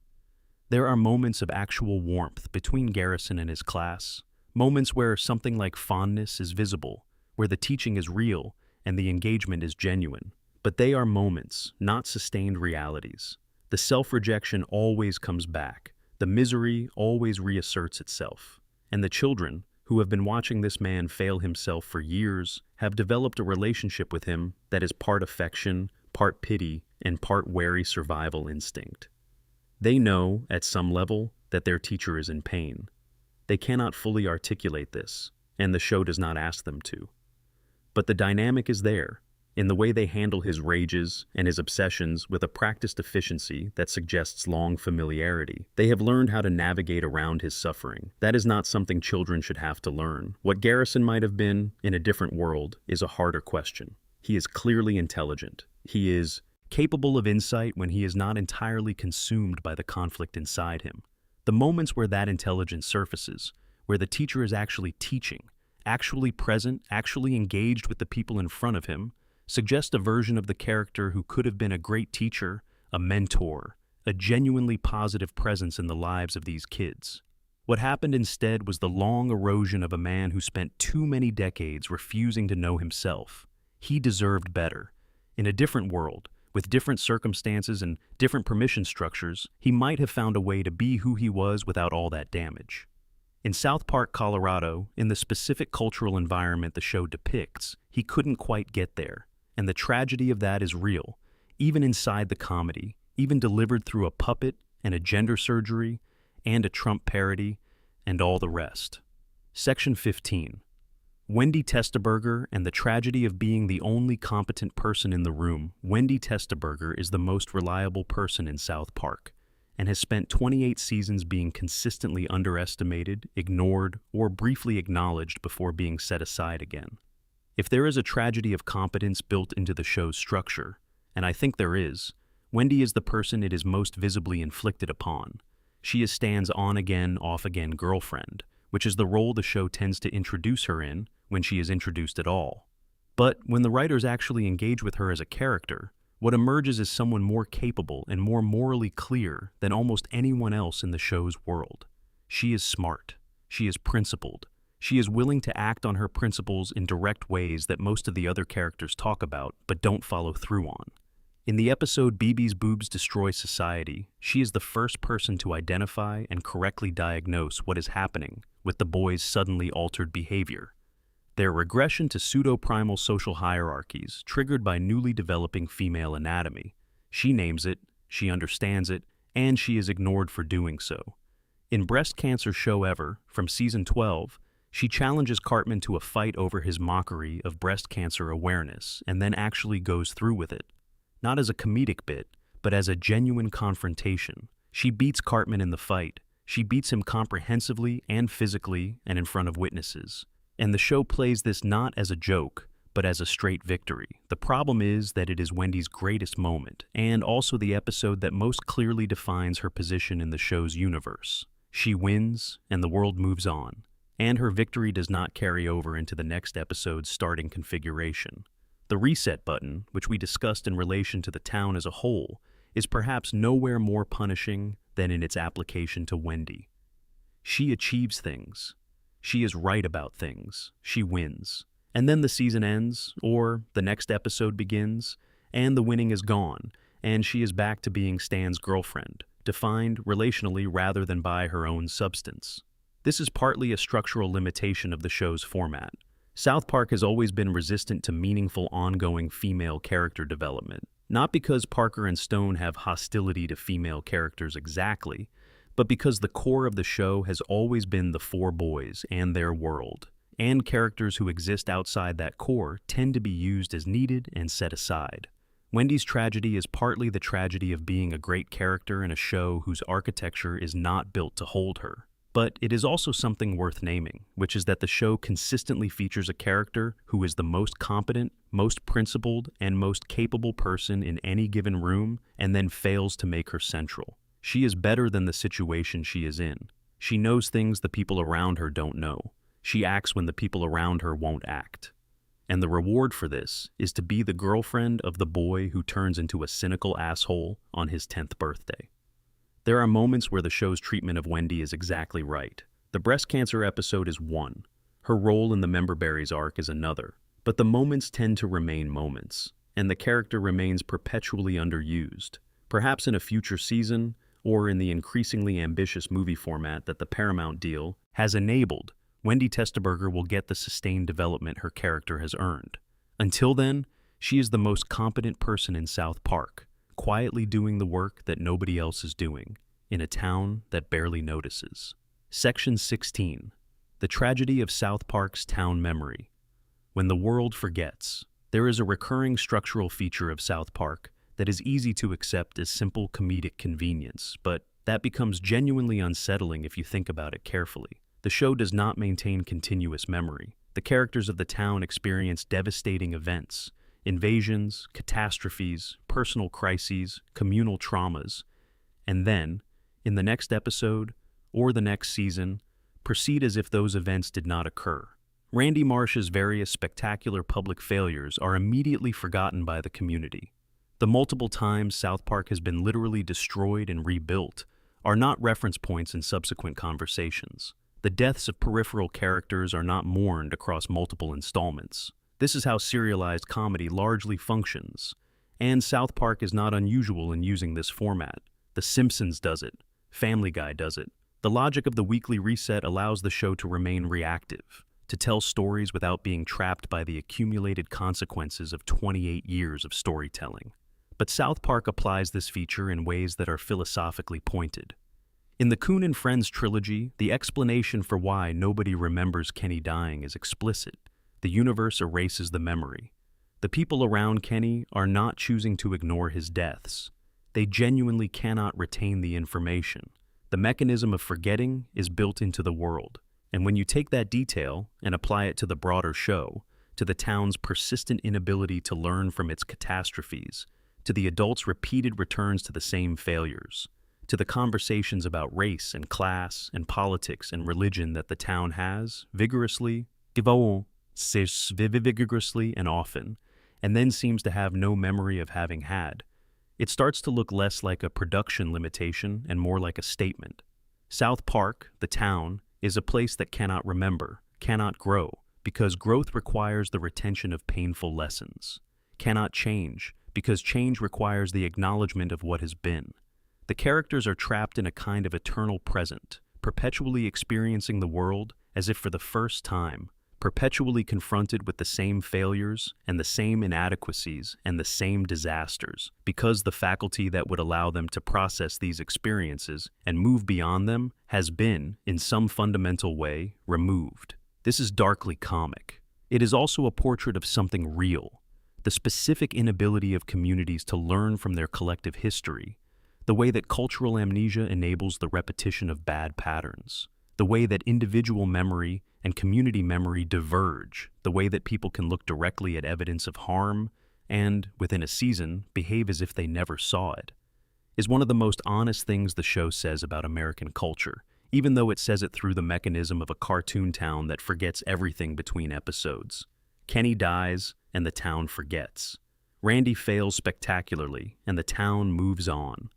There are moments of actual warmth between Garrison and his class, moments where something like fondness is visible, where the teaching is real and the engagement is genuine. But they are moments, not sustained realities. The self-rejection always comes back. The misery always reasserts itself. And the children, who have been watching this man fail himself for years, have developed a relationship with him that is part affection, part pity, and part wary survival instinct. They know, at some level, that their teacher is in pain. They cannot fully articulate this, and the show does not ask them to. But the dynamic is there, in the way they handle his rages and his obsessions with a practiced efficiency that suggests long familiarity. They have learned how to navigate around his suffering. That is not something children should have to learn. What Garrison might have been in a different world is a harder question. He is clearly intelligent. He is capable of insight when he is not entirely consumed by the conflict inside him. The moments where that intelligence surfaces, where the teacher is actually teaching, actually present, actually engaged with the people in front of him, suggest a version of the character who could have been a great teacher, a mentor, a genuinely positive presence in the lives of these kids. What happened instead was the long erosion of a man who spent too many decades refusing to know himself. He deserved better. In a different world, with different circumstances and different permission structures, he might have found a way to be who he was without all that damage. In South Park, Colorado, in the specific cultural environment the show depicts, he couldn't quite get there. And the tragedy of that is real, even inside the comedy, even delivered through a puppet and a gender surgery and a Trump parody and all the rest. Section 15. Wendy Testaberger and the tragedy of being the only competent person in the room. Wendy Testaberger is the most reliable person in South Park and has spent 28 seasons being consistently underestimated, ignored, or briefly acknowledged before being set aside again. If there is a tragedy of competence built into the show's structure, and I think there is, Wendy is the person it is most visibly inflicted upon. She is Stan's on-again, off-again girlfriend, which is the role the show tends to introduce her in when she is introduced at all. But when the writers actually engage with her as a character, what emerges is someone more capable and more morally clear than almost anyone else in the show's world. She is smart. She is principled. She is willing to act on her principles in direct ways that most of the other characters talk about but don't follow through on. In the episode BB's Boobs Destroy Society, she is the first person to identify and correctly diagnose what is happening with the boys' suddenly altered behavior. Their regression to pseudo-primal social hierarchies triggered by newly developing female anatomy. She names it, she understands it, and she is ignored for doing so. In Breast Cancer Show Ever, from Season 12, she challenges Cartman to a fight over his mockery of breast cancer awareness and then actually goes through with it. Not as a comedic bit, but as a genuine confrontation. She beats Cartman in the fight. She beats him comprehensively and physically and in front of witnesses. And the show plays this not as a joke, but as a straight victory. The problem is that it is Wendy's greatest moment, and also the episode that most clearly defines her position in the show's universe. She wins, and the world moves on. And her victory does not carry over into the next episode's starting configuration. The reset button, which we discussed in relation to the town as a whole, is perhaps nowhere more punishing than in its application to Wendy. She achieves things. She is right about things. She wins. And then the season ends, or the next episode begins, and the winning is gone, and she is back to being Stan's girlfriend, defined relationally rather than by her own substance. This is partly a structural limitation of the show's format. South Park has always been resistant to meaningful ongoing female character development, not because Parker and Stone have hostility to female characters exactly, but because the core of the show has always been the four boys and their world, and characters who exist outside that core tend to be used as needed and set aside. Wendy's tragedy is partly the tragedy of being a great character in a show whose architecture is not built to hold her. But it is also something worth naming, which is that the show consistently features a character who is the most competent, most principled, and most capable person in any given room, and then fails to make her central. She is better than the situation she is in. She knows things the people around her don't know. She acts when the people around her won't act. And the reward for this is to be the girlfriend of the boy who turns into a cynical asshole on his 10th birthday. There are moments where the show's treatment of Wendy is exactly right. The breast cancer episode is one. Her role in the Memberberries arc is another. But the moments tend to remain moments, and the character remains perpetually underused. Perhaps in a future season, or in the increasingly ambitious movie format that the Paramount deal has enabled, Wendy Testerberger will get the sustained development her character has earned. Until then, she is the most competent person in South Park, quietly doing the work that nobody else is doing, in a town that barely notices. Section 16. The Tragedy of South Park's Town Memory. When the world forgets, there is a recurring structural feature of South Park that is easy to accept as simple comedic convenience, but that becomes genuinely unsettling if you think about it carefully. The show does not maintain continuous memory. The characters of the town experience devastating events, invasions, catastrophes, personal crises, communal traumas, and then, in the next episode, or the next season, proceed as if those events did not occur. Randy Marsh's various spectacular public failures are immediately forgotten by the community. The multiple times South Park has been literally destroyed and rebuilt are not reference points in subsequent conversations. The deaths of peripheral characters are not mourned across multiple installments. This is how serialized comedy largely functions, and South Park is not unusual in using this format. The Simpsons does it. Family Guy does it. The logic of the weekly reset allows the show to remain reactive, to tell stories without being trapped by the accumulated consequences of 28 years of storytelling. But South Park applies this feature in ways that are philosophically pointed. In the Coon and Friends trilogy, the explanation for why nobody remembers Kenny dying is explicit. The universe erases the memory. The people around Kenny are not choosing to ignore his deaths. They genuinely cannot retain the information. The mechanism of forgetting is built into the world. And when you take that detail and apply it to the broader show, to the town's persistent inability to learn from its catastrophes, to the adults' repeated returns to the same failures, to the conversations about race and class and politics and religion that the town has vigorously and often, and then seems to have no memory of having had, it starts to look less like a production limitation and more like a statement. South Park, the town, is a place that cannot remember, cannot grow, because growth requires the retention of painful lessons, cannot change, because change requires the acknowledgement of what has been. The characters are trapped in a kind of eternal present, perpetually experiencing the world as if for the first time, perpetually confronted with the same failures and the same inadequacies and the same disasters, because the faculty that would allow them to process these experiences and move beyond them has been, in some fundamental way, removed. This is darkly comic. It is also a portrait of something real, the specific inability of communities to learn from their collective history, the way that cultural amnesia enables the repetition of bad patterns, the way that individual memory and community memory diverge, the way that people can look directly at evidence of harm and, within a season, behave as if they never saw it, is one of the most honest things the show says about American culture, even though it says it through the mechanism of a cartoon town that forgets everything between episodes. Kenny dies, and the town forgets. Randy fails spectacularly, and the town moves on.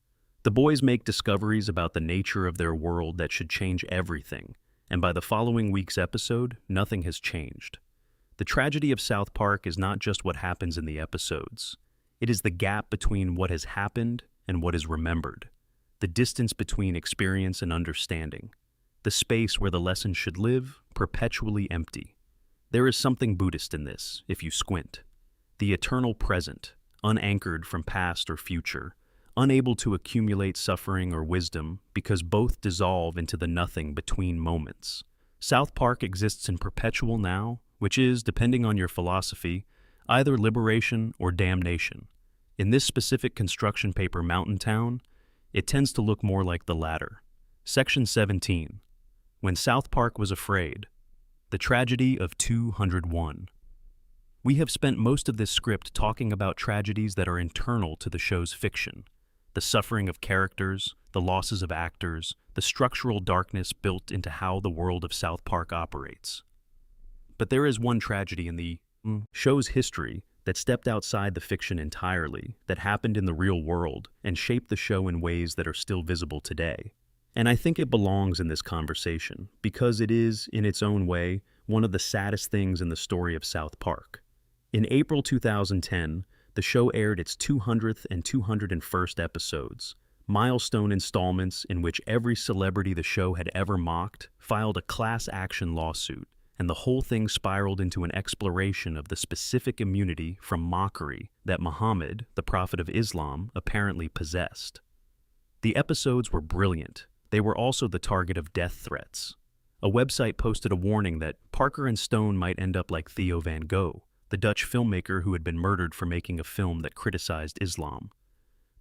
The boys make discoveries about the nature of their world that should change everything, and by the following week's episode, nothing has changed. The tragedy of South Park is not just what happens in the episodes. It is the gap between what has happened and what is remembered, the distance between experience and understanding, the space where the lesson should live, perpetually empty. There is something Buddhist in this, if you squint. The eternal present, unanchored from past or future, unable to accumulate suffering or wisdom because both dissolve into the nothing between moments. South Park exists in perpetual now, which is, depending on your philosophy, either liberation or damnation. In this specific construction paper Mountain Town, it tends to look more like the latter. Section 17. When South Park was afraid. The Tragedy of 201. We have spent most of this script talking about tragedies that are internal to the show's fiction. the suffering of characters, the losses of actors, the structural darkness built into how the world of South Park operates. But there is one tragedy in the show's history that stepped outside the fiction entirely, that happened in the real world, and shaped the show in ways that are still visible today. And I think it belongs in this conversation, because it is, in its own way, one of the saddest things in the story of South Park. In April 2010, the show aired its 200th and 201st episodes, milestone installments in which every celebrity the show had ever mocked filed a class action lawsuit, and the whole thing spiraled into an exploration of the specific immunity from mockery that Muhammad, the prophet of Islam, apparently possessed. The episodes were brilliant. They were also the target of death threats. A website posted a warning that Parker and Stone might end up like Theo van Gogh, the Dutch filmmaker who had been murdered for making a film that criticized Islam.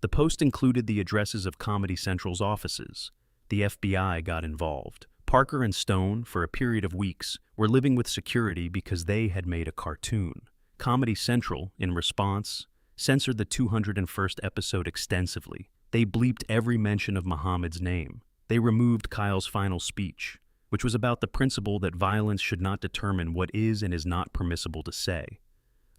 The post included the addresses of Comedy Central's offices. The FBI got involved. Parker and Stone, for a period of weeks, were living with security because they had made a cartoon. Comedy Central, in response, censored the 201st episode extensively. They bleeped every mention of Muhammad's name. They removed Kyle's final speech, which was about the principle that violence should not determine what is and is not permissible to say.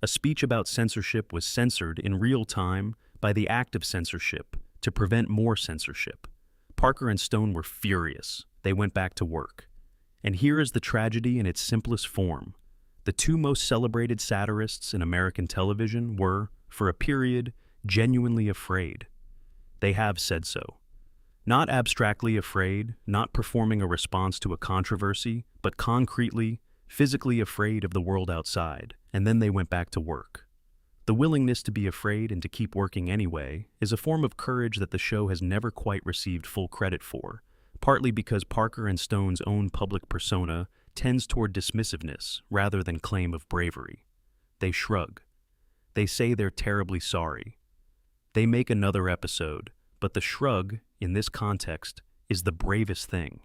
A speech about censorship was censored in real time by the act of censorship to prevent more censorship. Parker and Stone were furious. They went back to work. And here is the tragedy in its simplest form. The two most celebrated satirists in American television were, for a period, genuinely afraid. They have said so. Not abstractly afraid, not performing a response to a controversy, but concretely, physically afraid of the world outside, and then they went back to work. The willingness to be afraid and to keep working anyway is a form of courage that the show has never quite received full credit for, partly because Parker and Stone's own public persona tends toward dismissiveness rather than claim of bravery. They shrug. They say they're terribly sorry. They make another episode, but the shrug, in this context, is the bravest thing.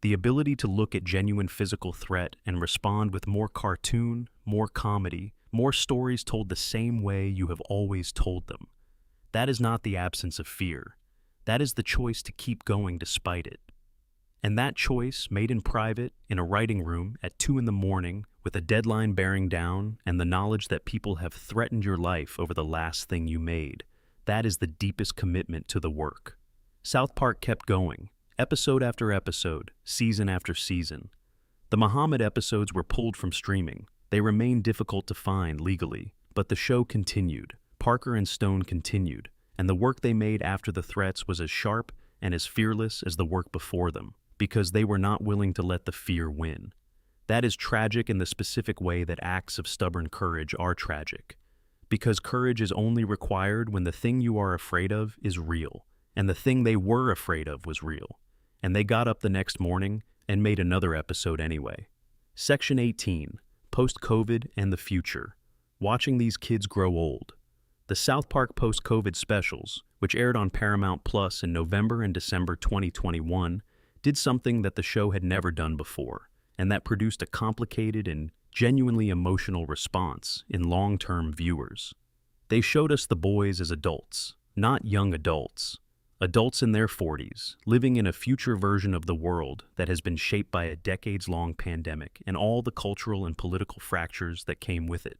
The ability to look at genuine physical threat and respond with more cartoon, more comedy, more stories told the same way you have always told them. That is not the absence of fear. That is the choice to keep going despite it. And that choice, made in private, in a writing room, at 2 a.m, with a deadline bearing down, and the knowledge that people have threatened your life over the last thing you made, that is the deepest commitment to the work. South Park kept going, episode after episode, season after season. The Muhammad episodes were pulled from streaming. They remained difficult to find legally, but the show continued. Parker and Stone continued, and the work they made after the threats was as sharp and as fearless as the work before them, because they were not willing to let the fear win. That is tragic in the specific way that acts of stubborn courage are tragic, because courage is only required when the thing you are afraid of is real, and the thing they were afraid of was real, and they got up the next morning and made another episode anyway. Section 18, Post-COVID and the Future. Watching these kids grow old. The South Park Post-COVID specials, which aired on Paramount Plus in November and December 2021, did something that the show had never done before, and that produced a complicated and genuinely emotional response in long-term viewers. They showed us the boys as adults, not young adults. Adults in their 40s, living in a future version of the world that has been shaped by a decades-long pandemic and all the cultural and political fractures that came with it.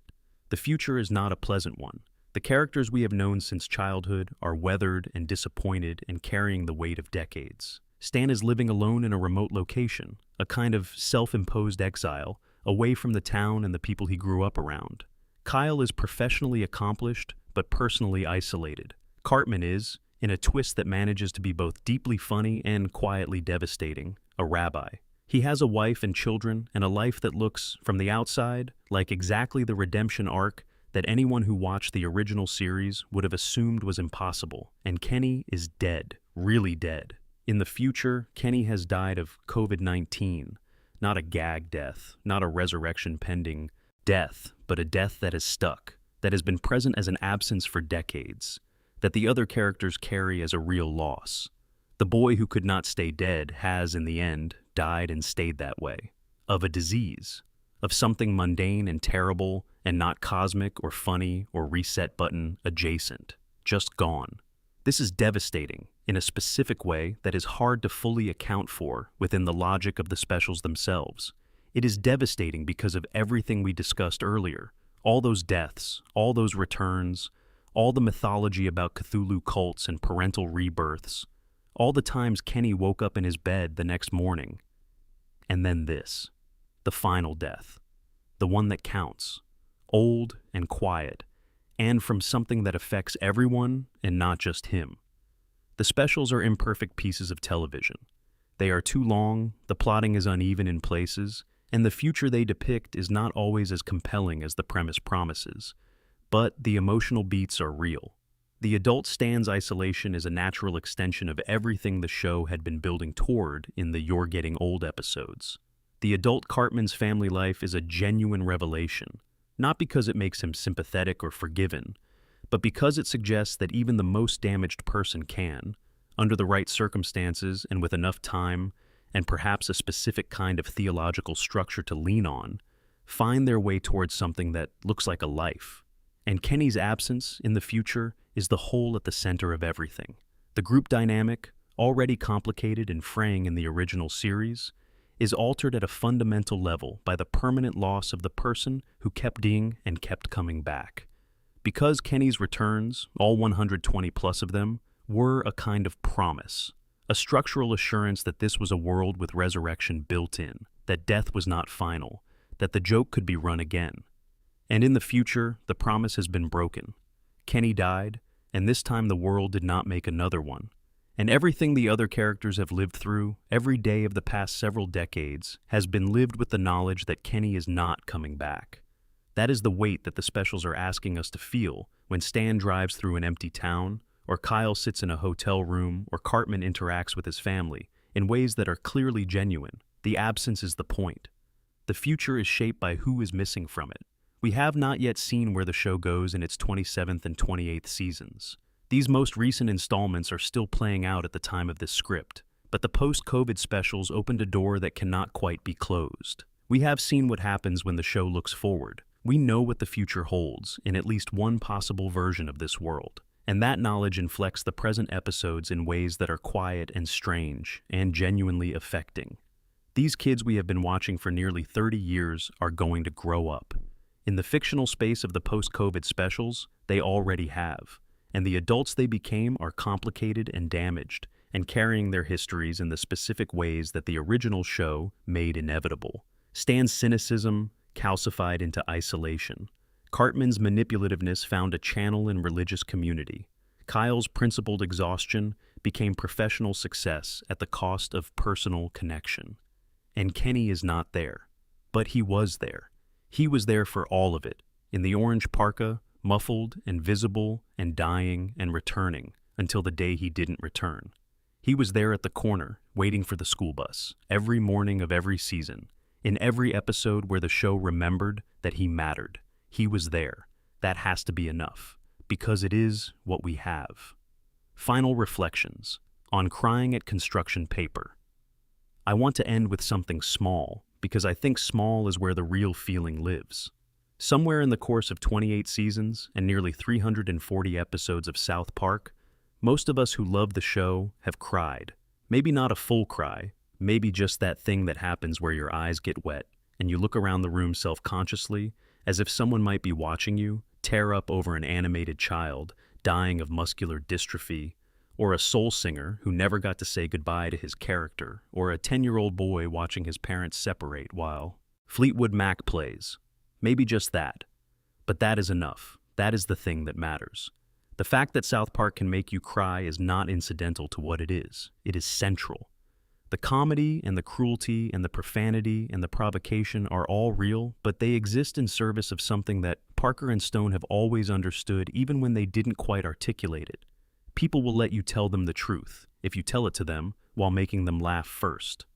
The future is not a pleasant one. The characters we have known since childhood are weathered and disappointed and carrying the weight of decades. Stan is living alone in a remote location, a kind of self-imposed exile, away from the town and the people he grew up around. Kyle is professionally accomplished, but personally isolated. Cartman is, in a twist that manages to be both deeply funny and quietly devastating, a rabbi. He has a wife and children and a life that looks, from the outside, like exactly the redemption arc that anyone who watched the original series would have assumed was impossible. And Kenny is dead, really dead. In the future, Kenny has died of COVID-19, not a gag death, not a resurrection pending death, but a death that is stuck, that has been present as an absence for decades, that the other characters carry as a real loss. The boy who could not stay dead has, in the end, died and stayed that way. Of a disease. Of something mundane and terrible and not cosmic or funny or reset button adjacent. Just gone. This is devastating in a specific way that is hard to fully account for within the logic of the specials themselves. It is devastating because of everything we discussed earlier. All those deaths, all those returns, all the mythology about Cthulhu cults and parental rebirths, all the times Kenny woke up in his bed the next morning. And then this, the final death, the one that counts, old and quiet, and from something that affects everyone and not just him. The specials are imperfect pieces of television. They are too long, the plotting is uneven in places, and the future they depict is not always as compelling as the premise promises. But the emotional beats are real. The adult Stan's isolation is a natural extension of everything the show had been building toward in the You're Getting Old episodes. The adult Cartman's family life is a genuine revelation, not because it makes him sympathetic or forgiven, but because it suggests that even the most damaged person can, under the right circumstances and with enough time, and perhaps a specific kind of theological structure to lean on, find their way towards something that looks like a life. And Kenny's absence in the future is the hole at the center of everything. The group dynamic, already complicated and fraying in the original series, is altered at a fundamental level by the permanent loss of the person who kept being and kept coming back. Because Kenny's returns, all 120 plus of them, were a kind of promise, a structural assurance that this was a world with resurrection built in, that death was not final, that the joke could be run again. And in the future, the promise has been broken. Kenny died, and this time the world did not make another one. And everything the other characters have lived through, every day of the past several decades, has been lived with the knowledge that Kenny is not coming back. That is the weight that the specials are asking us to feel when Stan drives through an empty town, or Kyle sits in a hotel room, or Cartman interacts with his family in ways that are clearly genuine. The absence is the point. The future is shaped by who is missing from it. We have not yet seen where the show goes in its 27th and 28th seasons. These most recent installments are still playing out at the time of this script, but the post-COVID specials opened a door that cannot quite be closed. We have seen what happens when the show looks forward. We know what the future holds in at least one possible version of this world, and that knowledge inflects the present episodes in ways that are quiet and strange and genuinely affecting. These kids we have been watching for nearly 30 years are going to grow up. In the fictional space of the post-COVID specials, they already have. And the adults they became are complicated and damaged, and carrying their histories in the specific ways that the original show made inevitable. Stan's cynicism calcified into isolation. Cartman's manipulativeness found a channel in religious community. Kyle's principled exhaustion became professional success at the cost of personal connection. And Kenny is not there. But he was there. He was there for all of it, in the orange parka, muffled and visible and dying and returning until the day he didn't return. He was there at the corner, waiting for the school bus, every morning of every season, in every episode where the show remembered that he mattered. He was there. That has to be enough, because it is what we have. Final reflections on crying at construction paper. I want to end with something small, because I think small is where the real feeling lives. Somewhere in the course of 28 seasons and nearly 340 episodes of South Park, most of us who love the show have cried. Maybe not a full cry, maybe just that thing that happens where your eyes get wet and you look around the room self-consciously as if someone might be watching you tear up over an animated child dying of muscular dystrophy, or a soul singer who never got to say goodbye to his character, or a 10-year-old boy watching his parents separate while Fleetwood Mac plays. Maybe just that. But that is enough. That is the thing that matters. The fact that South Park can make you cry is not incidental to what it is. It is central. The comedy and the cruelty and the profanity and the provocation are all real, but they exist in service of something that Parker and Stone have always understood even when they didn't quite articulate it. People will let you tell them the truth, if you tell it to them, while making them laugh first.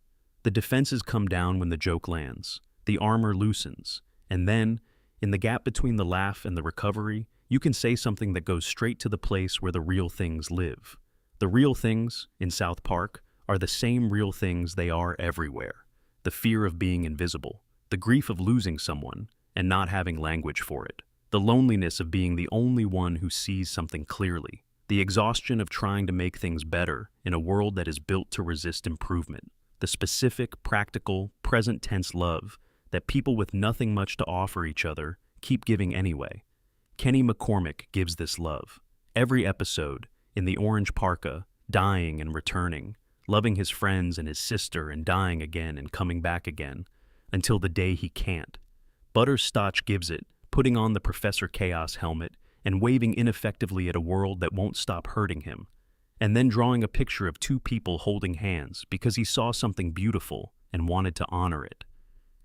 The defenses come down when the joke lands. The armor loosens. And then, in the gap between the laugh and the recovery, you can say something that goes straight to the place where the real things live. The real things, in South Park, are the same real things they are everywhere. The fear of being invisible, the grief of losing someone and not having language for it, the loneliness of being the only one who sees something clearly, the exhaustion of trying to make things better in a world that is built to resist improvement, the specific, practical, present-tense love that people with nothing much to offer each other keep giving anyway. Kenny McCormick gives this love. Every episode, in the orange parka, dying and returning, loving his friends and his sister and dying again and coming back again, until the day he can't. Butterscotch gives it, putting on the Professor Chaos helmet and waving ineffectively at a world that won't stop hurting him, and then drawing a picture of two people holding hands because he saw something beautiful and wanted to honor it.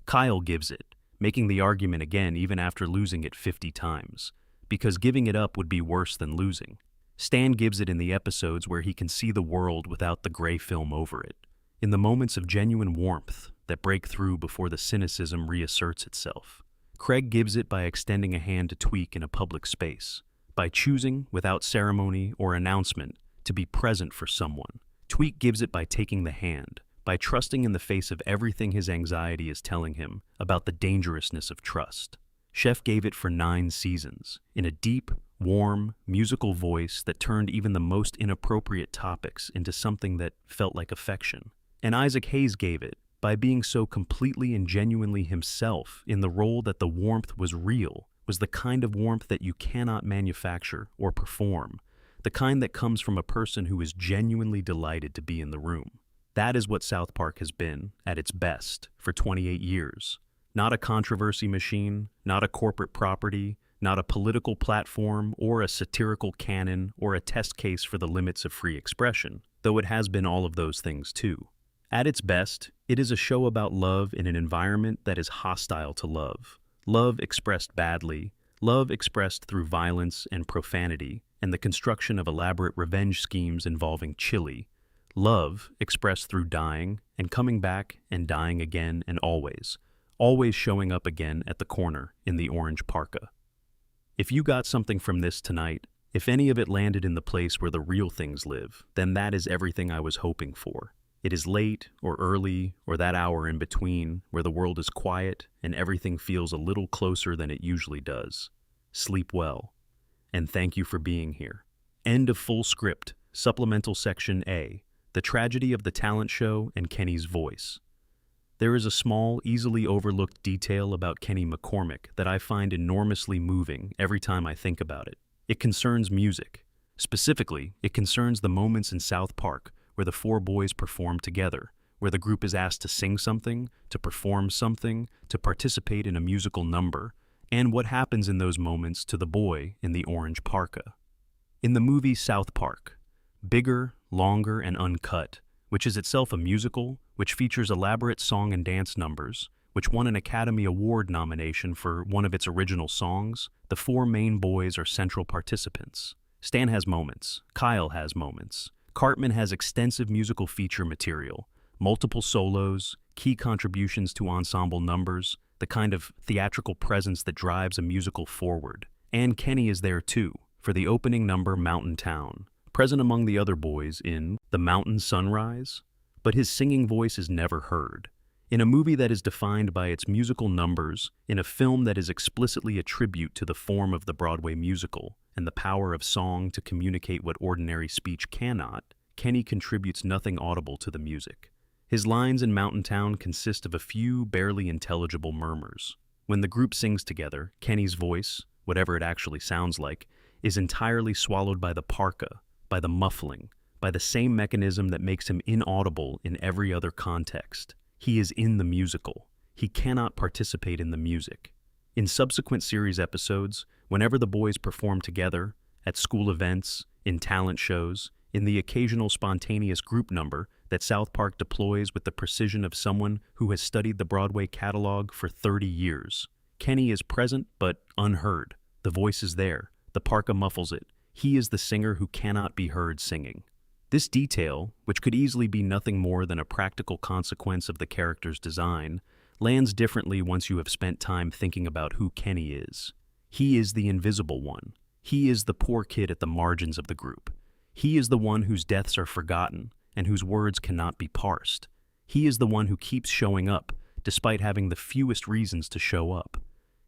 Kyle gives it, making the argument again even after losing it 50 times, because giving it up would be worse than losing. Stan gives it in the episodes where he can see the world without the gray film over it, in the moments of genuine warmth that break through before the cynicism reasserts itself. Craig gives it by extending a hand to Tweek in a public space, by choosing, without ceremony or announcement, to be present for someone. Tweek gives it by taking the hand, by trusting in the face of everything his anxiety is telling him about the dangerousness of trust. Chef gave it for 9 seasons, in a deep, warm, musical voice that turned even the most inappropriate topics into something that felt like affection. And Isaac Hayes gave it by being so completely and genuinely himself in the role that the warmth was real, was the kind of warmth that you cannot manufacture or perform, the kind that comes from a person who is genuinely delighted to be in the room. That is what South Park has been, at its best, for 28 years. Not a controversy machine, not a corporate property, not a political platform or a satirical canon or a test case for the limits of free expression, though it has been all of those things too. At its best, it is a show about love in an environment that is hostile to love. Love expressed badly, love expressed through violence and profanity, and the construction of elaborate revenge schemes involving chili. Love expressed through dying and coming back and dying again and always showing up again at the corner in the orange parka. If you got something from this tonight, if any of it landed in the place where the real things live, then that is everything I was hoping for. It is late or early or that hour in between where the world is quiet and everything feels a little closer than it usually does. Sleep well, and thank you for being here. End of full script, supplemental section A, the tragedy of the talent show and Kenny's voice. There is a small, easily overlooked detail about Kenny McCormick that I find enormously moving every time I think about it. It concerns music. Specifically, it concerns the moments in South Park where the 4 boys perform together, where the group is asked to sing something, to perform something, to participate in a musical number, and what happens in those moments to the boy in the orange parka. In the movie South Park, bigger, longer, and uncut, which is itself a musical, which features elaborate song and dance numbers, which won an Academy Award nomination for one of its original songs, the 4 main boys are central participants. Stan has moments. Kyle has moments. Cartman has extensive musical feature material, multiple solos, key contributions to ensemble numbers, the kind of theatrical presence that drives a musical forward. And Kenny is there too, for the opening number Mountain Town, present among the other boys in The Mountain Sunrise, but his singing voice is never heard. In a movie that is defined by its musical numbers, in a film that is explicitly a tribute to the form of the Broadway musical and the power of song to communicate what ordinary speech cannot, Kenny contributes nothing audible to the music. His lines in Mountain Town consist of a few barely intelligible murmurs. When the group sings together, Kenny's voice, whatever it actually sounds like, is entirely swallowed by the parka, by the muffling, by the same mechanism that makes him inaudible in every other context. He is in the musical. He cannot participate in the music. In subsequent series episodes, whenever the boys perform together, at school events, in talent shows, in the occasional spontaneous group number that South Park deploys with the precision of someone who has studied the Broadway catalog for 30 years, Kenny is present but unheard. The voice is there. The parka muffles it. He is the singer who cannot be heard singing. This detail, which could easily be nothing more than a practical consequence of the character's design, lands differently once you have spent time thinking about who Kenny is. He is the invisible one. He is the poor kid at the margins of the group. He is the one whose deaths are forgotten and whose words cannot be parsed. He is the one who keeps showing up, despite having the fewest reasons to show up.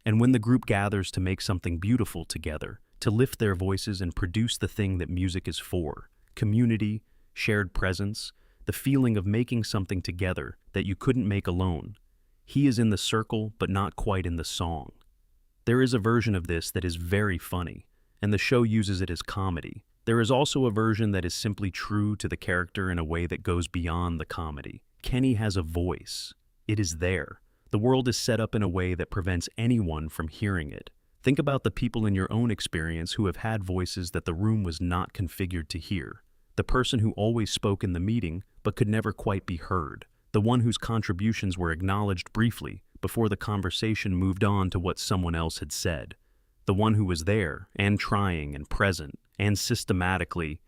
And when the group gathers to make something beautiful together, to lift their voices and produce the thing that music is for: community, shared presence, the feeling of making something together that you couldn't make alone. He is in the circle, but not quite in the song. There is a version of this that is very funny, and the show uses it as comedy. There is also a version that is simply true to the character in a way that goes beyond the comedy. Kenny has a voice. It is there. The world is set up in a way that prevents anyone from hearing it. Think about the people in your own experience who have had voices that the room was not configured to hear. The person who always spoke in the meeting but could never quite be heard. The one whose contributions were acknowledged briefly before the conversation moved on to what someone else had said. The one who was there and trying and present and systematically,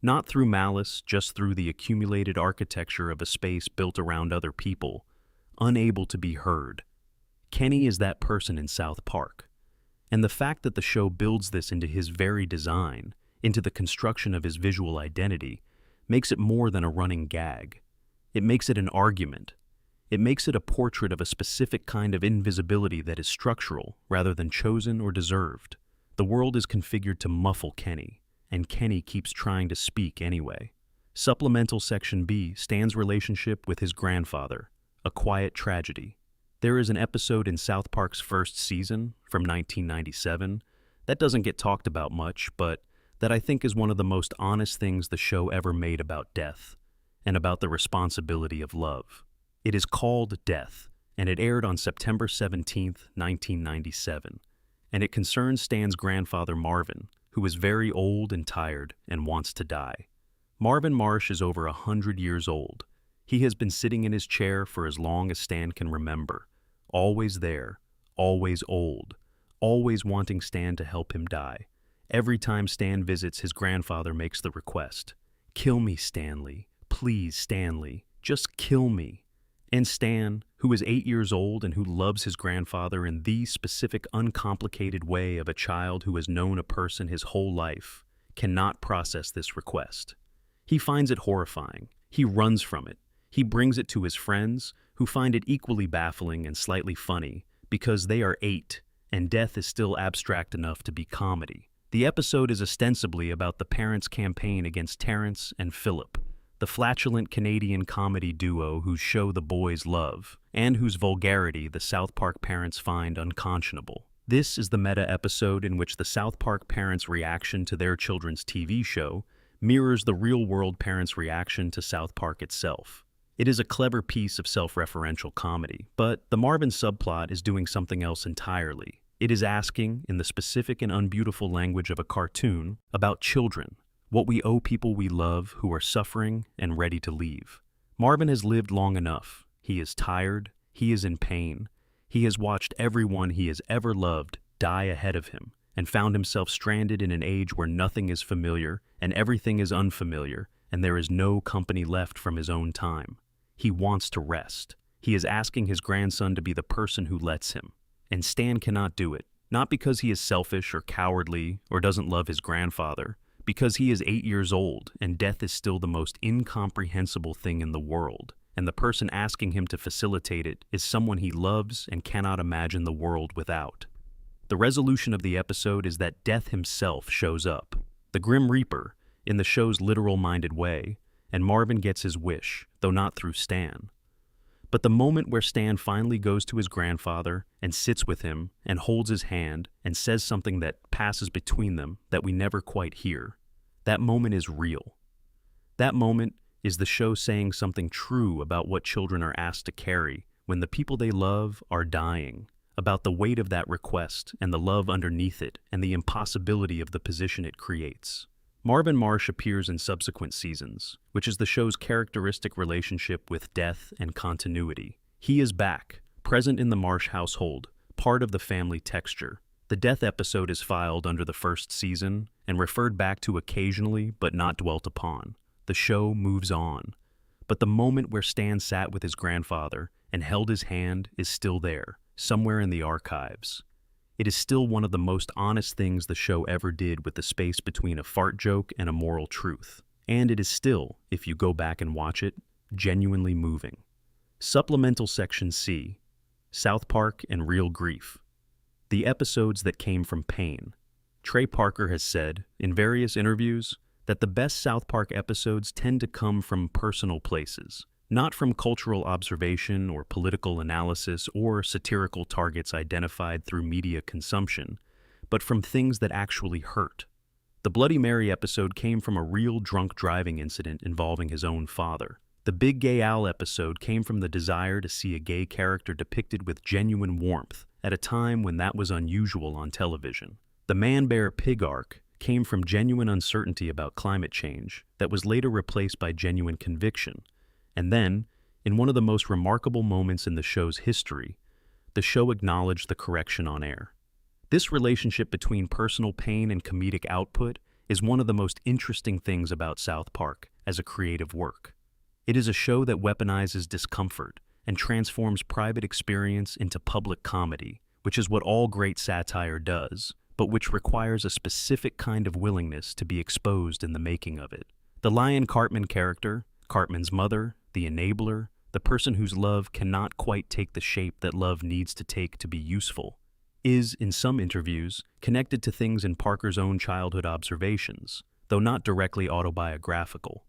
not through malice, just through the accumulated architecture of a space built around other people, unable to be heard. Kenny is that person in South Park. And the fact that the show builds this into his very design, into the construction of his visual identity, makes it more than a running gag. It makes it an argument. It makes it a portrait of a specific kind of invisibility that is structural rather than chosen or deserved. The world is configured to muffle Kenny, and Kenny keeps trying to speak anyway. Supplemental Section B: Stan's relationship with his grandfather, a quiet tragedy. There is an episode in South Park's first season, from 1997, that doesn't get talked about much, but that I think is one of the most honest things the show ever made about death, and about the responsibility of love. It is called Death, and it aired on September 17, 1997, and it concerns Stan's grandfather Marvin, who is very old and tired and wants to die. Marvin Marsh is over 100 years old. He has been sitting in his chair for as long as Stan can remember, always there, always old, always wanting Stan to help him die. Every time Stan visits, his grandfather makes the request, "Kill me, Stanley. Please, Stanley. Just kill me." And Stan, who is 8 years old and who loves his grandfather in the specific uncomplicated way of a child who has known a person his whole life, cannot process this request. He finds it horrifying. He runs from it. He brings it to his friends, who find it equally baffling and slightly funny, because they are 8, and death is still abstract enough to be comedy. The episode is ostensibly about the parents' campaign against Terrence and Philip, the flatulent Canadian comedy duo whose show the boys love, and whose vulgarity the South Park parents find unconscionable. This is the meta episode in which the South Park parents' reaction to their children's TV show mirrors the real-world parents' reaction to South Park itself. It is a clever piece of self-referential comedy, but the Marvin subplot is doing something else entirely. It is asking, in the specific and unbeautiful language of a cartoon, about children, what we owe people we love who are suffering and ready to leave. Marvin has lived long enough. He is tired. He is in pain. He has watched everyone he has ever loved die ahead of him, and found himself stranded in an age where nothing is familiar and everything is unfamiliar, and there is no company left from his own time. He wants to rest. He is asking his grandson to be the person who lets him. And Stan cannot do it, not because he is selfish or cowardly or doesn't love his grandfather, because he is 8 years old and death is still the most incomprehensible thing in the world, and the person asking him to facilitate it is someone he loves and cannot imagine the world without. The resolution of the episode is that death himself shows up, the Grim Reaper, in the show's literal-minded way, and Marvin gets his wish, though not through Stan. But the moment where Stan finally goes to his grandfather and sits with him and holds his hand and says something that passes between them that we never quite hear, that moment is real. That moment is the show saying something true about what children are asked to carry when the people they love are dying, about the weight of that request and the love underneath it and the impossibility of the position it creates. Marvin Marsh appears in subsequent seasons, which is the show's characteristic relationship with death and continuity. He is back, present in the Marsh household, part of the family texture. The death episode is filed under the first season and referred back to occasionally but not dwelt upon. The show moves on. But the moment where Stan sat with his grandfather and held his hand is still there, somewhere in the archives. It is still one of the most honest things the show ever did with the space between a fart joke and a moral truth. And it is still, if you go back and watch it, genuinely moving. Supplemental Section C: South Park and Real Grief. The episodes that came from pain. Trey Parker has said, in various interviews, that the best South Park episodes tend to come from personal places, not from cultural observation or political analysis or satirical targets identified through media consumption, but from things that actually hurt. The Bloody Mary episode came from a real drunk driving incident involving his own father. The Big Gay Al episode came from the desire to see a gay character depicted with genuine warmth at a time when that was unusual on television. The Man-Bear-Pig arc came from genuine uncertainty about climate change that was later replaced by genuine conviction. And then, in one of the most remarkable moments in the show's history, the show acknowledged the correction on air. This relationship between personal pain and comedic output is one of the most interesting things about South Park as a creative work. It is a show that weaponizes discomfort and transforms private experience into public comedy, which is what all great satire does, but which requires a specific kind of willingness to be exposed in the making of it. The Lion Cartman character, Cartman's mother, the enabler, the person whose love cannot quite take the shape that love needs to take to be useful, is, in some interviews, connected to things in Parker's own childhood observations, though not directly autobiographical.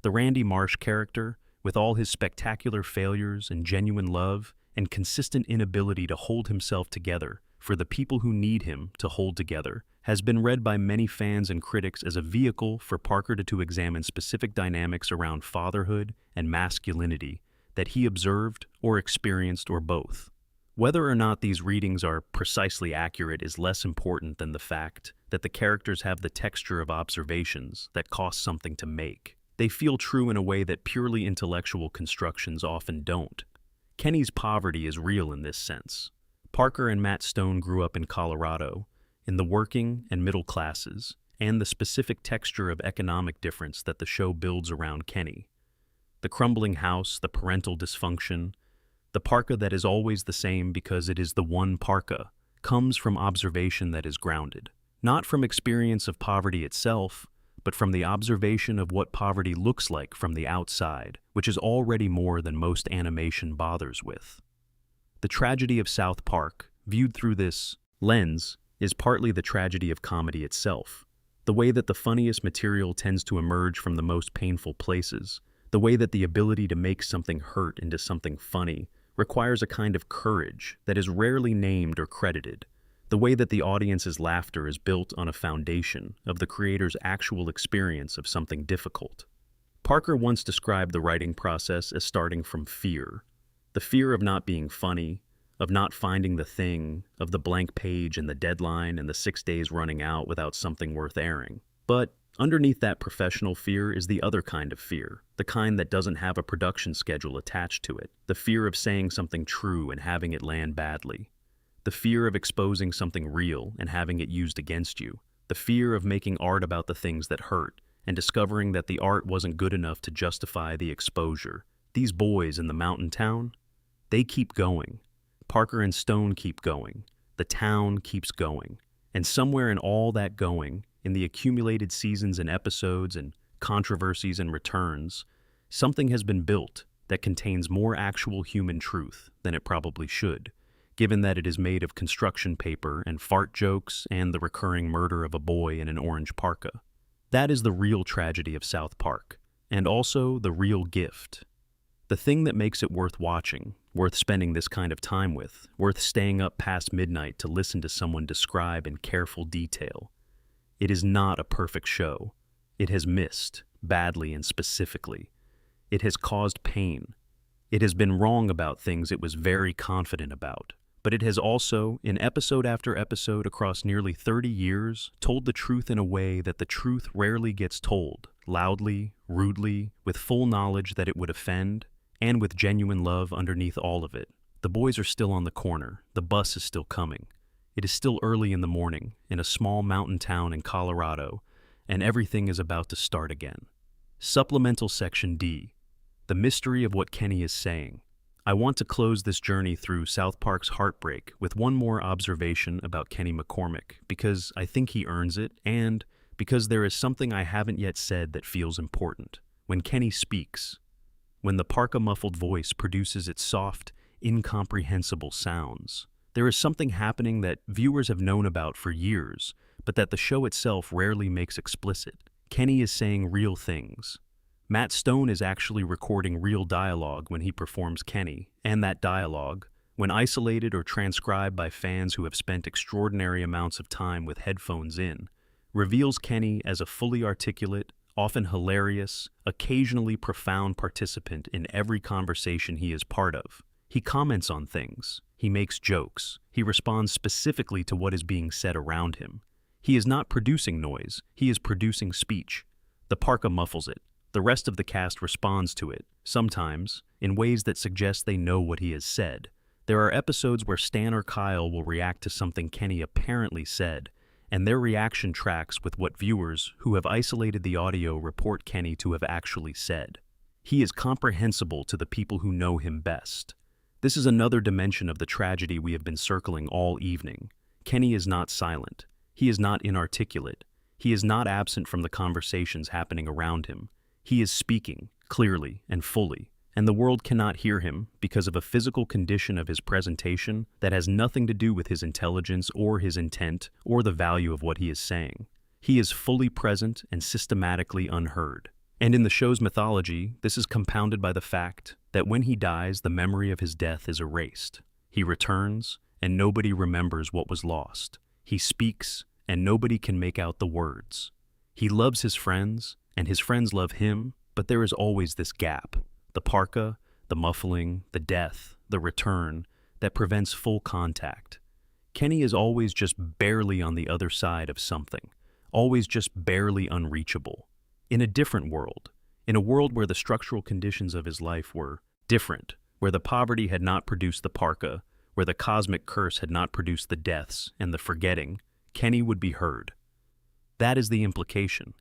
The Randy Marsh character, with all his spectacular failures and genuine love and consistent inability to hold himself together for the people who need him to hold together, has been read by many fans and critics as a vehicle for Parker to examine specific dynamics around fatherhood and masculinity that he observed or experienced or both. Whether or not these readings are precisely accurate is less important than the fact that the characters have the texture of observations that cost something to make. They feel true in a way that purely intellectual constructions often don't. Kenny's poverty is real in this sense. Parker and Matt Stone grew up in Colorado, in the working and middle classes, and the specific texture of economic difference that the show builds around Kenny. The crumbling house, the parental dysfunction, the parka that is always the same because it is the one parka, comes from observation that is grounded, not from experience of poverty itself, but from the observation of what poverty looks like from the outside, which is already more than most animation bothers with. The tragedy of South Park, viewed through this lens, is partly the tragedy of comedy itself. The way that the funniest material tends to emerge from the most painful places, the way that the ability to make something hurt into something funny requires a kind of courage that is rarely named or credited, the way that the audience's laughter is built on a foundation of the creator's actual experience of something difficult. Parker once described the writing process as starting from fear. The fear of not being funny, of not finding the thing, of the blank page and the deadline and the 6 days running out without something worth airing. But underneath that professional fear is the other kind of fear, the kind that doesn't have a production schedule attached to it, the fear of saying something true and having it land badly, the fear of exposing something real and having it used against you, the fear of making art about the things that hurt and discovering that the art wasn't good enough to justify the exposure. These boys in the mountain town, they keep going. Parker and Stone keep going. The town keeps going. And somewhere in all that going, in the accumulated seasons and episodes and controversies and returns, something has been built that contains more actual human truth than it probably should, given that it is made of construction paper and fart jokes and the recurring murder of a boy in an orange parka. That is the real tragedy of South Park, and also the real gift. The thing that makes it worth watching, worth spending this kind of time with, worth staying up past midnight to listen to someone describe in careful detail. It is not a perfect show. It has missed, badly and specifically. It has caused pain. It has been wrong about things it was very confident about. But it has also, in episode after episode across nearly 30 years, told the truth in a way that the truth rarely gets told, loudly, rudely, with full knowledge that it would offend, and with genuine love underneath all of it. The boys are still on the corner. The bus is still coming. It is still early in the morning, in a small mountain town in Colorado, and everything is about to start again. Supplemental Section D. The mystery of what Kenny is saying. I want to close this journey through South Park's heartbreak with one more observation about Kenny McCormick, because I think he earns it, and because there is something I haven't yet said that feels important. When Kenny speaks, when the parka-muffled voice produces its soft, incomprehensible sounds, there is something happening that viewers have known about for years, but that the show itself rarely makes explicit. Kenny is saying real things. Matt Stone is actually recording real dialogue when he performs Kenny, and that dialogue, when isolated or transcribed by fans who have spent extraordinary amounts of time with headphones in, reveals Kenny as a fully articulate, often hilarious, occasionally profound participant in every conversation he is part of. He comments on things, he makes jokes, he responds specifically to what is being said around him. He is not producing noise, he is producing speech. The parka muffles it. The rest of the cast responds to it, sometimes, in ways that suggest they know what he has said. There are episodes where Stan or Kyle will react to something Kenny apparently said, and their reaction tracks with what viewers who have isolated the audio report Kenny to have actually said. He is comprehensible to the people who know him best. This is another dimension of the tragedy we have been circling all evening. Kenny is not silent. He is not inarticulate. He is not absent from the conversations happening around him. He is speaking, clearly and fully, and the world cannot hear him because of a physical condition of his presentation that has nothing to do with his intelligence or his intent or the value of what he is saying. He is fully present and systematically unheard. And in the show's mythology, this is compounded by the fact that when he dies, the memory of his death is erased. He returns, and nobody remembers what was lost. He speaks, and nobody can make out the words. He loves his friends, and his friends love him, but there is always this gap. The parka, the muffling, the death, the return, that prevents full contact. Kenny is always just barely on the other side of something, always just barely unreachable. In a different world, in a world where the structural conditions of his life were different, where the poverty had not produced the parka, where the cosmic curse had not produced the deaths and the forgetting, Kenny would be heard. That is the implication.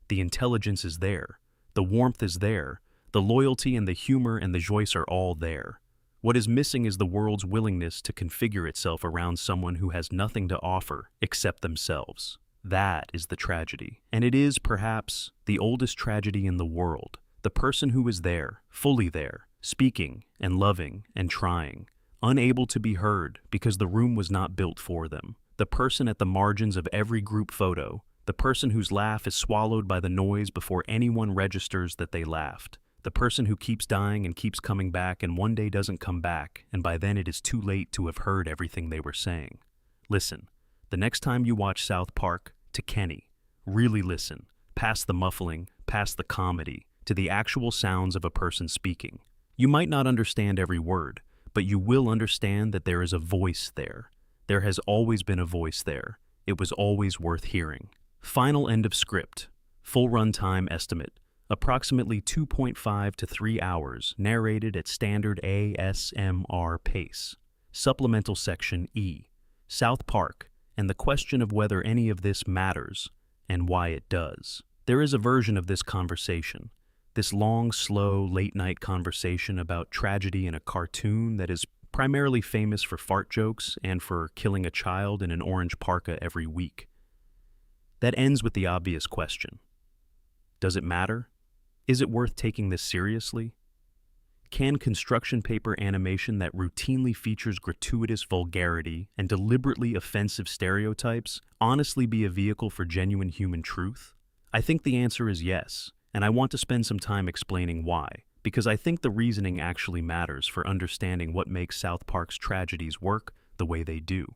The intelligence is there. The warmth is there. The loyalty and the humor and the joie are all there. What is missing is the world's willingness to configure itself around someone who has nothing to offer except themselves. That is the tragedy. And it is, perhaps, the oldest tragedy in the world. The person who is there, fully there, speaking and loving and trying, unable to be heard because the room was not built for them. The person at the margins of every group photo, the person whose laugh is swallowed by the noise before anyone registers that they laughed. The person who keeps dying and keeps coming back and one day doesn't come back, and by then it is too late to have heard everything they were saying. Listen, the next time you watch South Park, to Kenny. Really listen, past the muffling, past the comedy, to the actual sounds of a person speaking. You might not understand every word, but you will understand that there is a voice there. There has always been a voice there. It was always worth hearing. Final end of script. Full runtime estimate. Approximately 2.5 to 3 hours, narrated at standard ASMR pace. Supplemental section E. South Park, and the question of whether any of this matters, and why it does. There is a version of this conversation, this long, slow, late-night conversation about tragedy in a cartoon that is primarily famous for fart jokes and for killing a child in an orange parka every week. That ends with the obvious question. Does it matter? Is it worth taking this seriously? Can construction paper animation that routinely features gratuitous vulgarity and deliberately offensive stereotypes honestly be a vehicle for genuine human truth? I think the answer is yes, and I want to spend some time explaining why, because I think the reasoning actually matters for understanding what makes South Park's tragedies work the way they do.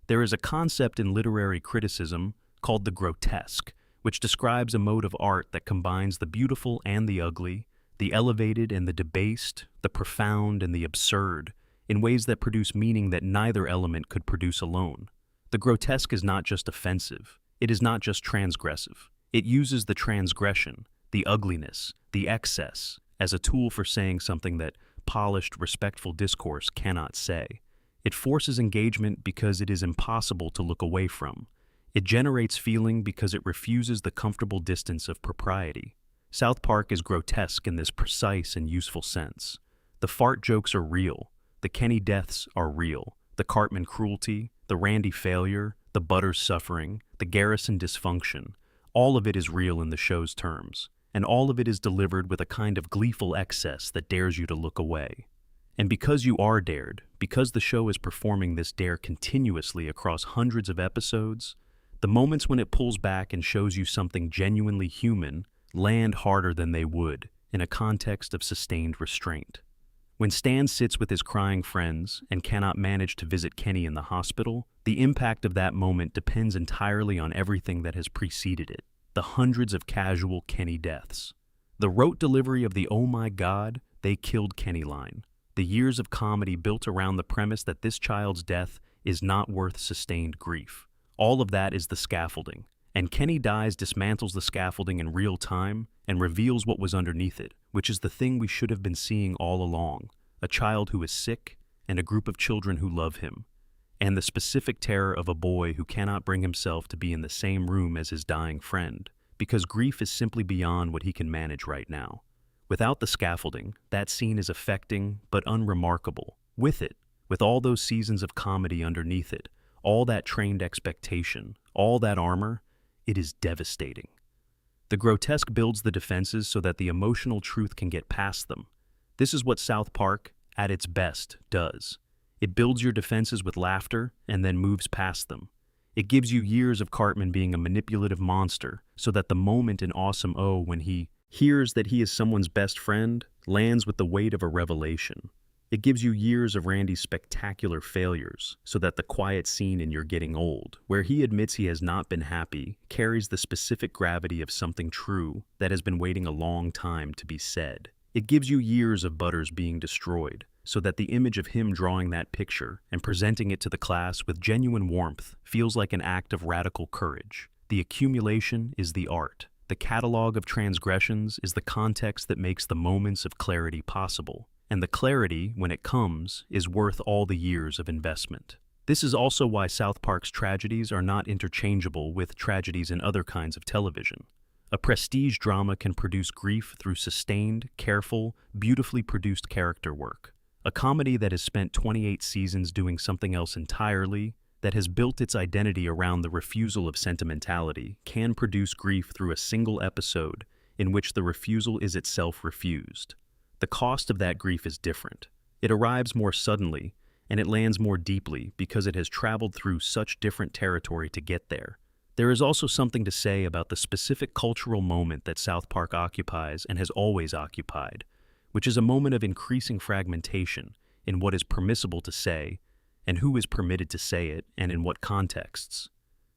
There is a concept in literary criticism called the grotesque, which describes a mode of art that combines the beautiful and the ugly, the elevated and the debased, the profound and the absurd, in ways that produce meaning that neither element could produce alone. The grotesque is not just offensive, it is not just transgressive. It uses the transgression, the ugliness, the excess, as a tool for saying something that polished, respectful discourse cannot say. It forces engagement because it is impossible to look away from. It generates feeling because it refuses the comfortable distance of propriety. South Park is grotesque in this precise and useful sense. The fart jokes are real. The Kenny deaths are real. The Cartman cruelty, the Randy failure, the Butters suffering, the Garrison dysfunction, all of it is real in the show's terms, and all of it is delivered with a kind of gleeful excess that dares you to look away. And because you are dared, because the show is performing this dare continuously across hundreds of episodes, The moments when it pulls back and shows you something genuinely human land harder than they would in a context of sustained restraint. When Stan sits with his crying friends and cannot manage to visit Kenny in the hospital, the impact of that moment depends entirely on everything that has preceded it. The hundreds of casual Kenny deaths. The rote delivery of the "oh my God, they killed Kenny" line. The years of comedy built around the premise that this child's death is not worth sustained grief. All of that is the scaffolding. And Kenny Dies dismantles the scaffolding in real time and reveals what was underneath it, which is the thing we should have been seeing all along: a child who is sick and a group of children who love him, and the specific terror of a boy who cannot bring himself to be in the same room as his dying friend, because grief is simply beyond what he can manage right now. Without the scaffolding, that scene is affecting but unremarkable. With it, with all those seasons of comedy underneath it, all that trained expectation, all that armor, it is devastating. The grotesque builds the defenses so that the emotional truth can get past them. This is what South Park, at its best, does. It builds your defenses with laughter and then moves past them. It gives you years of Cartman being a manipulative monster so that the moment in Awesome O when he hears that he is someone's best friend lands with the weight of a revelation. It gives you years of Randy's spectacular failures so that the quiet scene in You're Getting Old, where he admits he has not been happy, carries the specific gravity of something true that has been waiting a long time to be said. It gives you years of Butters being destroyed so that the image of him drawing that picture and presenting it to the class with genuine warmth feels like an act of radical courage. The accumulation is the art. The catalog of transgressions is the context that makes the moments of clarity possible. And the clarity, when it comes, is worth all the years of investment. This is also why South Park's tragedies are not interchangeable with tragedies in other kinds of television. A prestige drama can produce grief through sustained, careful, beautifully produced character work. A comedy that has spent 28 seasons doing something else entirely, that has built its identity around the refusal of sentimentality, can produce grief through a single episode in which the refusal is itself refused. The cost of that grief is different. It arrives more suddenly, and it lands more deeply because it has traveled through such different territory to get there. There is also something to say about the specific cultural moment that South Park occupies and has always occupied, which is a moment of increasing fragmentation in what is permissible to say, and who is permitted to say it, and in what contexts.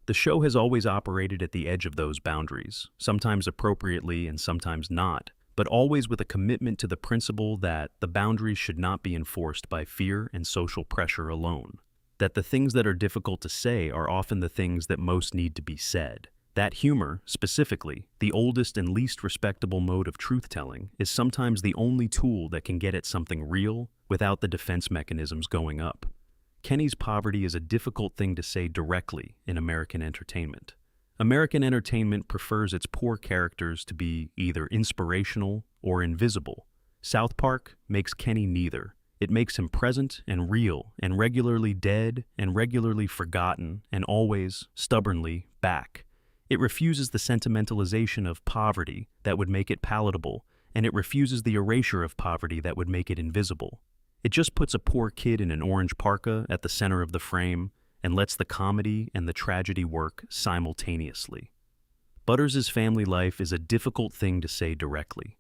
The show has always operated at the edge of those boundaries, sometimes appropriately and sometimes not, but always with a commitment to the principle that the boundaries should not be enforced by fear and social pressure alone. That the things that are difficult to say are often the things that most need to be said. That humor, specifically, the oldest and least respectable mode of truth-telling, is sometimes the only tool that can get at something real without the defense mechanisms going up. Kenny's poverty is a difficult thing to say directly in American entertainment. American entertainment prefers its poor characters to be either inspirational or invisible. South Park makes Kenny neither. It makes him present and real and regularly dead and regularly forgotten and always, stubbornly, back. It refuses the sentimentalization of poverty that would make it palatable, and it refuses the erasure of poverty that would make it invisible. It just puts a poor kid in an orange parka at the center of the frame and lets the comedy and the tragedy work simultaneously. Butters' family life is a difficult thing to say directly.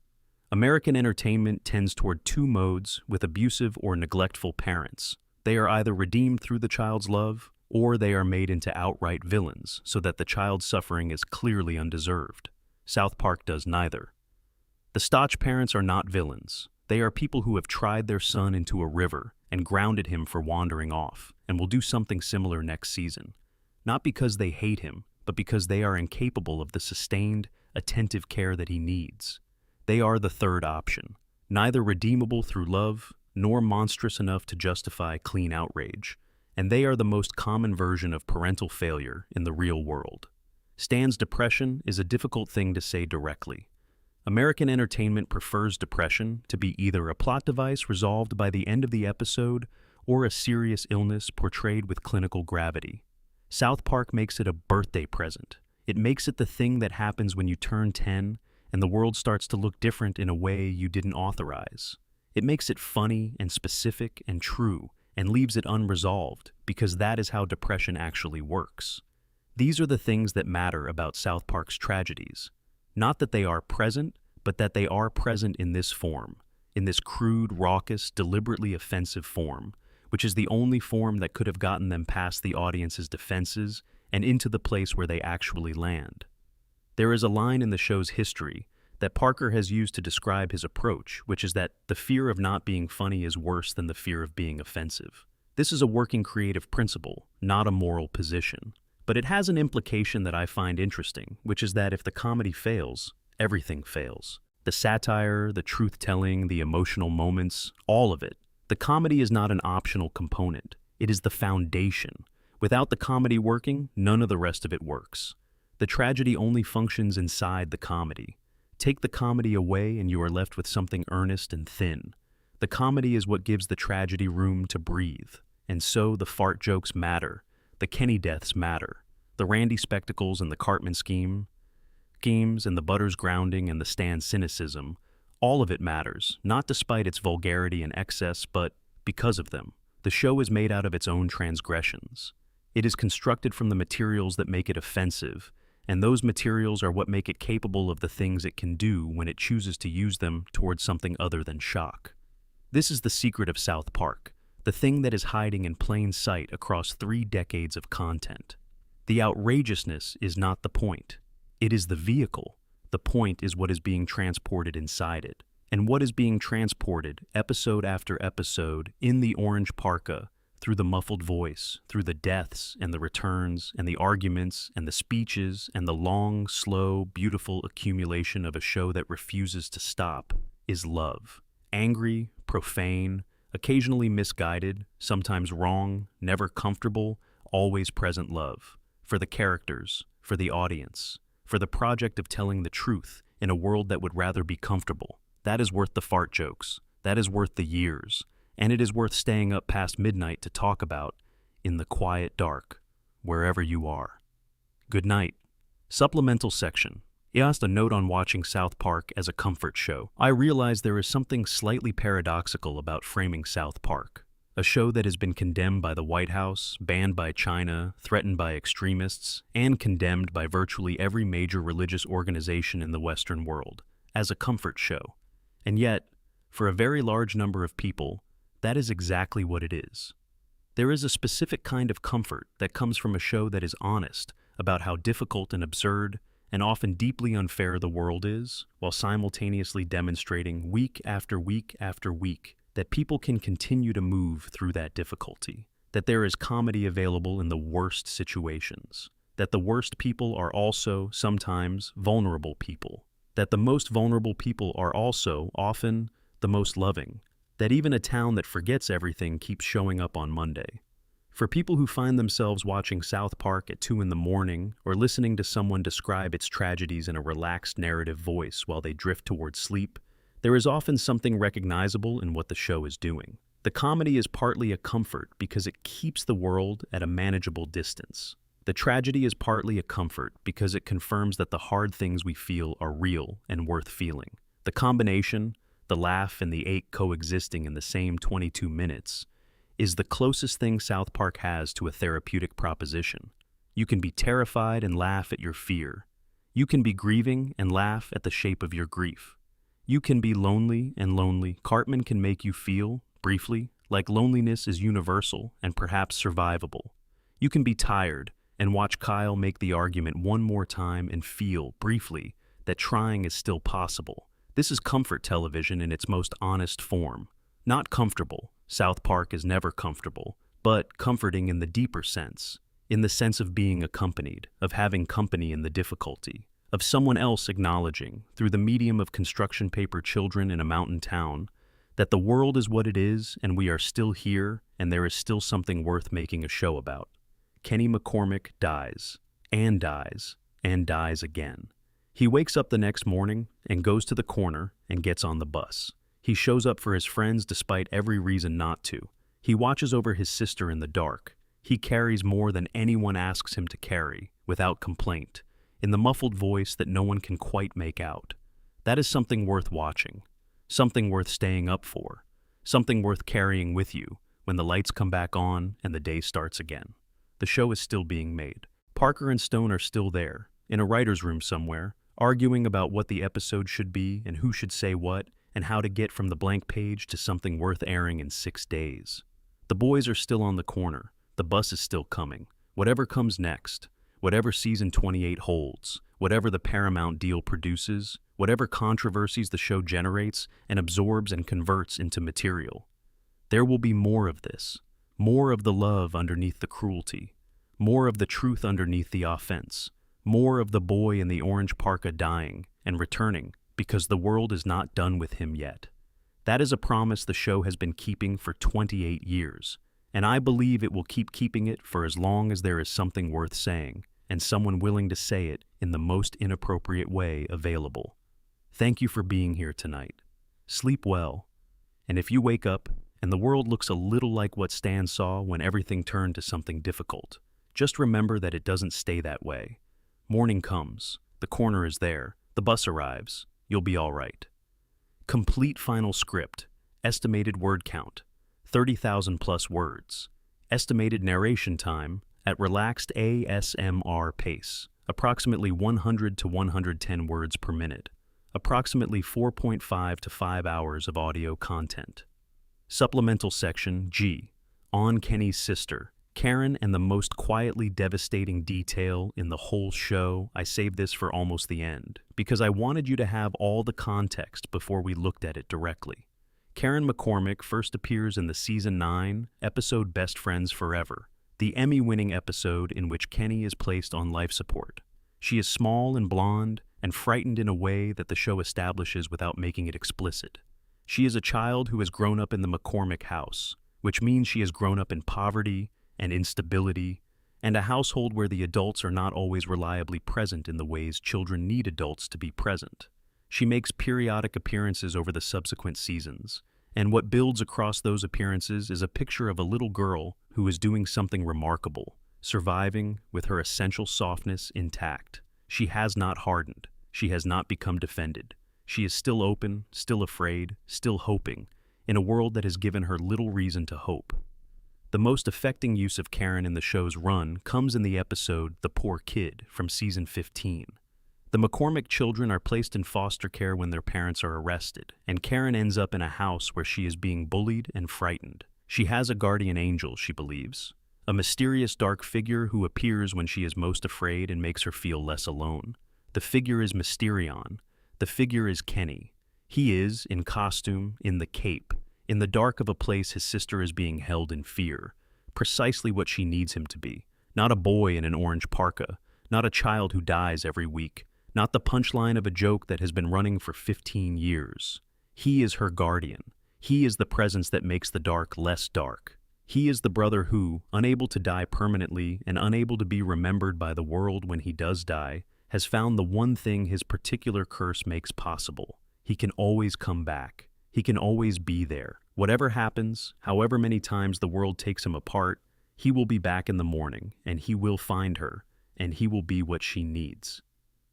American entertainment tends toward two modes with abusive or neglectful parents. They are either redeemed through the child's love, or they are made into outright villains so that the child's suffering is clearly undeserved. South Park does neither. The Stotch parents are not villains. They are people who have tried their son into a river and grounded him for wandering off, and will do something similar next season. Not because they hate him, but because they are incapable of the sustained, attentive care that he needs. They are the third option, neither redeemable through love, nor monstrous enough to justify clean outrage, and they are the most common version of parental failure in the real world. Stan's depression is a difficult thing to say directly. American entertainment prefers depression to be either a plot device resolved by the end of the episode or a serious illness portrayed with clinical gravity. South Park makes it a birthday present. It makes it the thing that happens when you turn 10 and the world starts to look different in a way you didn't authorize. It makes it funny and specific and true and leaves it unresolved because that is how depression actually works. These are the things that matter about South Park's tragedies. Not that they are present, but that they are present in this form, in this crude, raucous, deliberately offensive form, which is the only form that could have gotten them past the audience's defenses and into the place where they actually land. There is a line in the show's history that Parker has used to describe his approach, which is that the fear of not being funny is worse than the fear of being offensive. This is a working creative principle, not a moral position. But it has an implication that I find interesting, which is that if the comedy fails, everything fails. The satire, the truth-telling, the emotional moments, all of it. The comedy is not an optional component. It is the foundation. Without the comedy working, none of the rest of it works. The tragedy only functions inside the comedy. Take the comedy away and you are left with something earnest and thin. The comedy is what gives the tragedy room to breathe. And so the fart jokes matter. The Kenny deaths matter. The Randy spectacles and the Cartman schemes and the Butters grounding and the Stan cynicism, all of it matters, not despite its vulgarity and excess, but because of them. The show is made out of its own transgressions. It is constructed from the materials that make it offensive, and those materials are what make it capable of the things it can do when it chooses to use them towards something other than shock. This is the secret of South Park, the thing that is hiding in plain sight across 3 decades of content. The outrageousness is not the point. It is the vehicle. The point is what is being transported inside it. And what is being transported, episode after episode, in the orange parka, through the muffled voice, through the deaths and the returns and the arguments and the speeches and the long, slow, beautiful accumulation of a show that refuses to stop, is love. Angry, profane, occasionally misguided, sometimes wrong, never comfortable, always present love. For the characters, for the audience, for the project of telling the truth in a world that would rather be comfortable. That is worth the fart jokes. That is worth the years. And it is worth staying up past midnight to talk about in the quiet dark, wherever you are. Good night. Supplemental section. He asked a note on watching South Park as a comfort show. I realize there is something slightly paradoxical about framing South Park. A show that has been condemned by the White House, banned by China, threatened by extremists, and condemned by virtually every major religious organization in the Western world, as a comfort show. And yet, for a very large number of people, that is exactly what it is. There is a specific kind of comfort that comes from a show that is honest about how difficult and absurd and often deeply unfair the world is, while simultaneously demonstrating week after week after week that people can continue to move through that difficulty, that there is comedy available in the worst situations, that the worst people are also, sometimes, vulnerable people, that the most vulnerable people are also, often, the most loving, that even a town that forgets everything keeps showing up on Monday. For people who find themselves watching South Park at 2 a.m. or listening to someone describe its tragedies in a relaxed narrative voice while they drift towards sleep, there is often something recognizable in what the show is doing. The comedy is partly a comfort because it keeps the world at a manageable distance. The tragedy is partly a comfort because it confirms that the hard things we feel are real and worth feeling. The combination, the laugh and the ache coexisting in the same 22 minutes, is the closest thing South Park has to a therapeutic proposition. You can be terrified and laugh at your fear. You can be grieving and laugh at the shape of your grief. You can be lonely and lonely. Cartman can make you feel, briefly, like loneliness is universal and perhaps survivable. You can be tired and watch Kyle make the argument one more time and feel, briefly, that trying is still possible. This is comfort television in its most honest form. Not comfortable. South Park is never comfortable, but comforting in the deeper sense, in the sense of being accompanied, of having company in the difficulty, of someone else acknowledging, through the medium of construction paper children in a mountain town, that the world is what it is and we are still here and there is still something worth making a show about. Kenny McCormick dies, and dies, and dies again. He wakes up the next morning and goes to the corner and gets on the bus. He shows up for his friends despite every reason not to. He watches over his sister in the dark. He carries more than anyone asks him to carry, without complaint, in the muffled voice that no one can quite make out. That is something worth watching, something worth staying up for, something worth carrying with you when the lights come back on and the day starts again. The show is still being made. Parker and Stone are still there, in a writer's room somewhere, arguing about what the episode should be and who should say what, and how to get from the blank page to something worth airing in 6 days. The boys are still on the corner. The bus is still coming. Whatever comes next, whatever season 28 holds, whatever the Paramount deal produces, whatever controversies the show generates and absorbs and converts into material. There will be more of this, more of the love underneath the cruelty, more of the truth underneath the offense, more of the boy in the orange parka dying and returning because the world is not done with him yet. That is a promise the show has been keeping for 28 years, and I believe it will keep keeping it for as long as there is something worth saying and someone willing to say it in the most inappropriate way available. Thank you for being here tonight. Sleep well, and if you wake up and the world looks a little like what Stan saw when everything turned to something difficult, just remember that it doesn't stay that way. Morning comes, the corner is there, the bus arrives, you'll be all right. Complete final script, estimated word count, 30,000 plus words. Estimated narration time at relaxed ASMR pace, approximately 100 to 110 words per minute. Approximately 4.5 to 5 hours of audio content. Supplemental section G, on Kenny's sister, Karen, and the most quietly devastating detail in the whole show. I saved this for almost the end, because I wanted you to have all the context before we looked at it directly. Karen McCormick first appears in the Season 9 episode Best Friends Forever, the Emmy-winning episode in which Kenny is placed on life support. She is small and blonde, and frightened in a way that the show establishes without making it explicit. She is a child who has grown up in the McCormick house, which means she has grown up in poverty and instability, and a household where the adults are not always reliably present in the ways children need adults to be present. She makes periodic appearances over the subsequent seasons, and what builds across those appearances is a picture of a little girl who is doing something remarkable, surviving with her essential softness intact. She has not hardened. She has not become defended. She is still open, still afraid, still hoping, in a world that has given her little reason to hope. The most affecting use of Karen in the show's run comes in the episode The Poor Kid from Season 15. The McCormick children are placed in foster care when their parents are arrested, and Karen ends up in a house where she is being bullied and frightened. She has a guardian angel, she believes, a mysterious dark figure who appears when she is most afraid and makes her feel less alone. The figure is Mysterion. The figure is Kenny. He is, in costume, in the cape. In the dark of a place his sister is being held in fear. Precisely what she needs him to be. Not a boy in an orange parka. Not a child who dies every week. Not the punchline of a joke that has been running for 15 years. He is her guardian. He is the presence that makes the dark less dark. He is the brother who, unable to die permanently and unable to be remembered by the world when he does die, has found the one thing his particular curse makes possible. He can always come back. He can always be there. Whatever happens, however many times the world takes him apart, he will be back in the morning, and he will find her, and he will be what she needs.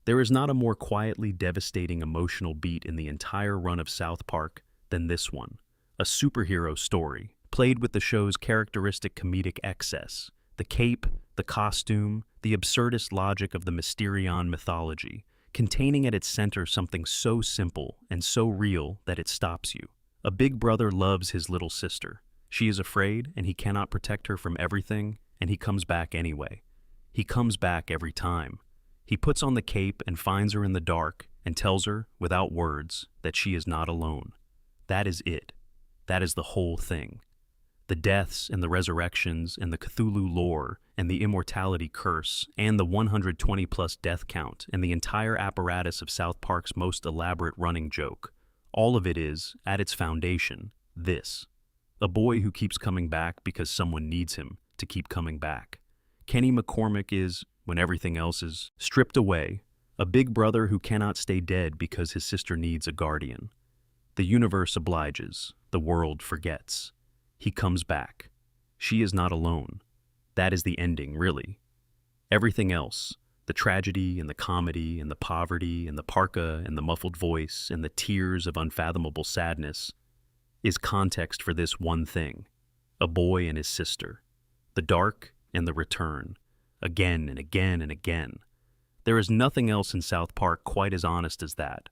There is not a more quietly devastating emotional beat in the entire run of South Park than this one. A superhero story, played with the show's characteristic comedic excess, the cape, the costume, the absurdist logic of the Mysterion mythology, containing at its center something so simple and so real that it stops you. A big brother loves his little sister. She is afraid, and he cannot protect her from everything, and he comes back anyway. He comes back every time. He puts on the cape and finds her in the dark and tells her, without words, that she is not alone. That is it. That is the whole thing. The deaths and the resurrections and the Cthulhu lore and the immortality curse and the 120-plus death count and the entire apparatus of South Park's most elaborate running joke, all of it is, at its foundation, this. A boy who keeps coming back because someone needs him to keep coming back. Kenny McCormick is, when everything else is stripped away, a big brother who cannot stay dead because his sister needs a guardian. The universe obliges. The world forgets. He comes back. She is not alone. That is the ending, really. Everything else, the tragedy and the comedy and the poverty and the parka and the muffled voice and the tears of unfathomable sadness, is context for this one thing: a boy and his sister. The dark and the return. again and again and again. There is nothing else in South Park quite as honest as that.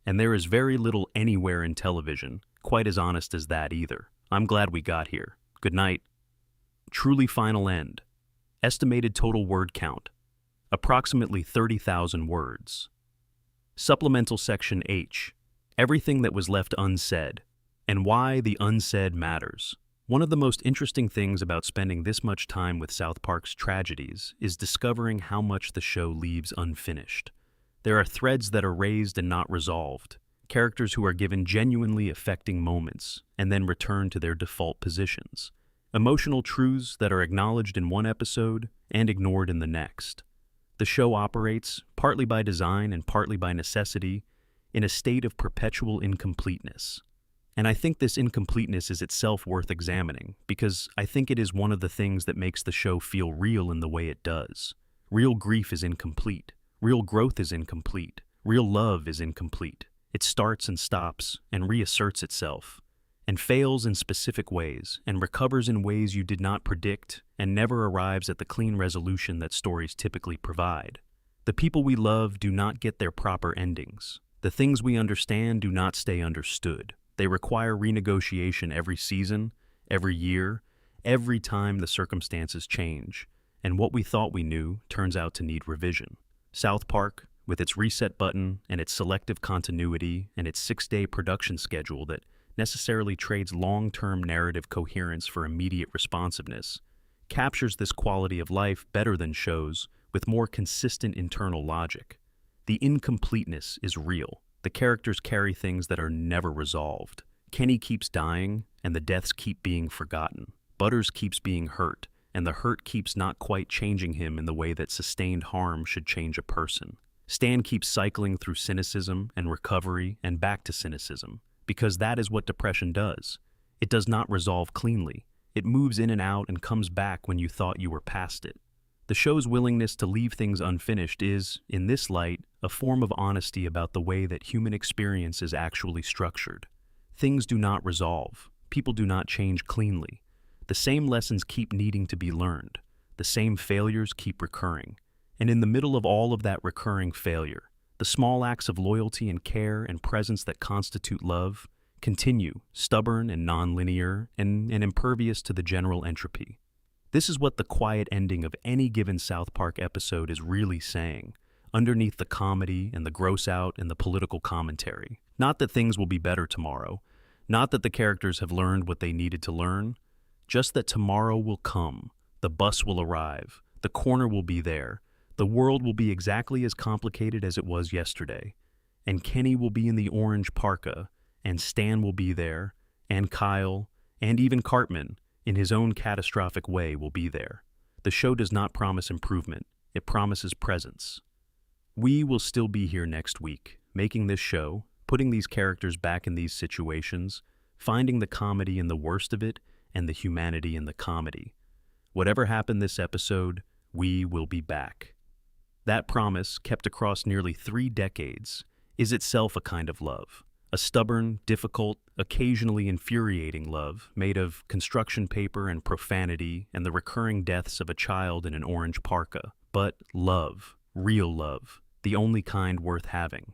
And there is very little anywhere in television quite as honest as that either. I'm glad we got here. Good night. Truly final end. Estimated total word count. Approximately 30,000 words. Supplemental section H. Everything that was left unsaid. And why the unsaid matters. One of the most interesting things about spending this much time with South Park's tragedies is discovering how much the show leaves unfinished. There are threads that are raised and not resolved, characters who are given genuinely affecting moments and then return to their default positions, emotional truths that are acknowledged in one episode and ignored in the next. The show operates, partly by design and partly by necessity, in a state of perpetual incompleteness. And I think this incompleteness is itself worth examining, because I think it is one of the things that makes the show feel real in the way it does. Real grief is incomplete. Real growth is incomplete. Real love is incomplete. It starts and stops and reasserts itself, and fails in specific ways, and recovers in ways you did not predict, and never arrives at the clean resolution that stories typically provide. The people we love do not get their proper endings. The things we understand do not stay understood. They require renegotiation every season, every year, every time the circumstances change, and what we thought we knew turns out to need revision. South Park, with its reset button and its selective continuity and its 6-day production schedule that necessarily trades long-term narrative coherence for immediate responsiveness, captures this quality of life better than shows with more consistent internal logic. The incompleteness is real. The characters carry things that are never resolved. Kenny keeps dying, and the deaths keep being forgotten. Butters keeps being hurt, and the hurt keeps not quite changing him in the way that sustained harm should change a person. Stan keeps cycling through cynicism and recovery and back to cynicism, because that is what depression does. It does not resolve cleanly. It moves in and out and comes back when you thought you were past it. The show's willingness to leave things unfinished is, in this light, a form of honesty about the way that human experience is actually structured. Things do not resolve. People do not change cleanly. The same lessons keep needing to be learned. The same failures keep recurring. And in the middle of all of that recurring failure, the small acts of loyalty and care and presence that constitute love continue, stubborn and non-linear and impervious to the general entropy. This is what the quiet ending of any given South Park episode is really saying, underneath the comedy and the gross out and the political commentary. Not that things will be better tomorrow, not that the characters have learned what they needed to learn, just that tomorrow will come, the bus will arrive, the corner will be there, the world will be exactly as complicated as it was yesterday, and Kenny will be in the orange parka, and Stan will be there, and Kyle, and even Cartman, in his own catastrophic way, will be there. The show does not promise improvement, it promises presence. We will still be here next week, making this show, putting these characters back in these situations, finding the comedy in the worst of it, and the humanity in the comedy. Whatever happened this episode, we will be back. That promise, kept across nearly 3 decades, is itself a kind of love. A stubborn, difficult, occasionally infuriating love made of construction paper and profanity and the recurring deaths of a child in an orange parka. But love, real love, the only kind worth having.